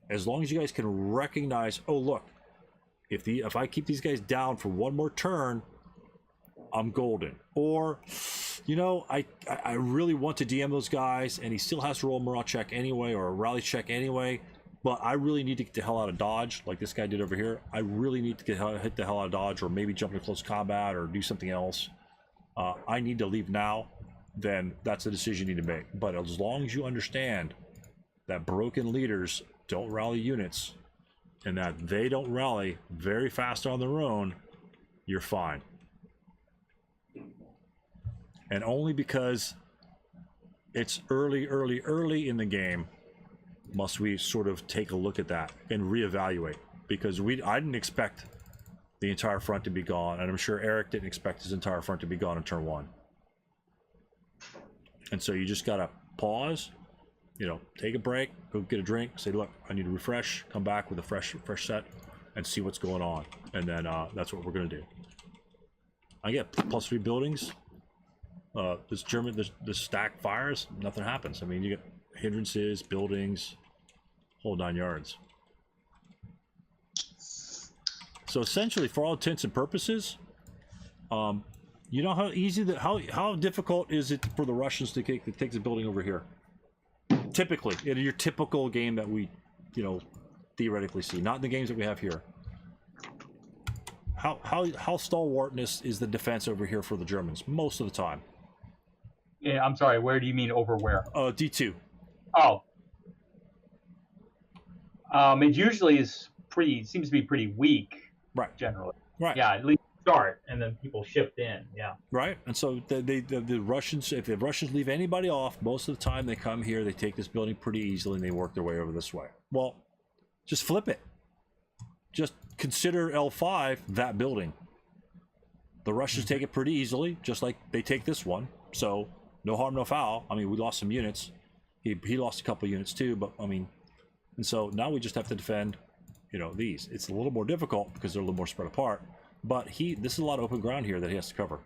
As long as you guys can recognize, oh look, if I keep these guys down for 1 more turn, I'm golden. Or, you know, I really want to DM those guys, and he still has to roll a morale check anyway, or a rally check anyway, but I really need to get the hell out of dodge, like this guy did over here. I really need to hit the hell out of dodge, or maybe jump into close combat, or do something else. I need to leave now. Then that's a decision you need to make. But as long as you understand that broken leaders don't rally units, and that they don't rally very fast on their own, you're fine. And only because it's early in the game must we sort of take a look at that and reevaluate. Because I didn't expect the entire front to be gone, and I'm sure Eric didn't expect his entire front to be gone in turn 1. And so you just gotta pause, you know, take a break, go get a drink, say, look, I need to refresh, come back with a fresh set, and see what's going on. And then that's what we're gonna do. I get +3 buildings. This stack fires, nothing happens. I mean, you get hindrances, buildings, whole 9 yards. So essentially, for all intents and purposes, you know how easy how difficult is it for the Russians to take the building over here? Typically, in your typical game that we, you know, theoretically see, not in the games that we have here. How stalwartness is the defense over here for the Germans most of the time? Yeah, I'm sorry. Where do you mean over where? D2. Oh. It usually seems to be pretty weak. Right. Generally. Right. Yeah, at least start, and then people shift in. Yeah. Right. And so the Russians, if the Russians leave anybody off, most of the time they come here, they take this building pretty easily, and they work their way over this way. Well, just flip it. Just consider L5 that building. The Russians take it pretty easily, just like they take this one. So no harm, no foul. I mean, we lost some units. He lost a couple units too, but I mean, and so now we just have to defend, you know, these. It's a little more difficult because they're a little more spread apart, but this is a lot of open ground here that he has to cover.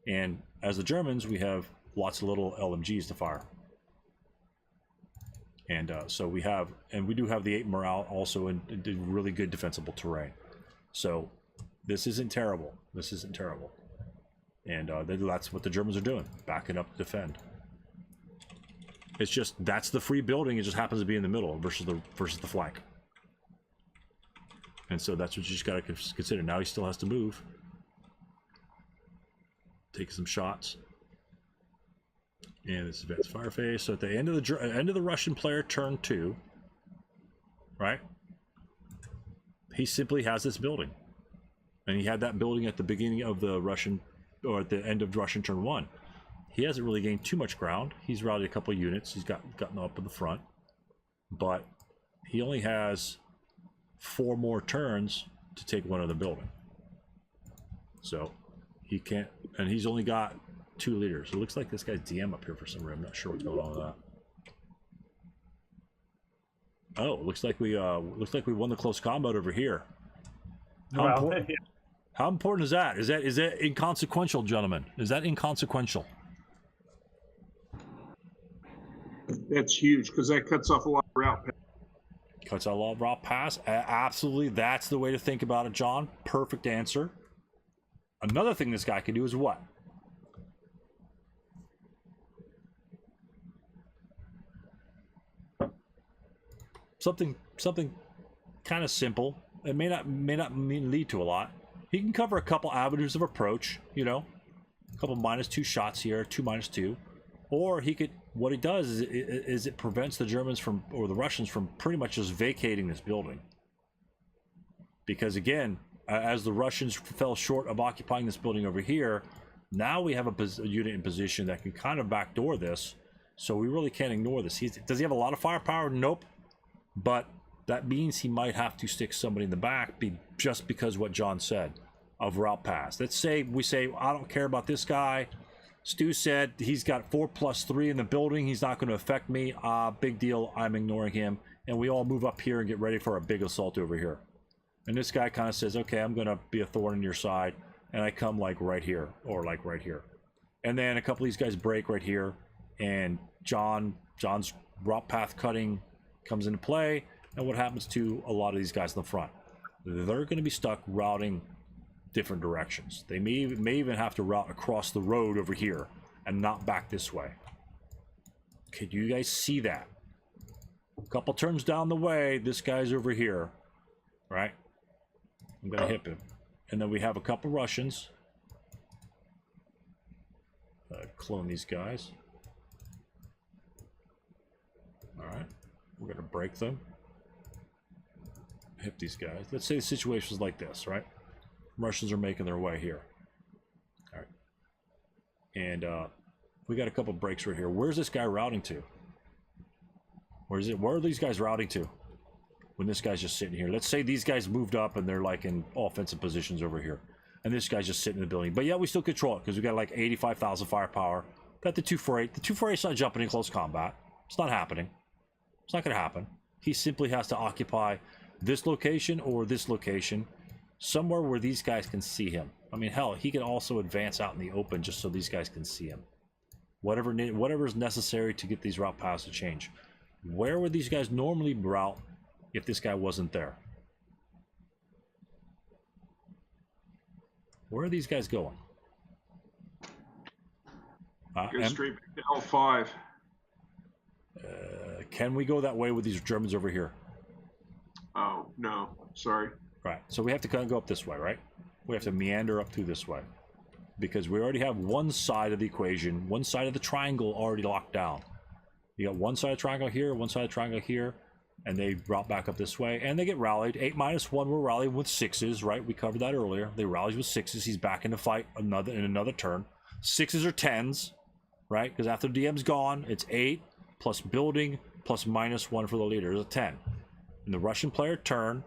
And as the Germans, we have lots of little LMGs to fire. And so we do have the 8 morale also in really good defensible terrain. So this isn't terrible. This isn't terrible. And that's what the Germans are doing, backing up to defend. It's just, that's the free building. It just happens to be in the middle versus the flank. And so that's what you just got to consider. Now he still has to move take some shots. And this is advanced fire phase. So at the end of the Russian player turn 2, right? He simply has this building, and he had that building at the beginning of the Russian, or at the end of Russian turn 1. He hasn't really gained too much ground. He's routed a couple units. He's gotten up in the front, but he only has 4 more turns to take one other building. So he can't, and he's only got 2 leaders. It looks like this guy's DM up here for some reason. I'm not sure what's going on with that. Oh, looks like we won the close combat over here. How important is that? Is that inconsequential, gentlemen? Is that inconsequential? That's huge because that cuts off a lot of route pass. Cuts out a lot of route pass. Absolutely, that's the way to think about it, John. Perfect answer. Another thing this guy can do is what? Something kind of simple. It may not lead to a lot. He can cover a couple avenues of approach, you know, a couple -2 shots here, 2 -2, or he could. What he does is it prevents the Germans from, or the Russians from, pretty much just vacating this building. Because again, as the Russians fell short of occupying this building over here, now we have a unit in position that can kind of backdoor this. So we really can't ignore this. Does he have a lot of firepower? Nope. But that means he might have to stick somebody in the back, just because what John said of route pass. Let's say we say, I don't care about this guy. Stu said he's got 4+3 in the building. He's not going to affect me. Big deal. I'm ignoring him. And we all move up here and get ready for a big assault over here. And this guy kind of says, okay, I'm going to be a thorn in your side. And I come like right here, or like right here. And then a couple of these guys break right here. And John's route path cutting comes into play. And what happens to a lot of these guys in the front? They're going to be stuck routing different directions. They may even have to route across the road over here and not back this way. Can you guys see that? A couple turns down the way, this guy's over here, right? I'm going to hit him. And then we have a couple Russians. Clone these guys. All right. We're going to break them. Hit these guys. Let's say the situation is like this, right? Russians are making their way here. All right. And we got a couple breaks right here. Where's this guy routing to? Where are these guys routing to? When this guy's just sitting here. Let's say these guys moved up and they're like in offensive positions over here. And this guy's just sitting in the building. But yeah, we still control it because we got like 85,000 firepower. Got the 248. The 248's not jumping in close combat. It's not happening. It's not going to happen. He simply has to occupy this location or this location, somewhere where these guys can see him. I mean, hell, he can also advance out in the open just so these guys can see him. Whatever is necessary to get these route paths to change. Where would these guys normally route if this guy wasn't there? Where are these guys going? Go straight back to L5. Can we go that way with these Germans over here? Oh, no. Sorry. Right. So we have to kind of go up this way, right? We have to meander up through this way. Because we already have one side of the equation, one side of the triangle already locked down. You got one side of the triangle here, one side of the triangle here, and they route back up this way, and they get rallied. 8 - 1 will rally with 6s, right? We covered that earlier. They rallies with 6s. He's back in the fight in another turn. 6s or 10s, right? Because after DM's gone, it's 8 plus building plus -1 for the leader is a 10. In the Russian player turn,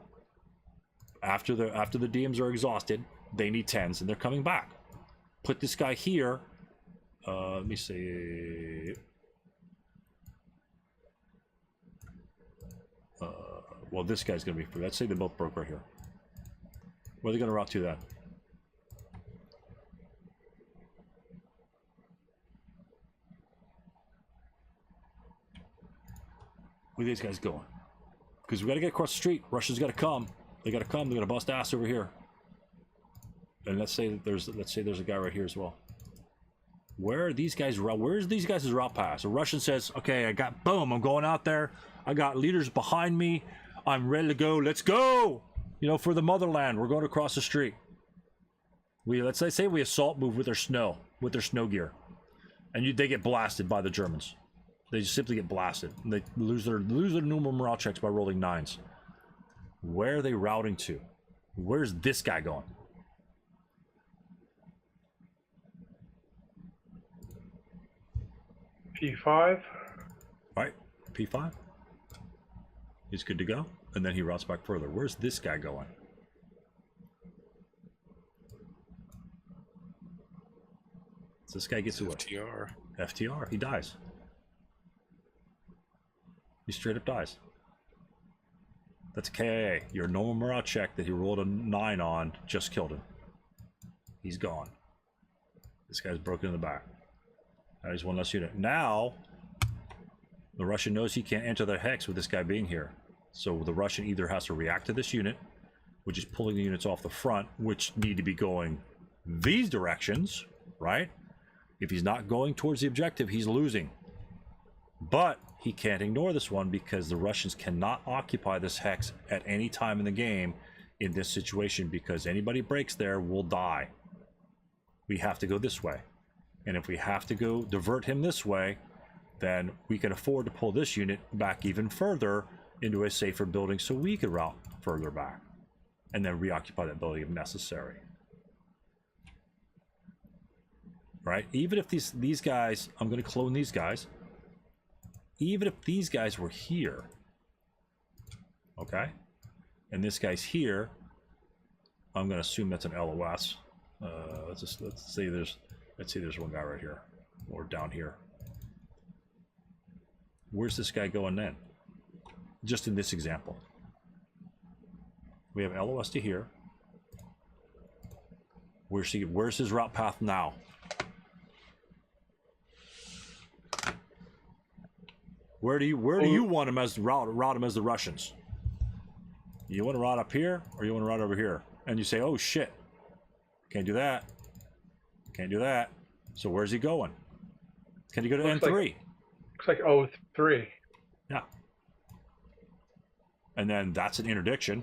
after the DMs are exhausted, they need 10s and they're coming back. Put this guy here. Let me see. Well, this guy's gonna be free. Let's say they both broke right here. Where are they gonna route to then? Where are these guys going? Because we got to get across the street. Russians got to come. They got to come. They're gonna bust ass over here. And let's say there's a guy right here as well. Where are these guys? Where's these guys' route pass? A Russian says, "Okay, I'm going out there. I got leaders behind me. I'm ready to go. Let's go. You know, for the motherland. We're going across the street. Let's say we assault move with our snow. with their snow gear, and they get blasted by the Germans. They just simply get blasted. And they lose their normal morale checks by rolling 9s. Where are they routing to? Where's this guy going? P5. Right, P5. He's good to go, and then he routes back further. Where's this guy going? So this guy gets away. FTR. FTR. He dies. He straight up dies. That's KIA. Your normal morale check that he rolled a 9 on just killed him. He's gone. This guy's broken in the back. Now he's one less unit. Now, the Russian knows he can't enter the hex with this guy being here. So the Russian either has to react to this unit, which is pulling the units off the front, which need to be going these directions, right? If he's not going towards the objective, he's losing. But he can't ignore this one because the Russians cannot occupy this hex at any time in the game in this situation, because anybody breaks there will die. We have to go this way. And if we have to go divert him this way, then we can afford to pull this unit back even further into a safer building so we could route further back and then reoccupy that building if necessary. Right? Even if these guys, I'm going to clone these guys. Even if these guys were here, okay, and this guy's here, I'm going to assume that's an LOS. Let's say there's one guy right here or down here. Where's this guy going then? Just in this example, we have LOS to here. Where's his route path now? Where do you want him as route him as the Russians? You want to route up here, or you want to route over here? And you say, oh shit, can't do that. Can't do that. So where's he going? Can he go to N3? Looks like O3. Yeah. And then that's an interdiction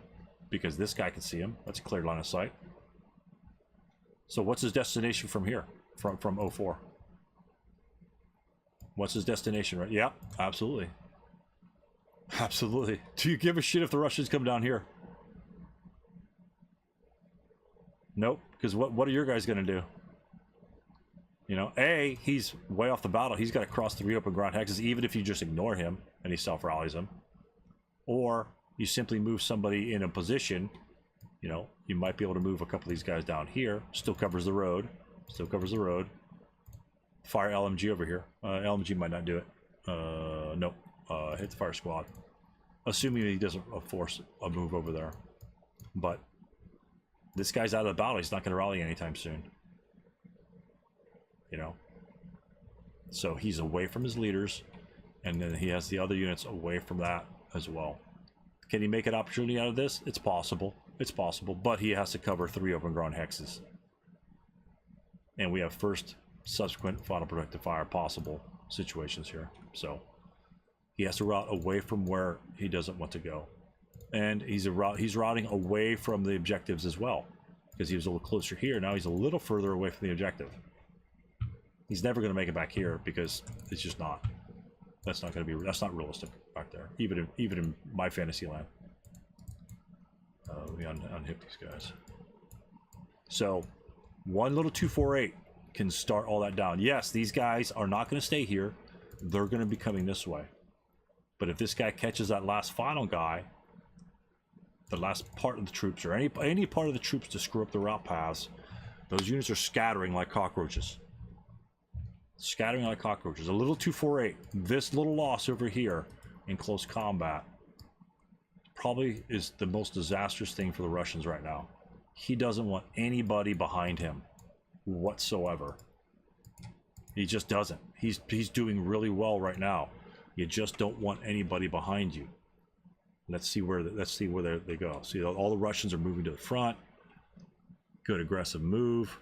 because this guy can see him. That's a clear line of sight. So what's his destination from here? From 04? What's his destination, right? Yep, absolutely. Absolutely. Do you give a shit if the Russians come down here? Nope, because what are your guys going to do? You know, A, he's way off the battle. He's got to cross 3 open ground hexes, even if you just ignore him and he self-rallies them. Or you simply move somebody in a position. You know, you might be able to move a couple of these guys down here. Still covers the road. Still covers the road. Fire LMG over here. LMG might not do it. Nope. Hit the fire squad. Assuming he doesn't force a move over there. But this guy's out of the battle. He's not going to rally anytime soon. You know? So he's away from his leaders. And then he has the other units away from that as well. Can he make an opportunity out of this? It's possible. It's possible. But he has to cover 3 open ground hexes. And we have first, subsequent, final productive fire possible situations here. So he has to route away from where he doesn't want to go. And he's routing away from the objectives as well. Because he was a little closer here. Now he's a little further away from the objective. He's never going to make it back here because it's just not. That's not realistic back there. Even in my fantasy land. We unhip these guys. So one little 248 can start all that down. Yes, these guys are not going to stay here. They're going to be coming this way. But if this guy catches that last final guy, the last part of the troops, or any part of the troops to screw up the route paths, those units are scattering like cockroaches. Scattering like cockroaches. A little 248. This little loss over here in close combat probably is the most disastrous thing for the Russians right now. He doesn't want anybody behind him whatsoever. He just doesn't. He's doing really well right now. You just don't want anybody behind you. Let's see where they go. See, all the Russians are moving to the front. Good aggressive move.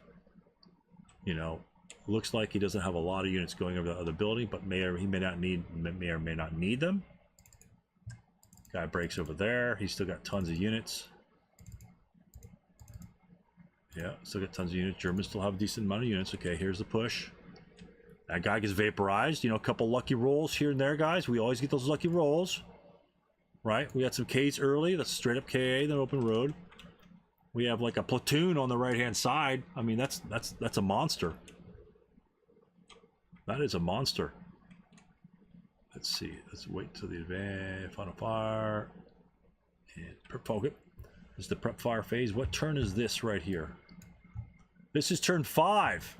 You know, looks like he doesn't have a lot of units going over the other building, but may or may not need them. Guy breaks over there. He's still got tons of units. Yeah, still got tons of units. Germans still have a decent amount of units. Okay, here's the push. That guy gets vaporized. You know, a couple lucky rolls here and there, guys. We always get those lucky rolls. Right? We got some Ks early. That's straight up KA, then open road. We have like a platoon on the right-hand side. I mean, that's a monster. That is a monster. Let's see. Let's wait till the advance. Final fire. And prep focus. This is the prep fire phase. What turn is this right here? This is turn 5.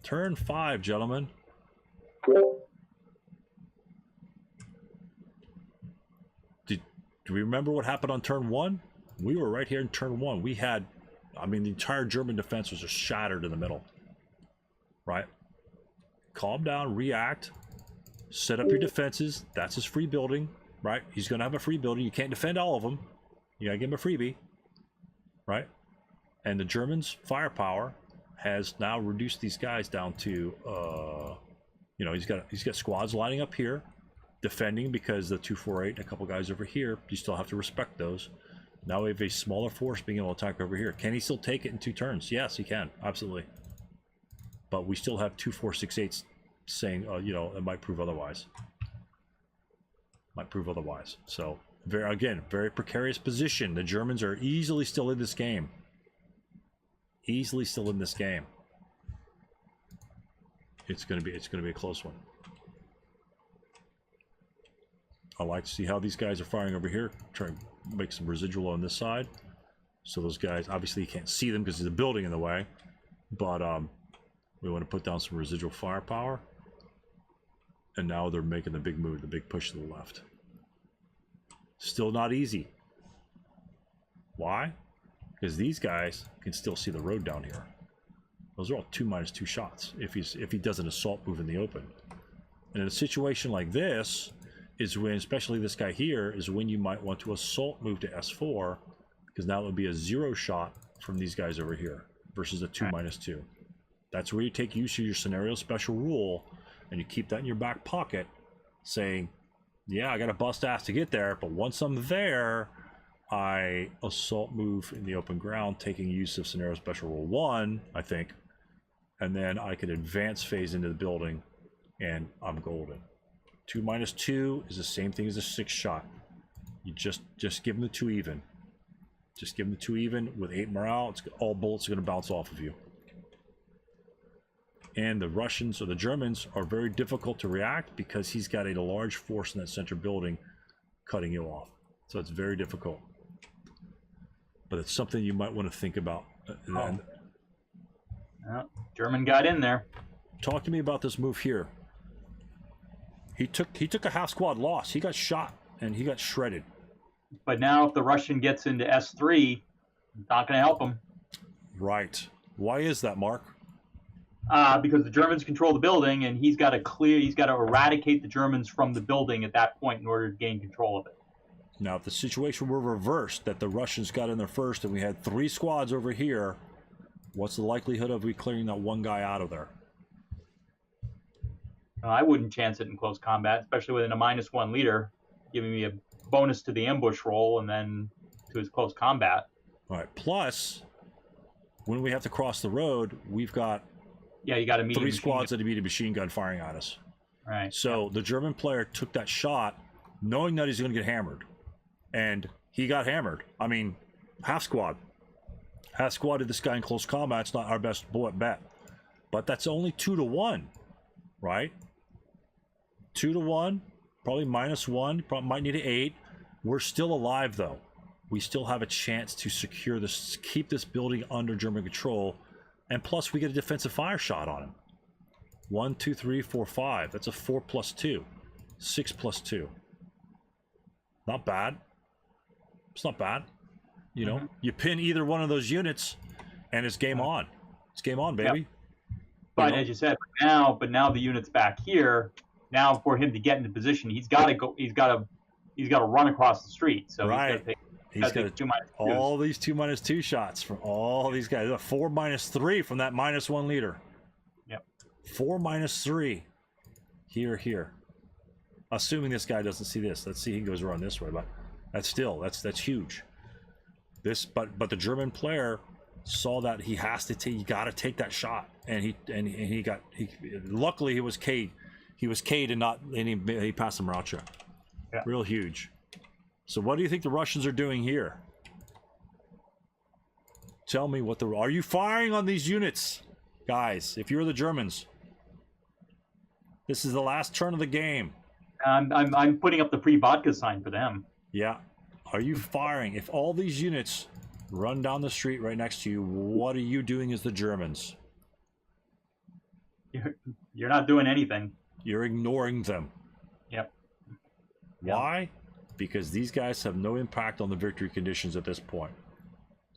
Turn 5, gentlemen. Do we remember what happened on turn 1? We were right here in turn 1. We had, I mean, the entire German defense was just shattered in the middle. Right? Calm down, react, set up your defenses. That's his free building, right? He's going to have a free building. You can't defend all of them. You got to give him a freebie, right? And the Germans' firepower has now reduced these guys down to, you know, he's got squads lining up here, defending because the 248 and a couple guys over here, you still have to respect those. Now we have a smaller force being able to attack over here. Can he still take it in 2 turns? Yes, he can, absolutely. But we still have 2 468s saying, you know, it might prove otherwise. Might prove otherwise. So, very precarious position. The Germans are easily still in this game. Easily still in this game. It's gonna be a close one. I like to see how these guys are firing over here. Try and make some residual on this side. So those guys, obviously you can't see them because there's a building in the way. But we want to put down some residual firepower. And now they're making the big move, the big push to the left. Still not easy. Why? Because these guys can still see the road down here. Those are all 2-2 shots if he does an assault move in the open. And in a situation like this is when, especially this guy here, is when you might want to assault move to S4, because now it would be a 0 shot from these guys over here versus a 2-2. That's where you take use of your scenario special rule and you keep that in your back pocket, saying, yeah, I got to bust ass to get there, but once I'm there, I assault move in the open ground, taking use of scenario special rule 1, I think, and then I can advance phase into the building, and I'm golden. 2-2 is the same thing as a 6 shot. You just give them the 2 even. Just give them the 2 even with 8 morale. All bullets are going to bounce off of you. And the Russians or the Germans are very difficult to react because he's got a large force in that center building cutting you off. So it's very difficult. But it's something you might want to think about. German got in there. Talk to me about this move here. He took a half squad loss. He got shot and he got shredded. But now if the Russian gets into S3, it's not going to help him. Right. Why is that, Mark? Because the Germans control the building, and he's got to eradicate the Germans from the building at that point in order to gain control of it. Now, if the situation were reversed, that the Russians got in there first and we had 3 squads over here, what's the likelihood of we clearing that one guy out of there? I wouldn't chance it in close combat, especially with a -1 leader, giving me a bonus to the ambush roll and then to his close combat. All right. Plus, when we have to cross the road, we've got you got a 3 squads that immediate machine gun firing at us. Right. So the German player took that shot knowing that he's going to get hammered. And he got hammered. I mean, half squad. Half squad to this guy in close combat. It's not our best bullet bet. But that's only 2-1, right? 2-1, probably -1, probably might need an 8. We're still alive, though. We still have a chance to secure this, keep this building under German control. And plus, we get a defensive fire shot on him. 1, 2, 3, 4, 5. That's a 4+2. 6+2. Not bad. It's not bad. You know, you pin either one of those units, and it's game on. It's game on, baby. Yep. But as you said, now the unit's back here. Now, for him to get into position, he's got to go. He's got to run across the street. So right. He's got to 2-2s. all these 2-2 shots from all these guys. 4-3 from that -1 leader. Yep. 4-3. Here. Assuming this guy doesn't see this. Let's see. He goes around this way, but that's huge. But the German player saw that he has to take, you got to take that shot, and he luckily he was K'd. He was K'd and he passed the morale check. Yeah. Real huge. So what do you think the Russians are doing here? Tell me are you firing on these units? Guys, if you're the Germans, this is the last turn of the game. I'm putting up the pre-vodka sign for them. Yeah. Are you firing? If all these units run down the street right next to you, what are you doing as the Germans? You're not doing anything. You're ignoring them. Yep. Why? Because these guys have no impact on the victory conditions at this point.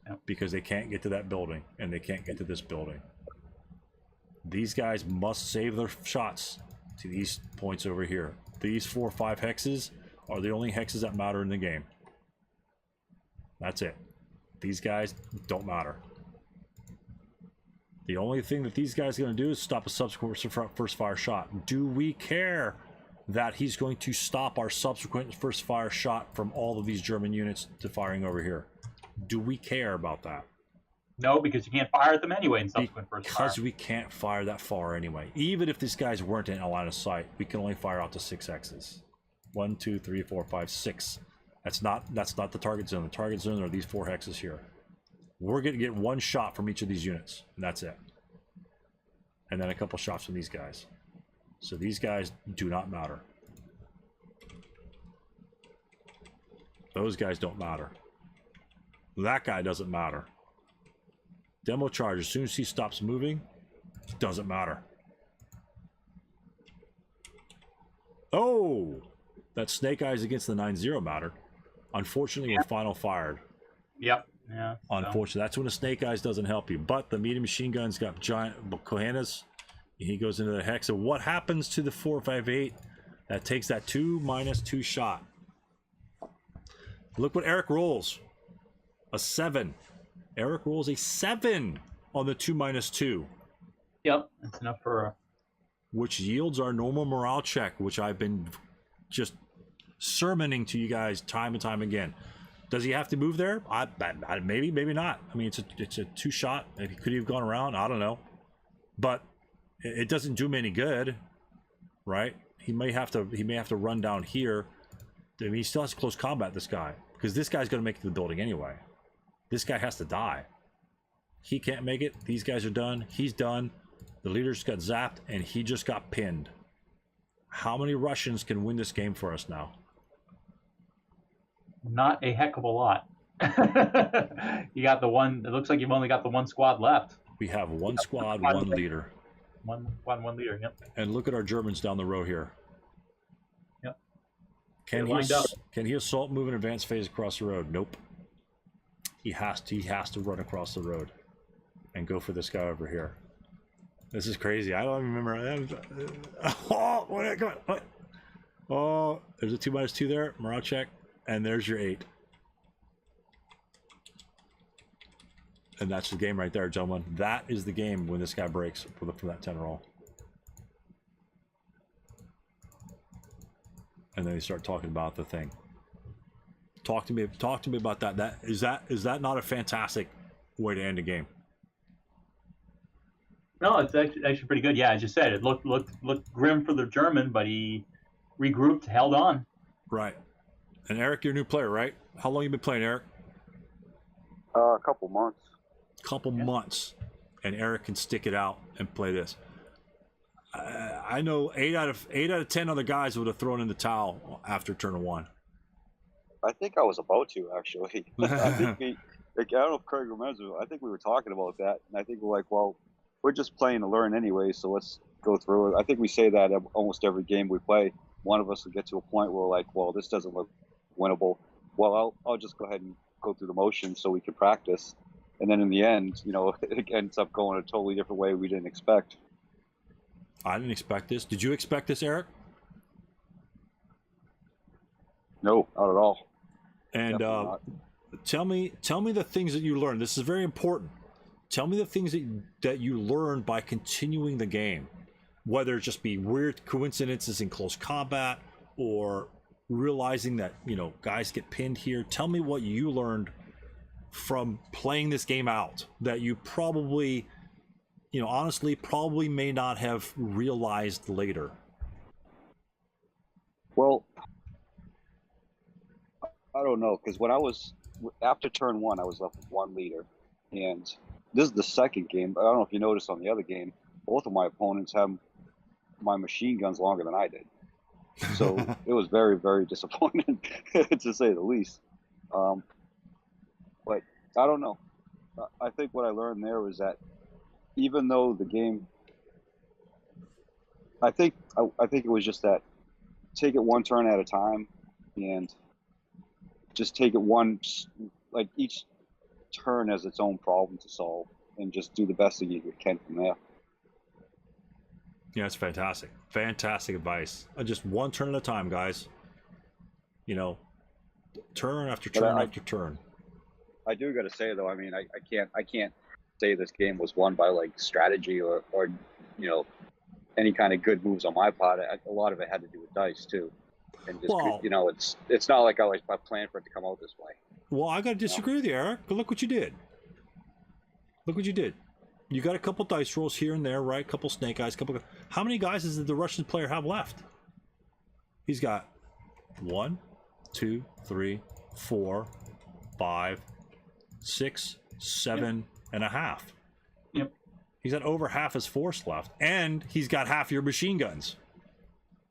Yep. Because they can't get to that building, and they can't get to this building. These guys must save their shots to these points over here. These 4 or 5 hexes are the only hexes that matter in the game. That's it. These guys don't matter. The only thing that these guys are going to do is stop a subsequent first fire shot. Do we care that he's going to stop our subsequent first fire shot from all of these German units to firing over here? Do we care about that? No, because you can't fire at them anyway in subsequent first fire. Because we can't fire that far anyway. Even if these guys weren't in a line of sight, we can only fire out to 6 X's. 1, 2, 3, 4, 5, 6. That's not the target zone. The target zone are these 4 hexes here. We're going to get 1 shot from each of these units, and that's it. And then a couple shots from these guys. So these guys do not matter. Those guys don't matter. That guy doesn't matter. Demo charge, as soon as he stops moving, doesn't matter. Oh! That Snake Eyes against the 9-0 mattered. Unfortunately, we're final fired. Yep. Yeah. Unfortunately, that's when the Snake Eyes doesn't help you. But the medium machine gun's got giant Kohanas. He goes into the hex. So what happens to the 458? That takes that 2-2 shot. Look what Eric rolls. A 7. Eric rolls a 7 on the 2-2. Yep, that's enough for a... Which yields our normal morale check, which I've been just sermoning to you guys time and time again. Does he have to move there? Maybe, maybe not. I mean, it's a 2 shot. If could he have gone around? I don't know. But it doesn't do him any good, right? He may have to run down here. I mean, he still has close combat, this guy, because this guy's going to make it to the building anyway. This guy has to die. He can't make it. These guys are done. He's done. The leader just got zapped, and he just got pinned. How many Russians can win this game for us now? Not a heck of a lot. You got the one. It looks like you've only got the 1 squad left. We have 1 squad, 1 leader. 1 squad, 1 leader. Yep. And look at our Germans down the row here. Yep. Can he assault, move, and advance phase across the road? Nope. He has to run across the road and go for this guy over here. This is crazy. I don't even remember. Oh, what? Oh, there's a 2-2 there. Morale check. And there's your 8. And that's the game right there, gentlemen. That is the game when this guy breaks from that 10 roll. And then they start talking about the thing. Talk to me about that. Is that not a fantastic way to end a game? No, it's actually pretty good. Yeah, as you said, it looked grim for the German, but he regrouped, held on. Right. And Eric, you're a new player, right? How long you been playing, Eric? A couple months. Couple months, and Eric can stick it out and play this. I know 8 out of 10 other guys would have thrown in the towel after turn 1. I think I was about to, actually. I think I don't know if Craig remembers. I think we were talking about that, and I think we're like, well, we're just playing to learn anyway, so let's go through it. I think we say that almost every game we play. One of us will get to a point where we're like, well, this doesn't look winnable. Well, I'll just go ahead and go through the motions so we can practice. And then in the end, it ends up going a totally different way we didn't expect. I didn't expect this. Did you expect this, Eric? No, not at all. And tell me the things that you learned. This is very important. Tell me the things that you learned by continuing the game, whether it just be weird coincidences in close combat or realizing that guys get pinned here. Tell me what you learned from playing this game out that you probably, honestly, probably may not have realized later? Well, I don't know, because when I was after turn 1, I was left with 1 leader, and this is the second game. I don't know if you noticed on the other game, both of my opponents have my machine guns longer than I did, so it was very, very disappointing to say the least. But I don't know. I think what I learned there was that even though the game, I think it was just that take it one turn at a time, and just take it one, like each turn has its own problem to solve, and just do the best that you can from there. Yeah, it's fantastic. Fantastic advice. Just one turn at a time, guys. Turn after turn after turn. I do got to say though, I mean, I can't say this game was won by like strategy or any kind of good moves on my part. A lot of it had to do with dice too, and just it's not like I planned for it to come out this way. Well, I got to disagree with you, Eric. But look what you did. Look what you did. You got a couple dice rolls here and there, right? Couple snake eyes, How many guys does the Russian player have left? He's got 1, 2, 3, 4, 5, 6, 7 and a half. Yep. He's got over half his force left, and he's got half your machine guns.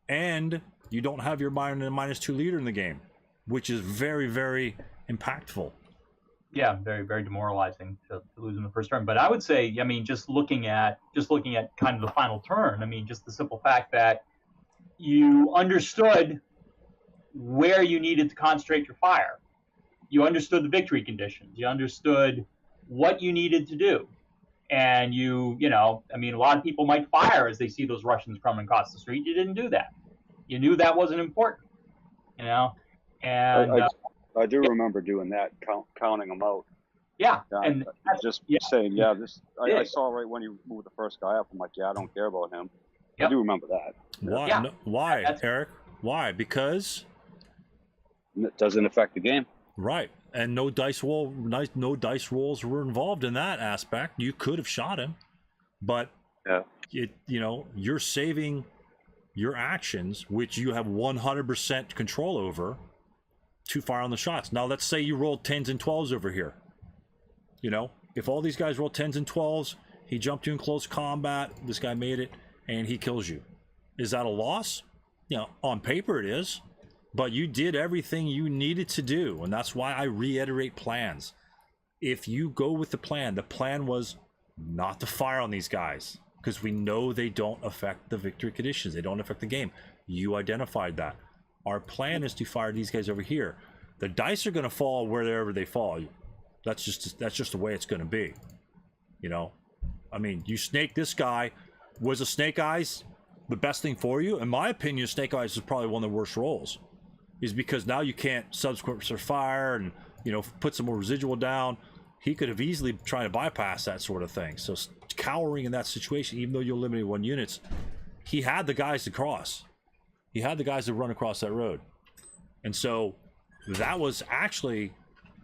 And you don't have your -2 leader in the game, which is very, very impactful. Yeah, very, very demoralizing to lose in the first turn. But I would say, I mean, just looking at kind of the final turn, I mean, just the simple fact that you understood where you needed to concentrate your fire. You understood the victory conditions. You understood what you needed to do. And I mean, a lot of people might fire as they see those Russians coming across the street. You didn't do that. You knew that wasn't important, and I do remember doing that, counting them out. Yeah, and just saying, I saw right when you moved the first guy up. I'm like, I don't care about him. Yep. I do remember that. Why? Yeah. No, why, Eric? Why? Because it doesn't affect the game. Right, and no dice rolls were involved in that aspect. You could have shot him, but you're saving your actions, which you have 100% control over, to fire on the shots. Now, let's say you rolled 10s and 12s over here. If all these guys roll 10s and 12s, he jumped you in close combat, this guy made it, and he kills you. Is that a loss? On paper it is, but you did everything you needed to do, and that's why I reiterate plans. If you go with the plan was not to fire on these guys, because we know they don't affect the victory conditions. They don't affect the game. You identified that. Our plan is to fire these guys over here. The dice are going to fall wherever they fall. That's just the way it's going to be. I mean, you snake this guy. Was a snake eyes the best thing for you? In my opinion, snake eyes is probably one of the worst rolls. Is because now you can't subsequent fire and put some more residual down. He could have easily tried to bypass that sort of thing. So cowering in that situation, even though you're limited 1 units, he had the guys to cross. He had the guys to run across that road. And so that was actually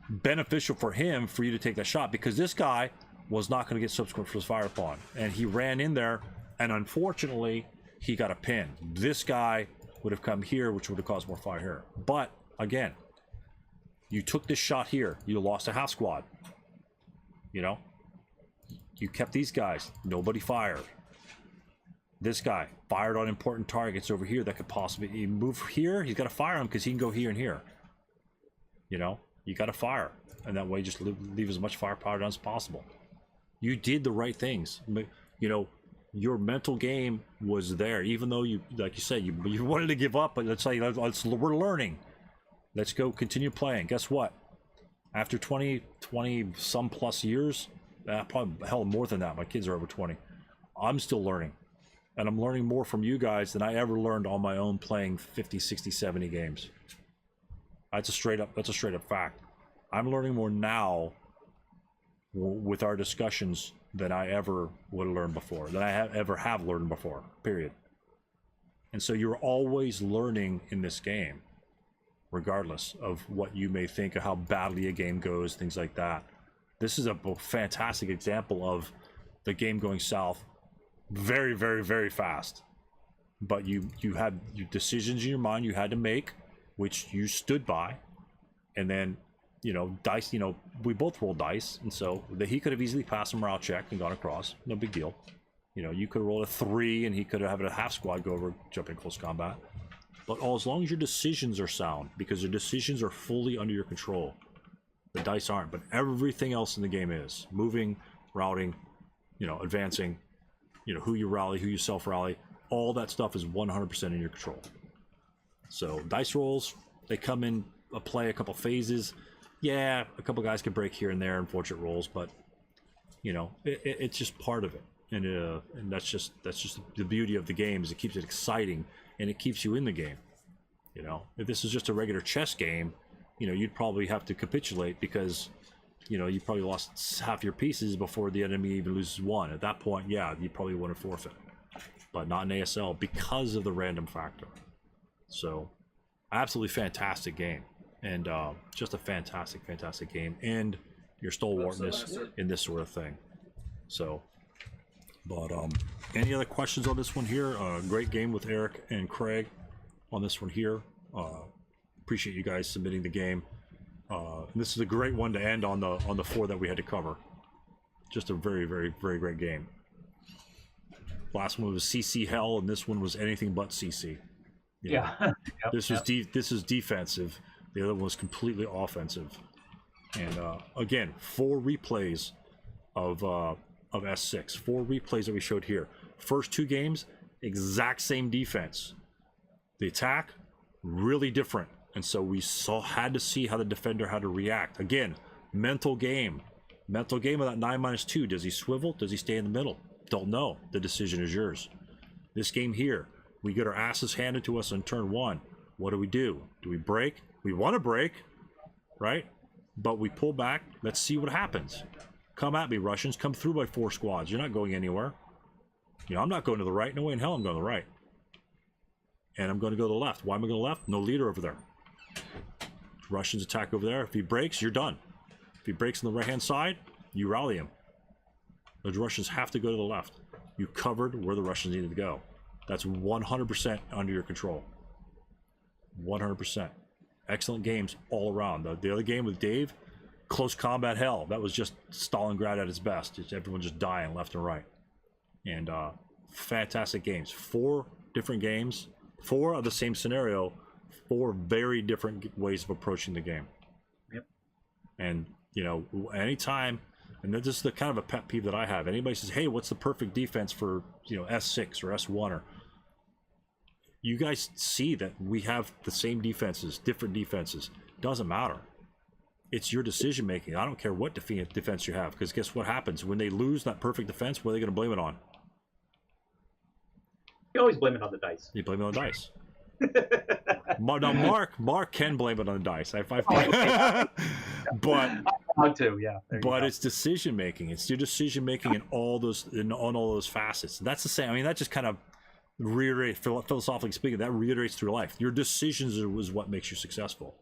beneficial for him for you to take that shot, because this guy was not going to get subsequent fire upon. And he ran in there, and unfortunately, he got a pin. This guy would have come here, which would have caused more fire here. But again, you took this shot here. You lost a half squad. You kept these guys. Nobody fired. This guy fired on important targets over here that could possibly move here. He's got to fire him because he can go here and here. You got to fire, and that way just leave as much firepower down as possible. You did the right things. Your mental game was there, even though you, like you said, you wanted to give up. But we're learning. Let's go continue playing. Guess what? After 20 some plus years, probably hell more than that. My kids are over 20. I'm still learning. And I'm learning more from you guys than I ever learned on my own playing 50, 60, 70 games. That's a straight up fact. I'm learning more now with our discussions than I ever would have learned before, than I ever have learned before, period. And so you're always learning in this game. regardless of what you may think of how badly a game goes, things like that. This is a fantastic example of the game going south very, very, very fast. But you had your decisions in your mind you had to make, which you stood by, and then, you know, dice, you know, we both rolled dice, and so he could have easily passed a morale check and gone across, no big deal. You know, you could have rolled a 3 and he could have had a half squad go over, jump in close combat. But as long as your decisions are sound, because your decisions are fully under your control, the dice aren't, but everything else in the game is. Moving, routing, you know, advancing, you know, who you rally, who you self-rally, all that stuff is 100% in your control. So dice rolls, they come in play a couple phases. Yeah, a couple guys can break here and there, unfortunate rolls, but you know, it's just part of it. And that's just the beauty of the game, is it keeps it exciting and it keeps you in the game. You know, if this is just a regular chess game, you know, you'd probably have to capitulate because, you know, you probably lost half your pieces before the enemy even loses one. At that point, yeah, you probably want to forfeit. But not in ASL because of the random factor. So, absolutely fantastic game, and just a fantastic game, and your stalwartness in this sort of thing. So, but any other questions on this one here? Great game with Eric and Craig on this one here. Appreciate you guys submitting the game. This is a great one to end on the 4 that we had to cover. Just a very, very, very great game. Last one was CC Hell, and this one was anything but CC. Yeah. Yep, this is defensive. The other one was completely offensive. And again, 4 replays of S6. 4 replays that we showed here. First 2 games, exact same defense. The attack, really different. And so we had to see how the defender had to react. Again, mental game. Mental game of that 9-2. Does he swivel? Does he stay in the middle? Don't know. The decision is yours. This game here, we get our asses handed to us on turn 1. What do? Do we break? We want to break, right? But we pull back. Let's see what happens. Come at me, Russians. Come through by 4 squads. You're not going anywhere. You know, I'm not going to the right. No way in hell I'm going to the right. And I'm going to go to the left. Why am I going to the left? No leader over there. Russians attack over there. If he breaks, you're done. If he breaks on the right-hand side, you rally him. The Russians have to go to the left. You covered where the Russians needed to go. That's 100% under your control. 100%. Excellent games all around. The other game with Dave, close combat hell. That was just Stalingrad at its best. Just everyone just dying left and right. And fantastic games. 4 different games. 4 of the same scenario. 4 very different ways of approaching the game. Yep. And, you know, anytime... And this is the kind of a pet peeve that I have. Anybody says, hey, what's the perfect defense for, you know, S6 or S1? Or you guys see that we have the same defenses, different defenses. Doesn't matter. It's your decision making. I don't care what defense you have, because guess what happens? When they lose that perfect defense, what are they going to blame it on? You always blame it on the dice. You blame it on the dice. Now, Mark can blame it on the dice. But How to, yeah. But it's decision making. It's your decision making in all those on all those facets. That's the same. I mean, that just kind of reiterates, philosophically speaking, that reiterates through life. Your decisions is what makes you successful.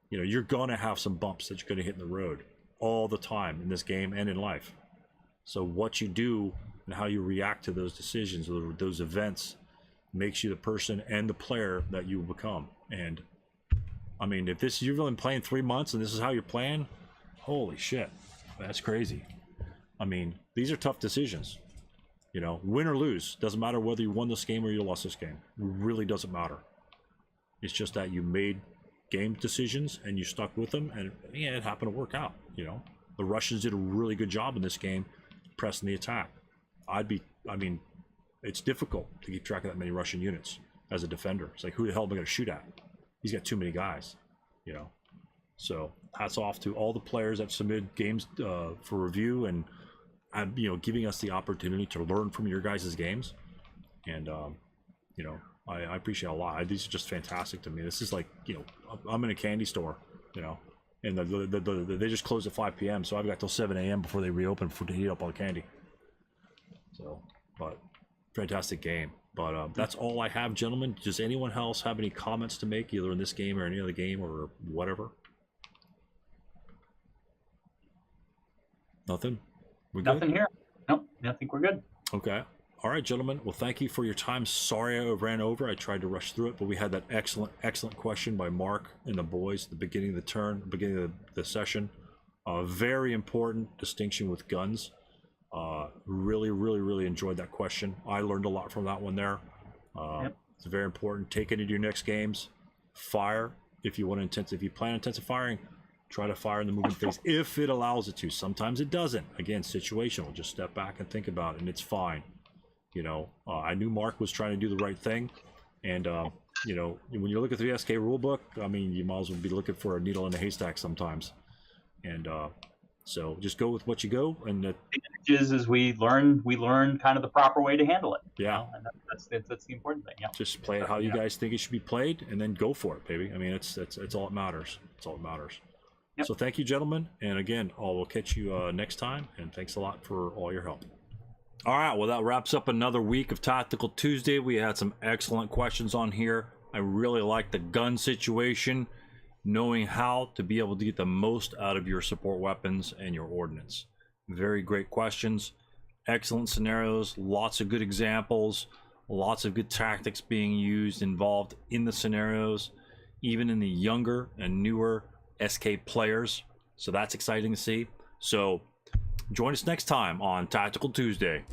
You know, you're gonna have some bumps that you're gonna hit in the road all the time in this game and in life. So what you do and how you react to those decisions, those events, makes you the person and the player that you will become. And I mean, if you've only been playing 3 months and this is how you're playing, holy shit, that's crazy. I mean, these are tough decisions. You know, win or lose, doesn't matter whether you won this game or you lost this game. It really doesn't matter. It's just that you made game decisions and you stuck with them, and yeah, it happened to work out. You know, the Russians did a really good job in this game pressing the attack. I mean, it's difficult to keep track of that many Russian units as a defender. It's like, who the hell am I going to shoot at? He's got too many guys, you know. So hats off to all the players that submitted games for review, and you know, giving us the opportunity to learn from your guys' games. And you know, I appreciate it a lot. These are just fantastic to me. This is like, you know, I'm in a candy store, you know, and they just close at 5 p.m. So I've got till 7 a.m. before they reopen to heat up all the candy. So, but fantastic game. But that's all I have, gentlemen. Does anyone else have any comments to make, either in this game or any other game or whatever? Nothing? We good? Nothing here. Nope, I think we're good. Okay. All right, gentlemen. Well, thank you for your time. Sorry I ran over. I tried to rush through it, but we had that excellent question by Mark and the boys at the beginning of the turn, beginning of the session. Very important distinction with guns. Really enjoyed that question. I learned a lot from that one there. It's very important. Take it into your next games. Fire if you want to if you plan intensive firing. Try to fire in the moving phase if it allows it to. Sometimes it doesn't. Again, situational. Just step back and think about it, and it's fine. You know, I knew Mark was trying to do the right thing, and you know, when you look at the ASLSK Rulebook, I mean, you might as well be looking for a needle in a haystack sometimes. And so just go with what you go, and the advantages is we learn kind of the proper way to handle it. Yeah, you know? And that's the important thing. Yeah, just play it how you guys think it should be played, and then go for it, baby. I mean, it's all that matters. It's all that matters. Yep. So thank you, gentlemen, and again, we'll catch you next time. And thanks a lot for all your help. All right, well, that wraps up another week of Tactical Tuesday. We had some excellent questions on here. I really like the gun situation, knowing how to be able to get the most out of your support weapons and your ordnance. Very great questions, excellent scenarios, lots of good examples, lots of good tactics being used involved in the scenarios, even in the younger and newer SK players. So that's exciting to see. So join us next time on Tactical Tuesday.